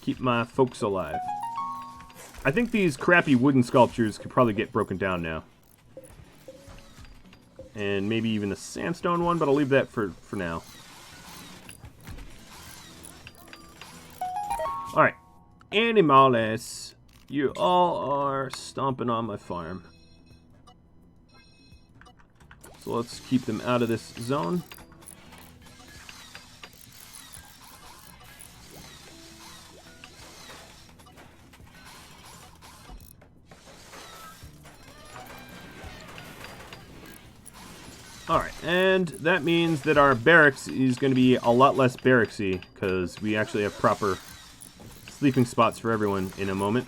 Keep my folks alive. I think these crappy wooden sculptures could probably get broken down now. And maybe even the sandstone one, but I'll leave that for now. Alright. Animales. You all are stomping on my farm. So let's keep them out of this zone. Alright, and that means that our barracks is going to be a lot less barracksy, because we actually have proper sleeping spots for everyone in a moment.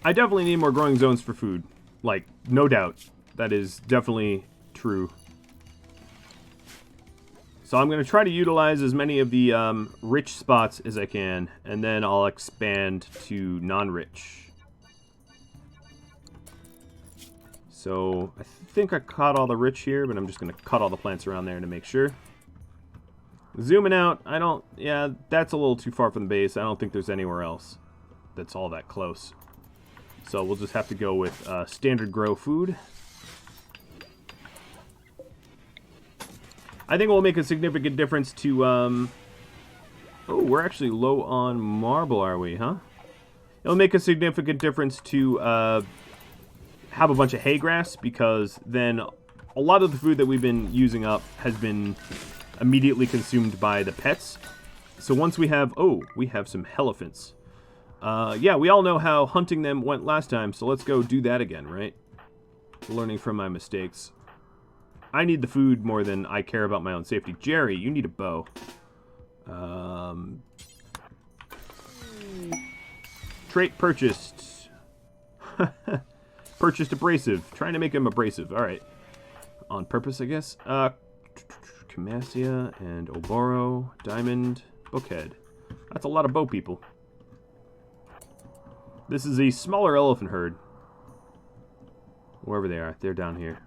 I definitely need more growing zones for food. Like, no doubt. That is definitely true. So I'm going to try to utilize as many of the rich spots as I can, and then I'll expand to non-rich. So I think I caught all the rich here, but I'm just going to cut all the plants around there to make sure. Zooming out, yeah, that's a little too far from the base. I don't think there's anywhere else that's all that close. So we'll just have to go with standard grow food. I think it will make a significant difference to... oh, we're actually low on marble, are we, huh? It'll make a significant difference to have a bunch of hay grass, because then a lot of the food that we've been using up has been immediately consumed by the pets. So once we have... oh, we have some elephants. Yeah, we all know how hunting them went last time, so let's go do that again, right? Learning from my mistakes. I need the food more than I care about my own safety. Jerry, you need a bow. Trait purchased. Purchased abrasive. Trying to make him abrasive. Alright. On purpose, I guess. Camasia and Oboro. Diamond. Bookhead. That's a lot of bow people. This is a smaller elephant herd. Wherever they are. They're down here.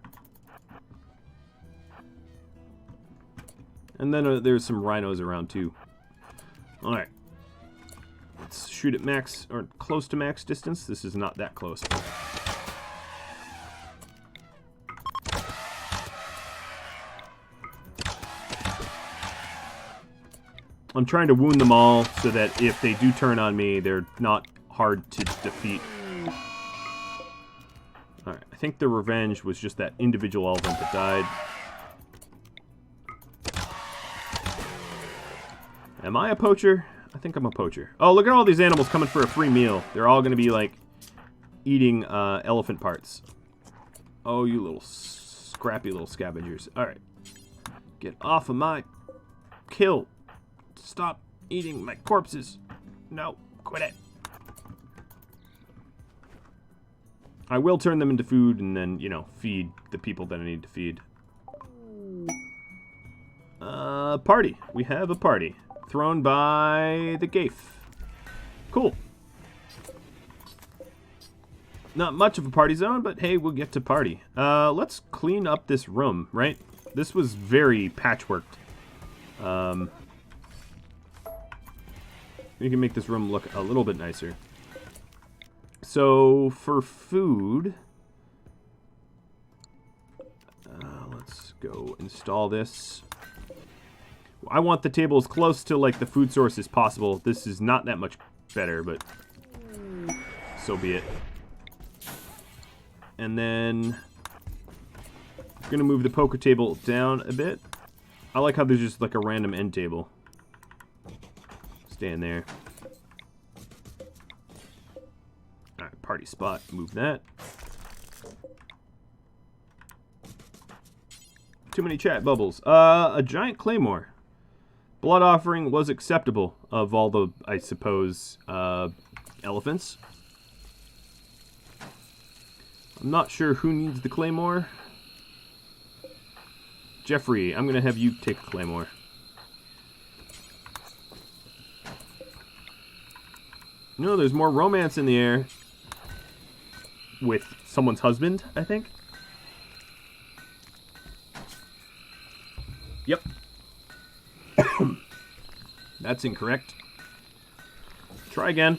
And then there's some rhinos around too. Alright. Let's shoot at max, or close to max distance. This is not that close. I'm trying to wound them all so that if they do turn on me, they're not hard to defeat. Alright, I think the revenge was just that individual elephant that died. Am I a poacher? I think I'm a poacher. Oh, look at all these animals coming for a free meal. They're all going to be, like, eating elephant parts. Oh, you little scrappy little scavengers. Alright. Get off of my kill. Stop eating my corpses. No, quit it. I will turn them into food and then, you know, feed the people that I need to feed. Party. We have a party. Thrown by the Gaif. Cool. Not much of a party zone, but hey, we'll get to party. Let's clean up this room, right? This was very patchworked. We can make this room look a little bit nicer. So, for food... let's go install this. I want the table as close to, like, the food source as possible. This is not that much better, but so be it. And then I'm going to move the poker table down a bit. I like how there's just, like, a random end table. Stay in there. Alright, party spot. Move that. Too many chat bubbles. A giant claymore. Blood offering was acceptable of all the, I suppose, elephants. I'm not sure who needs the claymore. Jeffrey, I'm going to have you take a claymore. No, there's more romance in the air. With someone's husband, I think. Yep. That's incorrect. Try again.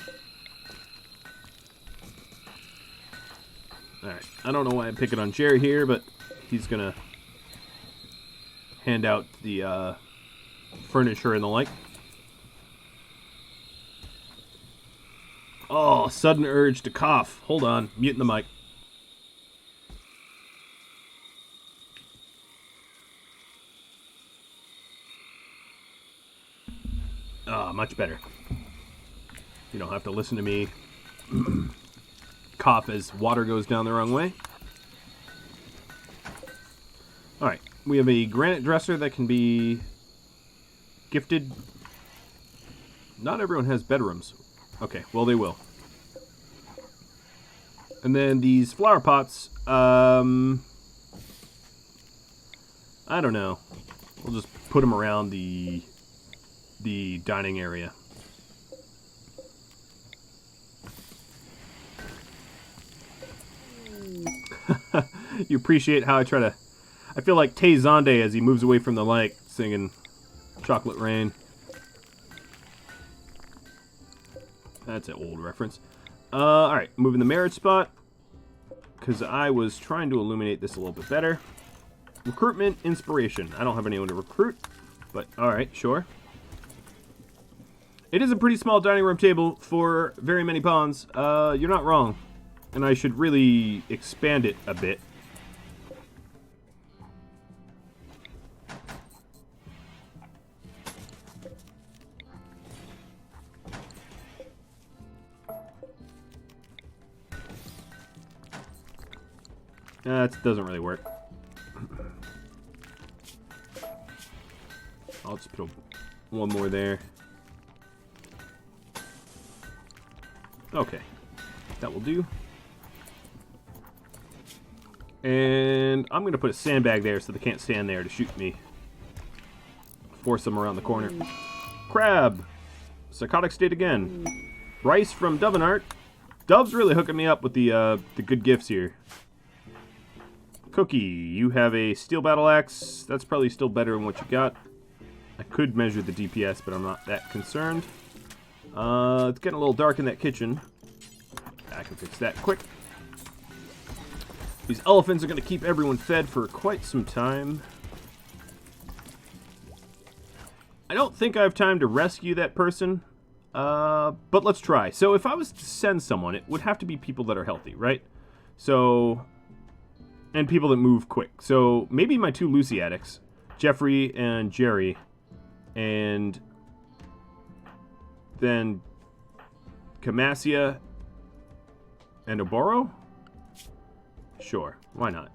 Alright, I don't know why I'm picking on Jerry here, but he's gonna hand out the furniture and the like. Oh, sudden urge to cough. Hold on, muting the mic. Much better. You don't have to listen to me cough as water goes down the wrong way. Alright, we have a granite dresser that can be gifted. Not everyone has bedrooms. Okay, well they will. And then these flower pots, I don't know. We'll just put them around the dining area. You appreciate how I try to... I feel like Tay Zonde as he moves away from the light, singing Chocolate Rain. That's an old reference. Alright, moving the marriage spot. Because I was trying to illuminate this a little bit better. Recruitment, inspiration. I don't have anyone to recruit, but alright, sure. It is a pretty small dining room table for very many pawns. You're not wrong. And I should really expand it a bit. That doesn't really work. I'll just put one more there. Okay, that will do. And I'm going to put a sandbag there so they can't stand there to shoot me. Force them around the corner. Crab! Psychotic state again. Rice from Dovenart. Dove's really hooking me up with the good gifts here. Cookie, you have a steel battle axe. That's probably still better than what you got. I could measure the DPS, but I'm not that concerned. It's getting a little dark in that kitchen. I can fix that quick. These elephants are going to keep everyone fed for quite some time. I don't think I have time to rescue that person. But let's try. So if I was to send someone, it would have to be people that are healthy, right? So... and people that move quick. So maybe my two Lucy addicts, Jeffrey and Jerry, and Then Camasia and Oboro? Sure, why not?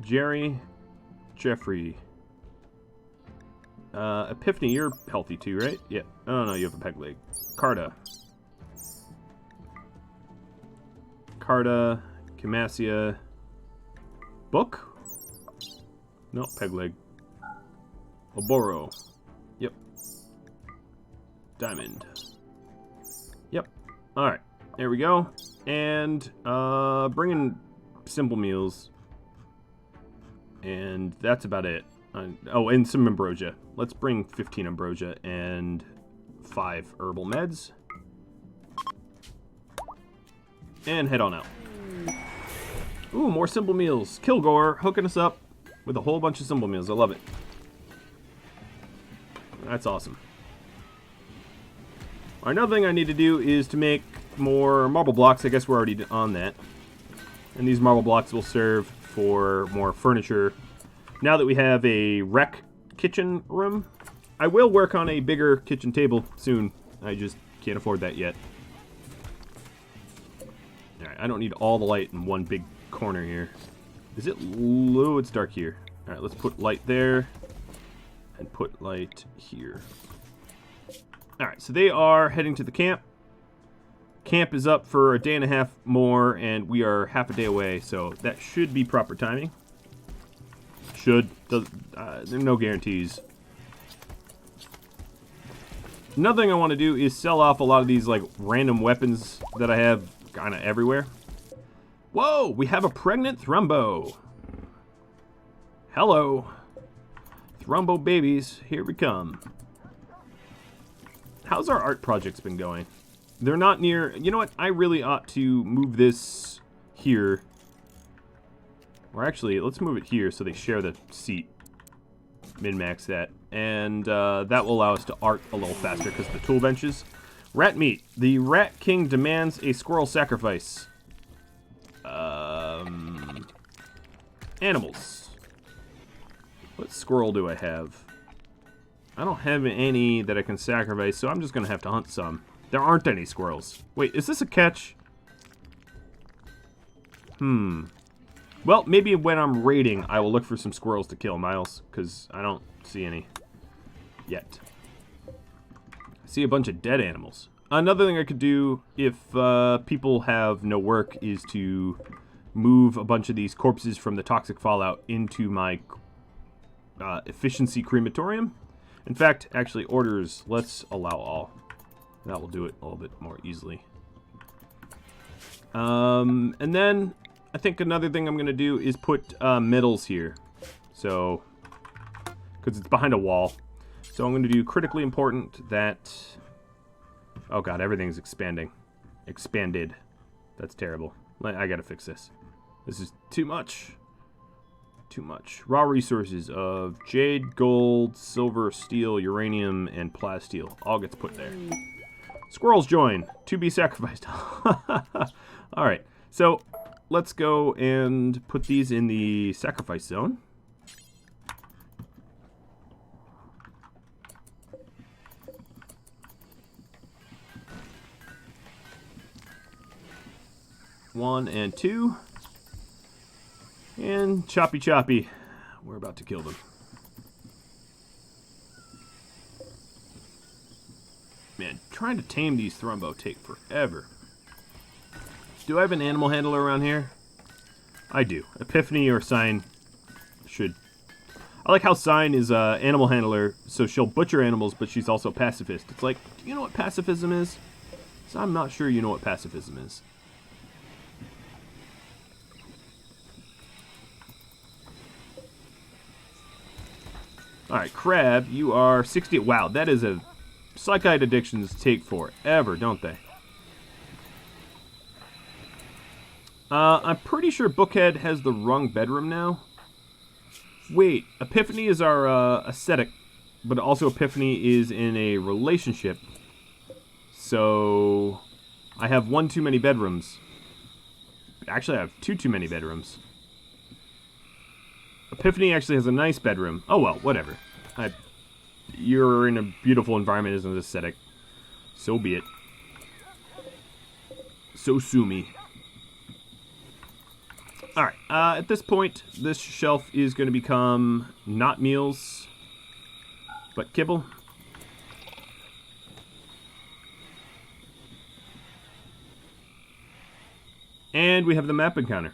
Jerry, Jeffrey. Epiphany, you're healthy too, right? Yeah. Oh no, you have a peg leg. Carta. Carta, Camasia. Book? No, peg leg. Oboro. Yep. Diamond. Yep. Alright. There we go. And, bring in simple meals. And that's about it. Oh, and some ambrosia. Let's bring 15 ambrosia and 5 herbal meds. And head on out. Ooh, more simple meals. Kilgore hooking us up with a whole bunch of simple meals. I love it. That's awesome. Another thing I need to do is to make more marble blocks. I guess we're already on that. And these marble blocks will serve for more furniture. Now that we have a rec kitchen room, I will work on a bigger kitchen table soon. I just can't afford that yet. Alright, I don't need all the light in one big corner here. Is it low? It's dark here. Alright, let's put light there. And put light here. Alright, so they are heading to the camp. Camp is up for a day and a half more, and we are half a day away, so that should be proper timing. Should. There are no guarantees. Another thing I want to do is sell off a lot of these, like, random weapons that I have kind of everywhere. Whoa! We have a pregnant Thrumbo. Hello. Thrumbo babies, here we come. How's our art projects been going? They're not near... You know what? I really ought to move this here. Or actually, let's move it here so they share the seat. Min-max that. And that will allow us to art a little faster because of the tool benches. Rat meat. The Rat King demands a squirrel sacrifice. Animals. What squirrel do I have? I don't have any that I can sacrifice, so I'm just going to have to hunt some. There aren't any squirrels. Wait, is this a catch? Well, maybe when I'm raiding, I will look for some squirrels to kill, Miles, because I don't see any yet. I see a bunch of dead animals. Another thing I could do if people have no work is to move a bunch of these corpses from the toxic fallout into my efficiency crematorium. In fact, actually, orders, let's allow all. That will do it a little bit more easily. And then I think another thing I'm going to do is put metals here. So, because it's behind a wall. So I'm going to do critically important that... Oh god, everything's expanding. Expanded. That's terrible. I got to fix this. This is too much. Too much. Raw resources of jade, gold, silver, steel, uranium, and plasteel. All gets put there. Squirrels join. To be sacrificed. Alright, so let's go and put these in the sacrifice zone. One and two. And choppy choppy. We're about to kill them. Man, trying to tame these Thrumbo take forever. Do I have an animal handler around here? I do. Epiphany or Sign should. I like how Sign is an animal handler, so she'll butcher animals, but she's also pacifist. It's like, do you know what pacifism is? So I'm not sure you know what pacifism is. Alright, Crab, you are 60. Wow, that is a... Psychite addictions take forever, don't they? I'm pretty sure Bookhead has the wrong bedroom now. Wait, Epiphany is our ascetic, but also Epiphany is in a relationship. So, I have one too many bedrooms. Actually, I have two too many bedrooms. Epiphany actually has a nice bedroom. Oh well, whatever. You're in a beautiful environment as an aesthetic. So be it. So sue me. Alright, at this point, this shelf is going to become not meals, but kibble. And we have the map encounter.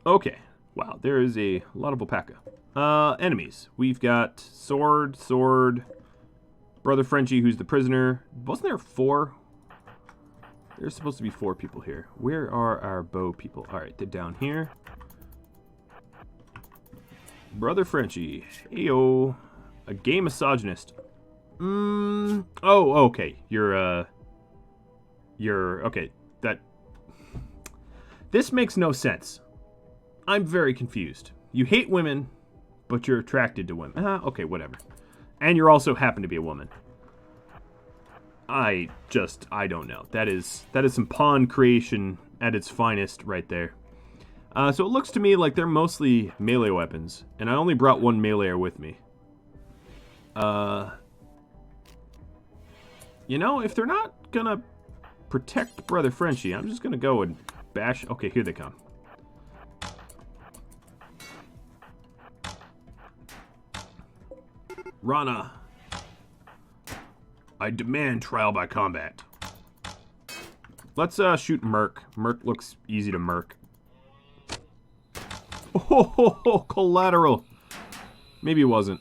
Okay. Wow, there is a lot of alpaca. Enemies. We've got Sword, Brother Frenchie, who's the prisoner. Wasn't there 4? There's supposed to be 4 people here. Where are our bow people? Alright, they're down here. Brother Frenchie. Heyo. A gay misogynist. Oh, okay. You're, okay. This makes no sense. I'm very confused. You hate women, but you're attracted to women. Okay, whatever. And you also happen to be a woman. I don't know. That is some pawn creation at its finest right there. So it looks to me like they're mostly melee weapons, and I only brought one meleeer with me. You know, if they're not gonna protect Brother Frenchie, I'm just gonna go and bash. Okay, here they come. Rana, I demand trial by combat. Let's shoot Merc. Merc looks easy to Merc. Oh, collateral. Maybe it wasn't.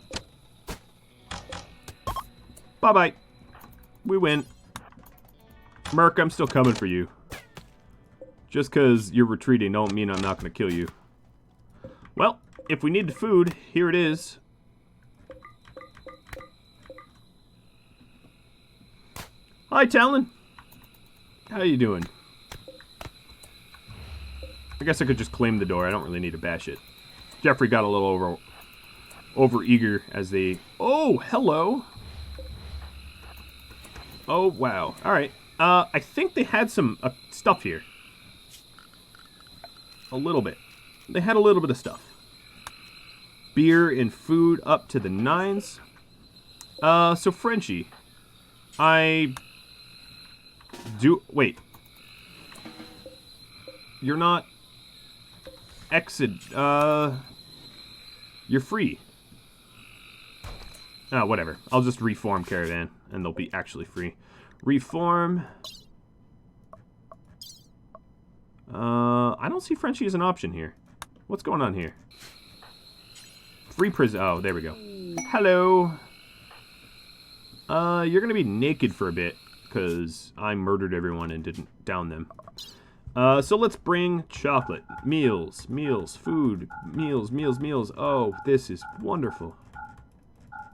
Bye-bye. We win. Merc, I'm still coming for you. Just because you're retreating don't mean I'm not going to kill you. Well, if we need the food, here it is. Hi, Talon. How you doing? I guess I could just claim the door. I don't really need to bash it. Jeffrey got a little over eager as they... Oh, hello. Oh, wow. All right. I think they had some stuff here. A little bit. They had a little bit of stuff. Beer and food up to the 9s. So Frenchie. Wait. You're not... Exit. You're free. Oh, whatever. I'll just reform Caravan, and they'll be actually free. Reform. I don't see Frenchie as an option here. What's going on here? Free prison. Oh, there we go. Hello. You're gonna be naked for a bit, because I murdered everyone and didn't down them. So let's bring chocolate. Meals, food, meals. Oh, this is wonderful.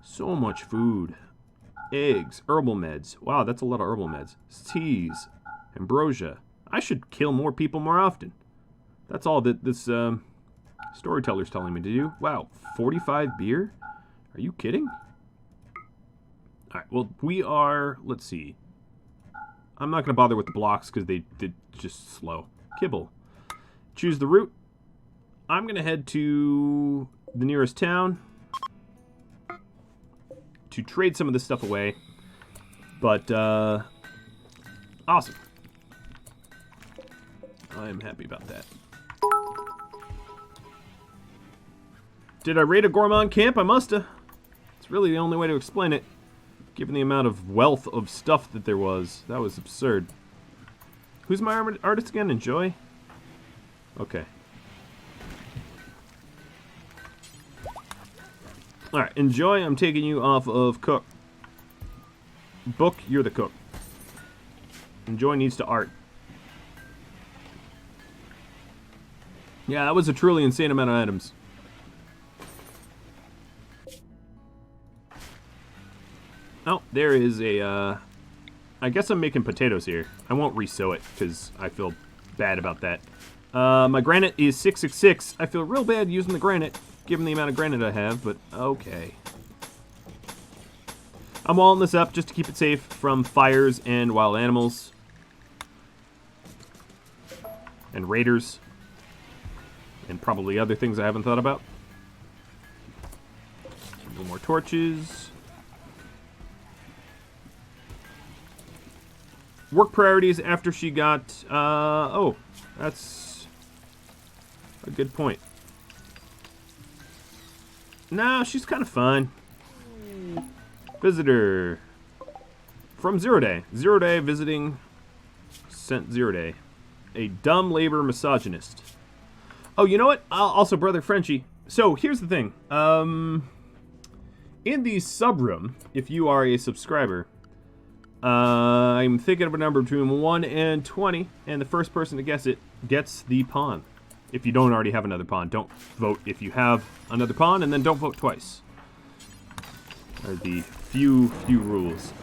So much food. Eggs, herbal meds. Wow, that's a lot of herbal meds. Teas, ambrosia. I should kill more people more often. That's all that this storyteller's telling me to do. Wow, 45 beer? Are you kidding? Alright, well, we are... Let's see. I'm not going to bother with the blocks because they're just slow. Kibble. Choose the route. I'm going to head to the nearest town to trade some of this stuff away. But, awesome. I am happy about that. Did I raid a gourmand camp? I musta. It's really the only way to explain it. Given the amount of wealth of stuff that there was. That was absurd. Who's my artist again? Enjoy? Okay. Alright, Enjoy. I'm taking you off of Cook. Book, you're the cook. Enjoy needs to art. Yeah, that was a truly insane amount of items. Oh, there is a, I guess I'm making potatoes here. I won't re-sow it, because I feel bad about that. My granite is 666. I feel real bad using the granite, given the amount of granite I have, but okay. I'm walling this up just to keep it safe from fires and wild animals. And raiders. And probably other things I haven't thought about. A little more torches. Work priorities after she got... oh, that's a good point. No, she's kind of fine. Visitor. From Zero Day. Zero Day visiting... Sent Zero Day. A dumb labor misogynist. Oh, you know what? Also, Brother Frenchie. So, here's the thing. In the sub room, if you are a subscriber, I'm thinking of a number between 1 and 20, and the first person to guess it gets the pawn. If you don't already have another pawn, don't vote if you have another pawn, and then don't vote twice. Are the few rules.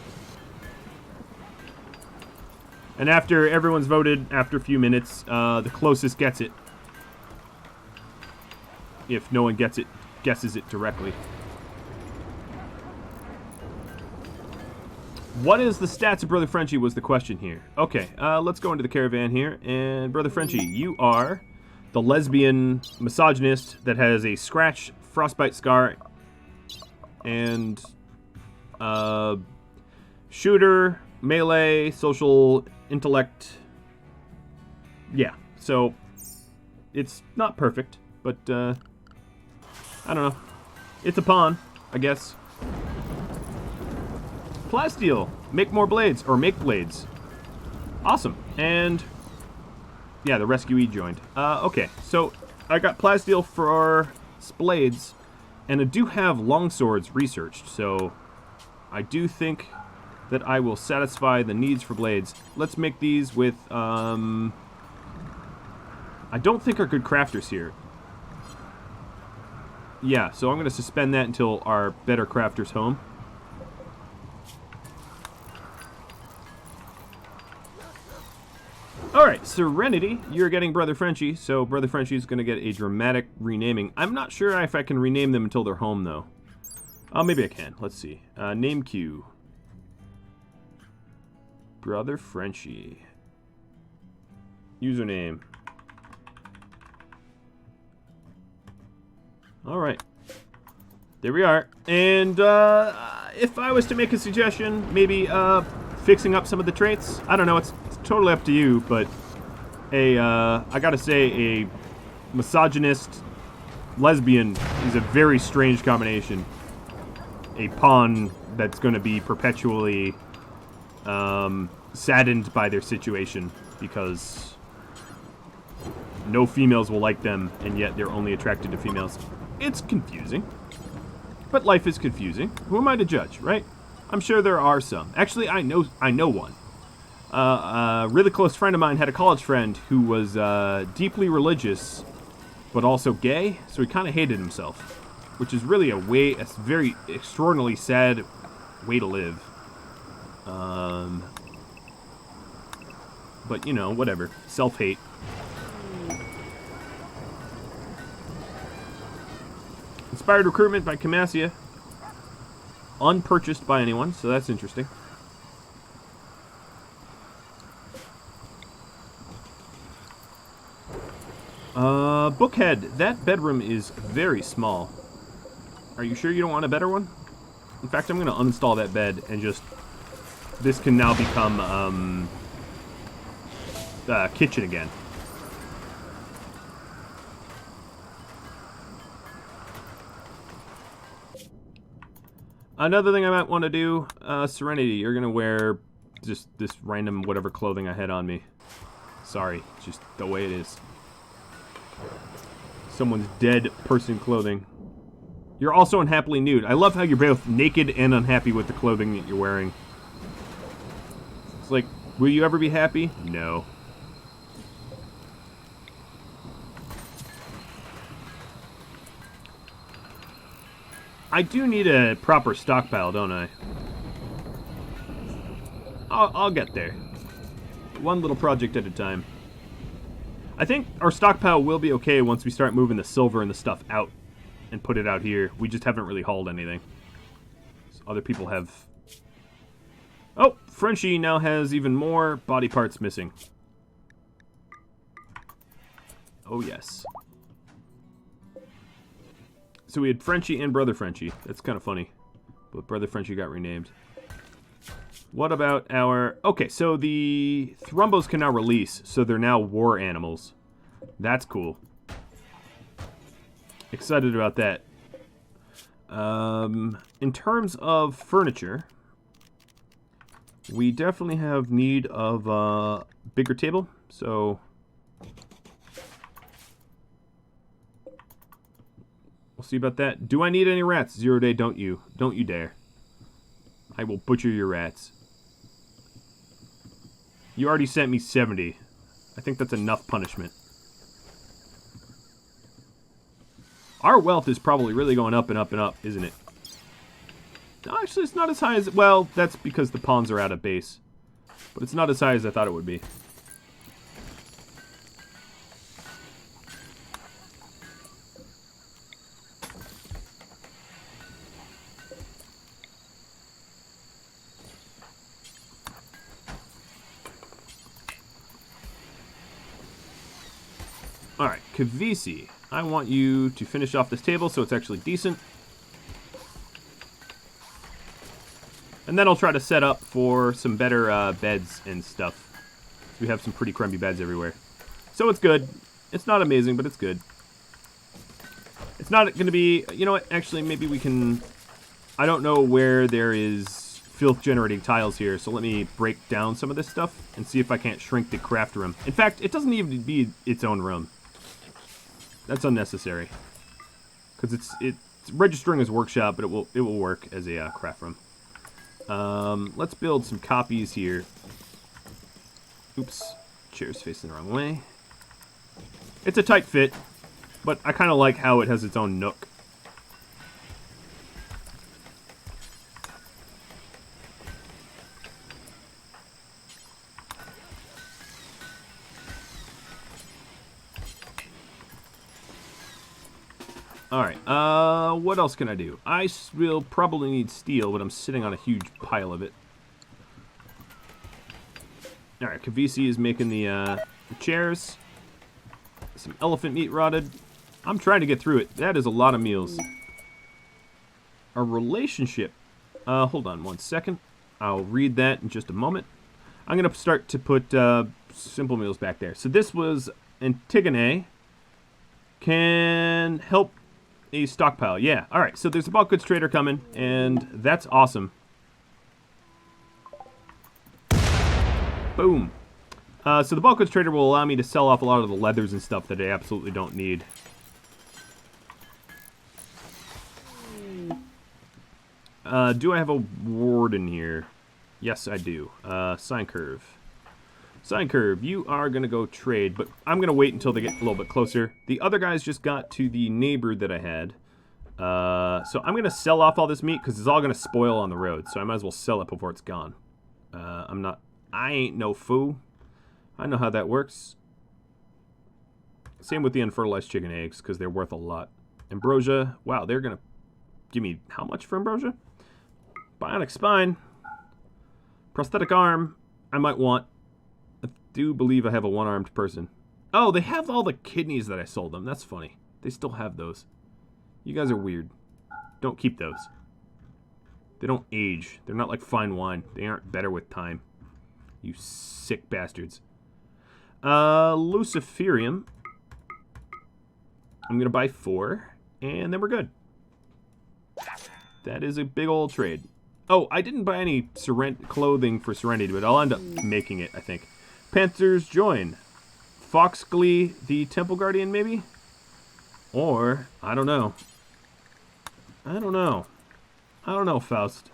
And after everyone's voted, after a few minutes, the closest gets it. If no one gets it, guesses it directly. What is the stats of Brother Frenchie was the question here. Okay, let's go into the caravan here. And Brother Frenchie, you are the lesbian misogynist that has a scratch, frostbite scar, and shooter, melee, social intellect. Yeah, so it's not perfect, but I don't know. It's a pawn, I guess. Plasteel. Make more blades, or make blades. Awesome. And yeah, the rescuee joined. Okay, so I got Plasteel for blades, and I do have longswords researched, so I do think that I will satisfy the needs for blades. Let's make these with, I don't think are good crafters here. Yeah, so I'm going to suspend that until our better crafters home. Alright, Serenity, you're getting Brother Frenchie, so Brother Frenchie's going to get a dramatic renaming. I'm not sure if I can rename them until they're home, though. Oh, maybe I can. Let's see. Name queue. Brother Frenchie. Username. Alright. There we are. And if I was to make a suggestion, maybe fixing up some of the traits. I don't know, it's totally up to you, but I gotta say, a misogynist lesbian is a very strange combination. A pawn that's going to be perpetually saddened by their situation because no females will like them, and yet they're only attracted to females. It's confusing. But life is confusing. Who am I to judge, right? I'm sure there are some. Actually, I know one. A really close friend of mine had a college friend who was deeply religious, but also gay, so he kind of hated himself, which is really a very extraordinarily sad way to live. But, you know, whatever. Self-hate. Inspired recruitment by Camasia. Unpurchased by anyone, so that's interesting. Bookhead. That bedroom is very small. Are you sure you don't want a better one? In fact, I'm going to uninstall that bed and just... This can now become, kitchen again. Another thing I might want to do, Serenity, you're going to wear just this random whatever clothing I had on me. Sorry, it's just the way it is. Someone's dead person clothing. You're also unhappily nude. I love how you're both naked and unhappy with the clothing that you're wearing. It's like, will you ever be happy? No. I do need a proper stockpile, don't I? I'll get there. One little project at a time. I think our stockpile will be okay once we start moving the silver and the stuff out and put it out here. We just haven't really hauled anything. So other people have... Oh, Frenchie now has even more body parts missing. Oh, yes. So we had Frenchie and Brother Frenchie. That's kind of funny. But Brother Frenchie got renamed. What about our... Okay, so the Thrumbos can now release, so they're now war animals. That's cool. Excited about that. In terms of furniture, we definitely have need of a bigger table, so... We'll see about that. Do I need any rats? 0 day, don't you. Don't you dare. I will butcher your rats. You already sent me 70. I think that's enough punishment. Our wealth is probably really going up and up and up, isn't it? No, actually, it's not as high as... Well, that's because the pawns are out of base. But it's not as high as I thought it would be. Alright, Kavisi, I want you to finish off this table so it's actually decent. And then I'll try to set up for some better beds and stuff. We have some pretty crumbly beds everywhere. So it's good. It's not amazing, but it's good. It's not going to be... You know what? Actually, maybe we can... I don't know where there is filth-generating tiles here, so let me break down some of this stuff and see if I can't shrink the craft room. In fact, it doesn't even be its own room. That's unnecessary. Because it's registering as workshop, but it will work as a craft room. Let's build some copies here. Oops. Chair's facing the wrong way. It's a tight fit, but I kind of like how it has its own nook. Alright, what else can I do? I will probably need steel, but I'm sitting on a huge pile of it. Alright, Kavisi is making the chairs. Some elephant meat rotted. I'm trying to get through it. That is a lot of meals. Our relationship. Hold on one second. I'll read that in just a moment. I'm going to start to put simple meals back there. So this was Antigone. Can help a stockpile. Yeah. All right. So there's a bulk goods trader coming, and that's awesome. Boom. So the bulk goods trader will allow me to sell off a lot of the leathers and stuff that I absolutely don't need. Do I have a warden here? Yes, I do. Sine Curve. Sine Curve, you are going to go trade, but I'm going to wait until they get a little bit closer. The other guys just got to the neighbor that I had. So I'm going to sell off all this meat because it's all going to spoil on the road. So I might as well sell it before it's gone. I ain't no fool. I know how that works. Same with the unfertilized chicken eggs because they're worth a lot. Ambrosia, wow, they're going to give me how much for ambrosia? Bionic spine. Prosthetic arm, I might want. I do believe I have a one-armed person. Oh, they have all the kidneys that I sold them. That's funny. They still have those. You guys are weird. Don't keep those. They don't age. They're not like fine wine. They aren't better with time. You sick bastards. Luciferium. I'm going to buy 4, and then we're good. That is a big old trade. Oh, I didn't buy any clothing for Serenity, but I'll end up making it, I think. Panthers join. Foxglee, the Temple Guardian, maybe? Or, I don't know. I don't know, Faust.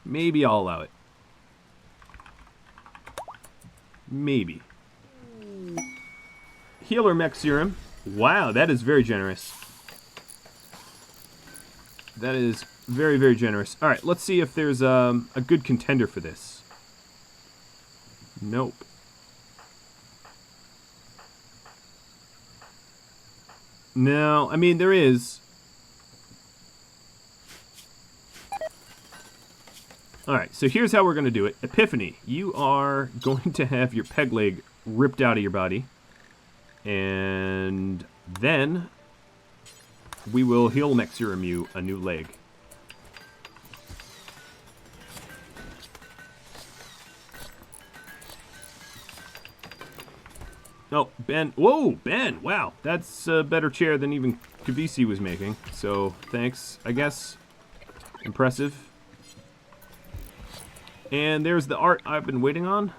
Maybe I'll allow it. Maybe. Healer Mech Serum. Wow, that is very generous. That is very, very generous. Alright, let's see if there's a good contender for this. Nope. No, I mean, there is. Alright, so here's how we're going to do it. Epiphany, you are going to have your peg leg ripped out of your body. And then we will heal mech serum you a new leg. Oh, Ben. Whoa, Ben. Wow. That's a better chair than even Kavisi was making. So, thanks, I guess. Impressive. And there's the art I've been waiting on.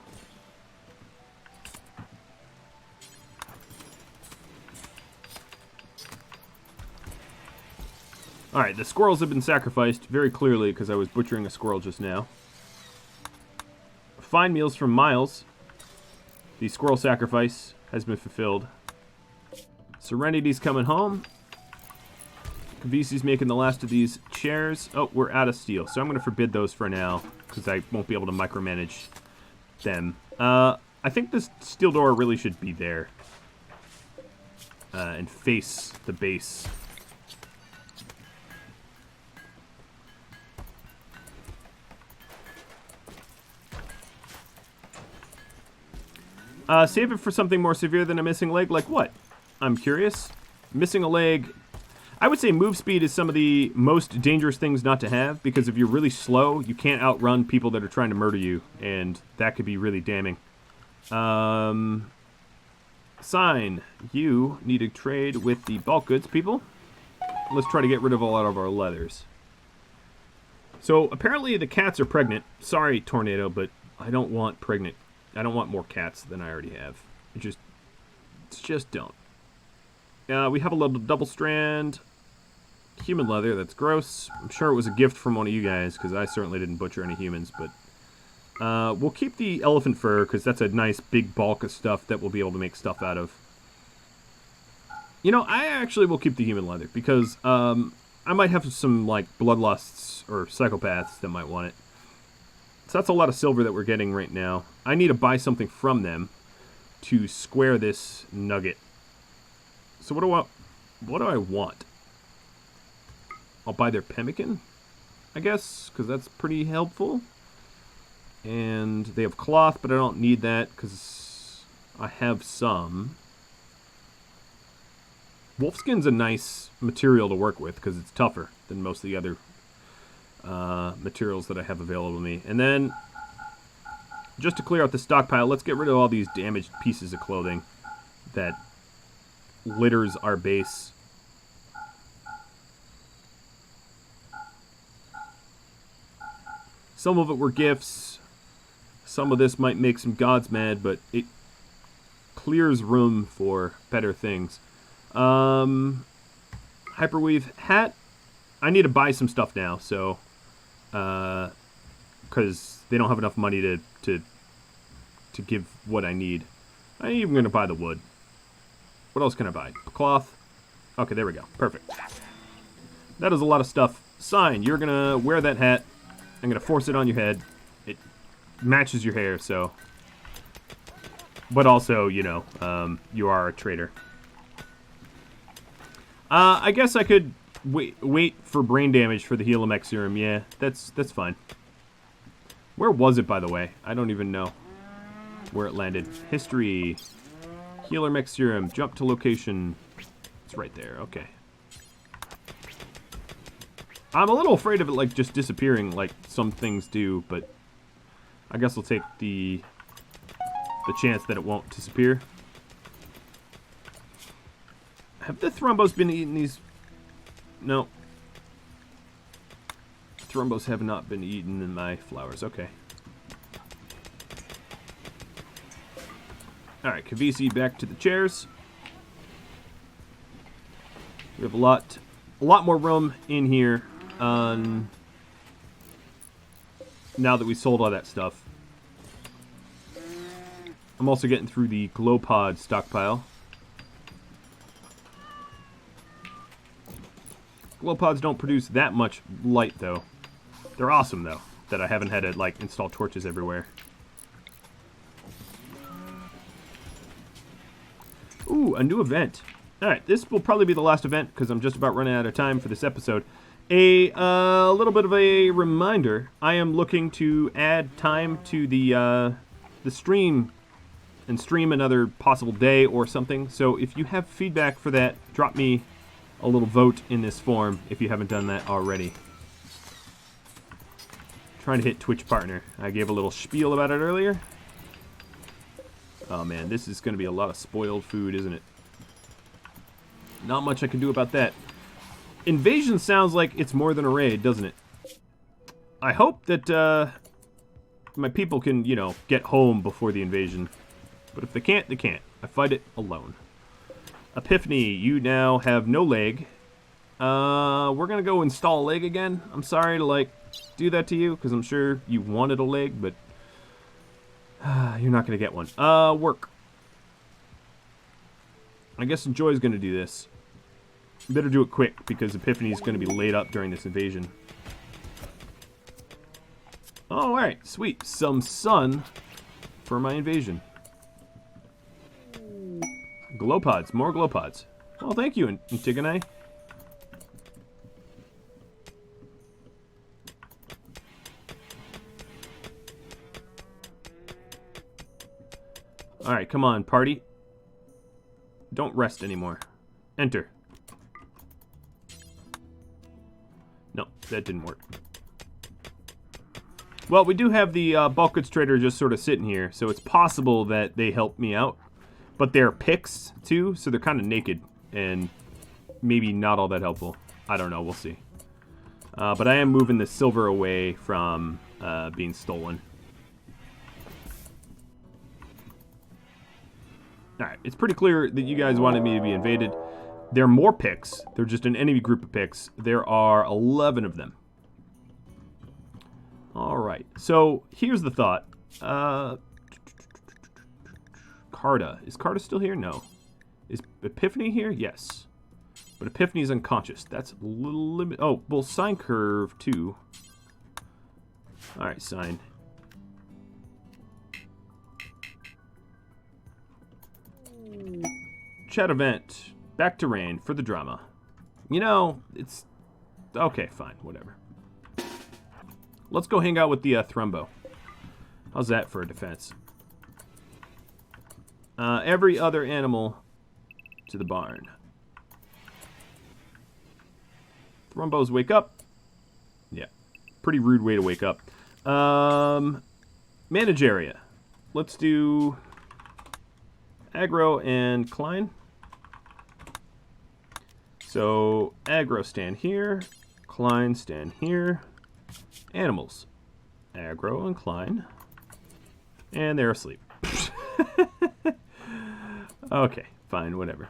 Alright, the squirrels have been sacrificed very clearly because I was butchering a squirrel just now. Fine meals from Miles. The squirrel sacrifice has been fulfilled. Serenity's coming home. Kavisi's making the last of these chairs. Oh, we're out of steel, so I'm going to forbid those for now because I won't be able to micromanage them. I think this steel door really should be there and face the base. Save it for something more severe than a missing leg. Like what? I'm curious. Missing a leg. I would say move speed is some of the most dangerous things not to have, because if you're really slow, you can't outrun people that are trying to murder you, and that could be really damning. Sign. You need to trade with the bulk goods people. Let's try to get rid of a lot of our leathers. So apparently the cats are pregnant. Sorry, Tornado, but I don't want pregnant. I don't want more cats than I already have. Just don't. We have a little double strand human leather. That's gross. I'm sure it was a gift from one of you guys, because I certainly didn't butcher any humans, but we'll keep the elephant fur, because that's a nice big bulk of stuff that we'll be able to make stuff out of. You know, I actually will keep the human leather, because I might have some, like, bloodlusts or psychopaths that might want it. So that's a lot of silver that we're getting right now. I need to buy something from them to square this nugget. So what do I want? I'll buy their pemmican, I guess, because that's pretty helpful. And they have cloth, but I don't need that because I have some. Wolfskin's a nice material to work with because it's tougher than most of the other materials that I have available to me. And then, just to clear out the stockpile, let's get rid of all these damaged pieces of clothing that litters our base. Some of it were gifts. Some of this might make some gods mad, but it clears room for better things. Hyperweave hat. I need to buy some stuff now, so because they don't have enough money to give what I need. I'm even going to buy the wood. What else can I buy? Cloth. Okay, there we go. Perfect. That is a lot of stuff. Sign, you're going to wear that hat. I'm going to force it on your head. It matches your hair, so. But also, you know, you are a traitor. I guess I could wait for brain damage for the heal mech serum. Yeah, that's fine. Where was it, by the way? I don't even know where it landed. History. Healer mech serum. Jump to location. It's right there. Okay. I'm a little afraid of it, like, just disappearing like some things do, but I guess I'll take the chance that it won't disappear. Have the thrombos been eating these? No. Thrombos have not been eaten in my flowers. Okay. Alright, Kavisi, back to the chairs. We have a lot more room in here now that we sold all that stuff. I'm also getting through the glow pod stockpile. Glow pods don't produce that much light, though. They're awesome, though, that I haven't had to, like, install torches everywhere. Ooh, a new event. Alright, this will probably be the last event, because I'm just about running out of time for this episode. A little bit of a reminder. I am looking to add time to the stream, and stream another possible day or something. So if you have feedback for that, drop me a little vote in this form if you haven't done that already. Trying to hit Twitch partner. I gave a little spiel about it earlier. Oh man, this is going to be a lot of spoiled food, isn't it? Not much I can do about that. Invasion sounds like it's more than a raid, doesn't it? I hope that my people can, you know, get home before the invasion. But if they can't, they can't. I fight it alone. Epiphany, you now have no leg. We're going to go install a leg again. I'm sorry to, like, do that to you, because I'm sure you wanted a leg, but you're not going to get one. Work. I guess Enjoy's going to do this. Better do it quick, because Epiphany is going to be laid up during this invasion. Alright, sweet. Some sun for my invasion. Glow pods, more glow pods. Well, thank you, Antigone. Alright, come on, party. Don't rest anymore. Enter. No, that didn't work. Well, we do have the bulk goods trader just sort of sitting here, so it's possible that they help me out. But they're picks, too, so they're kind of naked, and maybe not all that helpful. I don't know, we'll see. But I am moving the silver away from being stolen. Alright, it's pretty clear that you guys wanted me to be invaded. There are more picks. They're just an enemy group of picks. There are 11 of them. Alright, so here's the thought. Carta. Is Carta still here? No. Is Epiphany here? Yes. But Epiphany's unconscious. That's a little limit. Oh, well, Sign Curve, too. Alright, Sign. Chat event. Back to rain for the drama. You know, it's... Okay, fine. Whatever. Let's go hang out with the Thrumbo. How's that for a defense? Every other animal to the barn. Thrumbos wake up. Yeah. Pretty rude way to wake up. Manage area. Let's do aggro and Klein. So aggro stand here. Klein stand here. Animals. Aggro and Klein. And they're asleep. Okay, fine, whatever.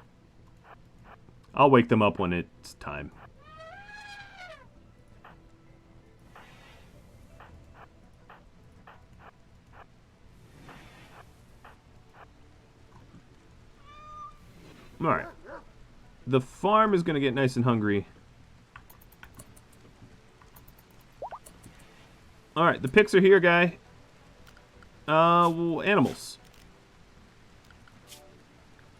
I'll wake them up when it's time. Alright. The farm is going to get nice and hungry. Alright, the picks are here, guy. Well, animals.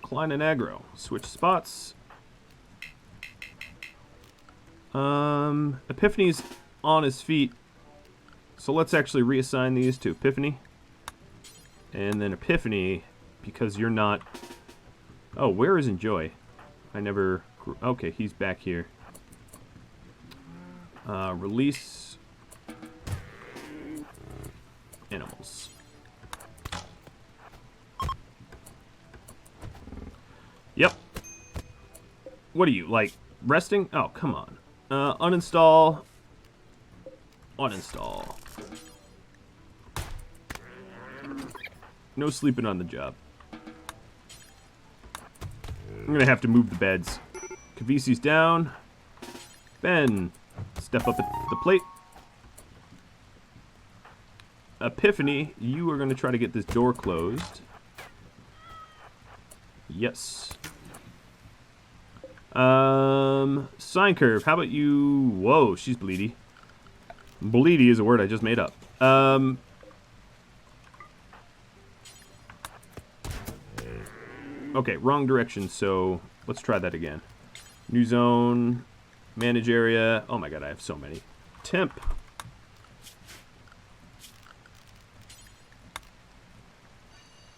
Klein and aggro. Switch spots. Epiphany's on his feet. So let's actually reassign these to Epiphany. And then Epiphany, because you're not... Oh, where is Enjoy? I never... Okay, he's back here. Release... Animals. Yep. What are you, like, resting? Oh, come on. Uninstall. Uninstall. No sleeping on the job. I'm gonna have to move the beds. Kavisi's down. Ben, step up at the plate. Epiphany, you are gonna try to get this door closed. Yes. Sine curve. How about you? Whoa, she's bleedy. Bleedy is a word I just made up. Okay, wrong direction, so let's try that again. New zone, manage area. Oh my god, I have so many. Temp.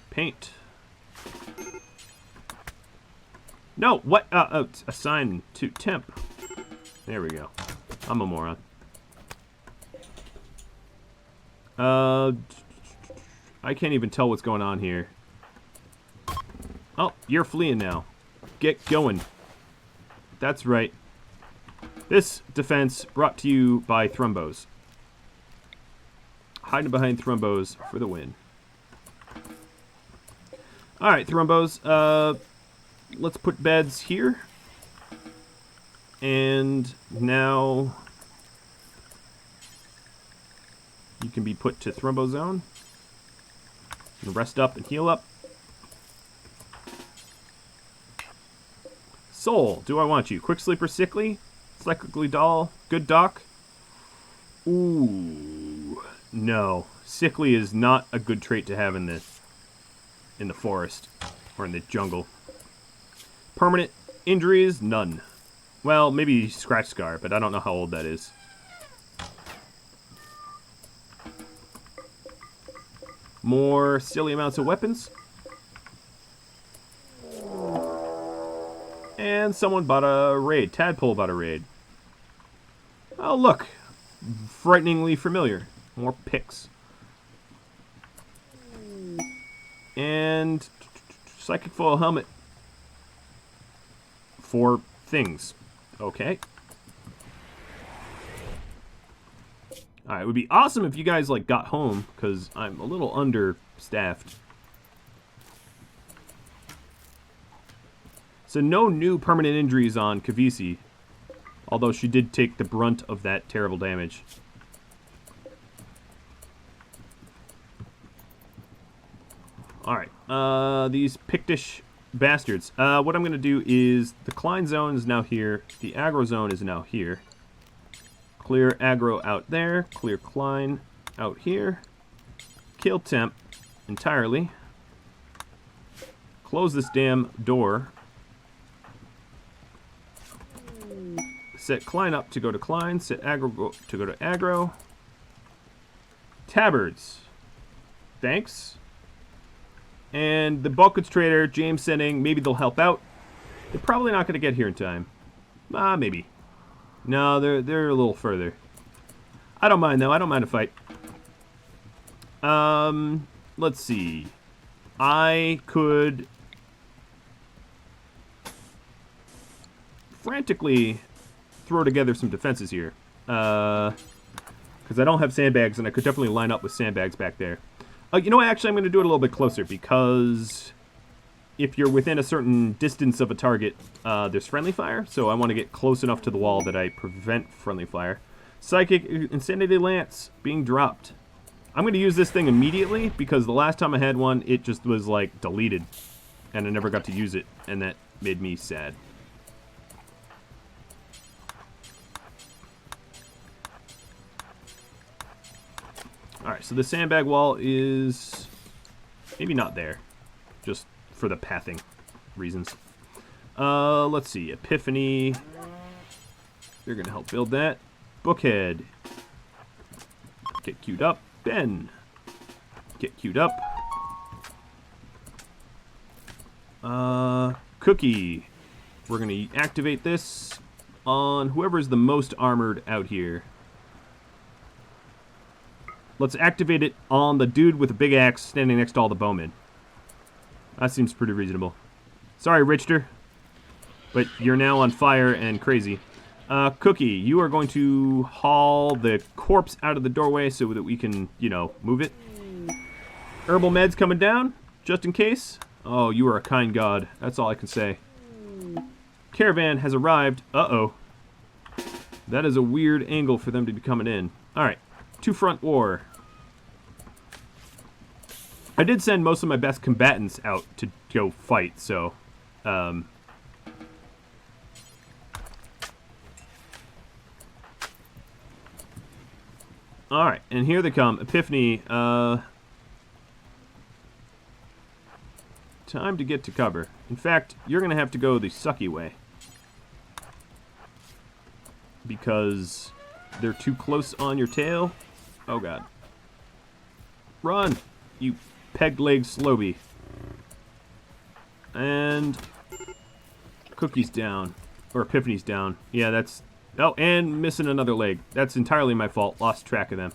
Paint. No, what? Assign to temp. There we go. I'm a moron. I can't even tell what's going on here. Oh, you're fleeing now. Get going. That's right. This defense brought to you by Thrumbos. Hiding behind Thrumbos for the win. Alright, Thrumbos. Let's put beds here. And now you can be put to Thrumbo Zone. And rest up and heal up. Soul, do I want you? Quick Sleeper, Sickly, Cyclically Dull, Good Doc. Ooh, no. Sickly is not a good trait to have in the forest or in the jungle. Permanent injuries, none. Well, maybe Scratch Scar, but I don't know how old that is. More silly amounts of weapons. And someone bought a raid. Tadpole bought a raid. Oh, look. Frighteningly familiar. More picks. And Psychic Foil Helmet. 4 things. Okay. Alright, it would be awesome if you guys, like, got home, because I'm a little understaffed. So no new permanent injuries on Kavisi, although she did take the brunt of that terrible damage. Alright, these Pictish bastards. What I'm going to do is, the Klein zone is now here, the aggro zone is now here. Clear aggro out there, clear Klein out here. Kill temp entirely. Close this damn door. Set Klein up to go to Klein. Set aggro to go to aggro. Tabards. Thanks. And the bulk goods trader, James Senning, maybe they'll help out. They're probably not going to get here in time. Maybe. No, they're a little further. I don't mind, though. I don't mind a fight. Let's see. I could frantically throw together some defenses here. Because I don't have sandbags, and I could definitely line up with sandbags back there. You know what? Actually, I'm going to do it a little bit closer, because if you're within a certain distance of a target, there's friendly fire. So I want to get close enough to the wall that I prevent friendly fire. Psychic Insanity Lance being dropped. I'm going to use this thing immediately, because the last time I had one, it just was, like, deleted. And I never got to use it, and that made me sad. Alright, so the sandbag wall is maybe not there, just for the pathing reasons. Let's see, Epiphany, they're going to help build that. Bookhead, get queued up. Ben, get queued up. Cookie, we're going to activate this on whoever's the most armored out here. Let's activate it on the dude with a big axe standing next to all the bowmen. That seems pretty reasonable. Sorry, Richter, but you're now on fire and crazy. Cookie, you are going to haul the corpse out of the doorway so that we can, you know, move it. Herbal meds coming down, just in case. Oh, you are a kind god. That's all I can say. Caravan has arrived. Uh-oh. That is a weird angle for them to be coming in. Alright. Two-front war. I did send most of my best combatants out to go fight, so... Alright, and here they come. Epiphany, time to get to cover. In fact, you're going to have to go the sucky way. Because they're too close on your tail. Oh, God. Run, you peg-legged slowbie. And Cookie's down. Or Epiphany's down. Yeah, that's... Oh, and missing another leg. That's entirely my fault. Lost track of them.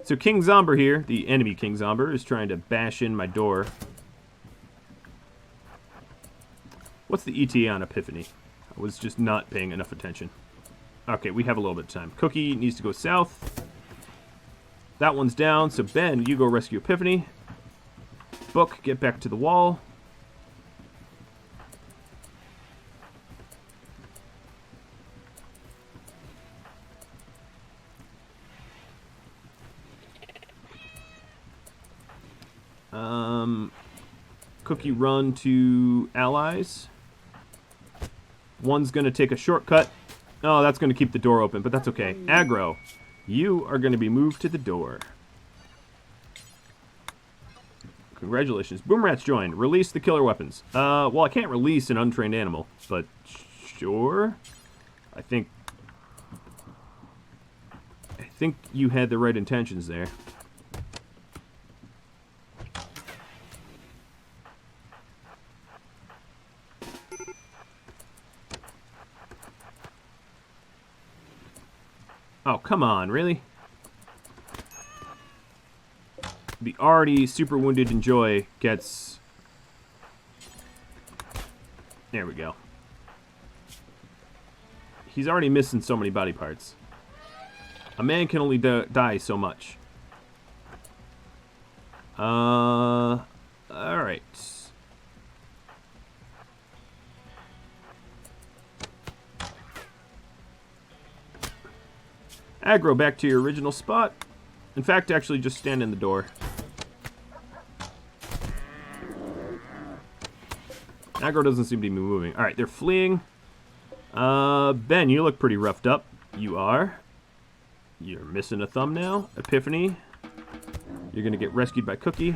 So King Zomber here, the enemy King Zomber, is trying to bash in my door. What's the ETA on Epiphany? I was just not paying enough attention. Okay, we have a little bit of time. Cookie needs to go south. That one's down, so Ben, you go rescue Epiphany. Book, get back to the wall. Cookie run to allies. One's going to take a shortcut. Oh, that's going to keep the door open, but that's okay. Aggro, you are going to be moved to the door. Congratulations. Boomrats joined. Release the killer weapons. Well, I can't release an untrained animal, but sure. I think you had the right intentions there. Oh, come on, really? The already super wounded Enjoy gets... There we go. He's already missing so many body parts. A man can only die so much. Alright. Aggro, back to your original spot. In fact, actually just stand in the door. Aggro doesn't seem to be moving. Alright, they're fleeing. Ben, you look pretty roughed up. You are. You're missing a thumb now. Epiphany. You're going to get rescued by Cookie.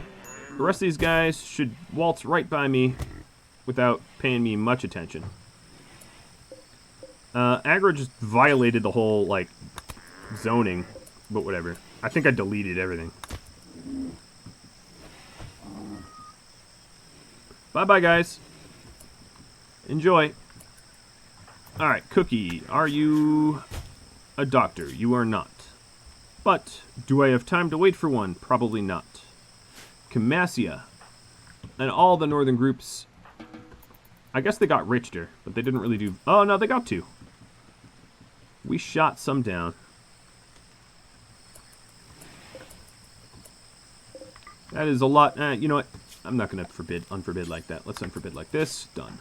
The rest of these guys should waltz right by me without paying me much attention. Aggro just violated the whole, like, zoning, but whatever. I think I deleted everything. Bye-bye, guys. Enjoy. Alright, Cookie, are you a doctor? You are not. But, do I have time to wait for one? Probably not. Camasia. And all the northern groups, I guess they got Richter, but they didn't really do... Oh, no, they got two. We shot some down. That is a lot. You know what? I'm not going to unforbid like that. Let's unforbid like this. Done.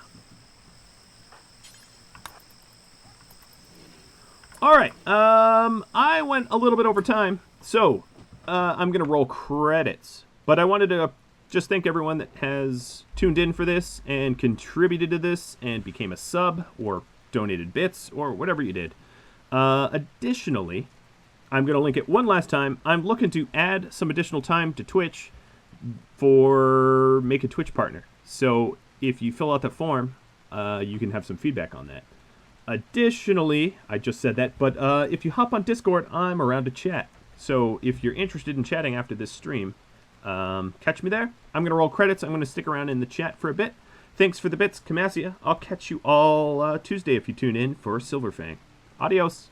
Alright. I went a little bit over time. So, I'm going to roll credits. But I wanted to just thank everyone that has tuned in for this and contributed to this and became a sub or donated bits or whatever you did. Additionally, I'm going to link it one last time. I'm looking to add some additional time to Twitch for Make a Twitch Partner. So if you fill out the form, you can have some feedback on that. Additionally, I just said that, but if you hop on Discord, I'm around to chat. So if you're interested in chatting after this stream, catch me there. I'm going to roll credits. I'm going to stick around in the chat for a bit. Thanks for the bits, Camasia. I'll catch you all Tuesday if you tune in for Silverfang. Adios.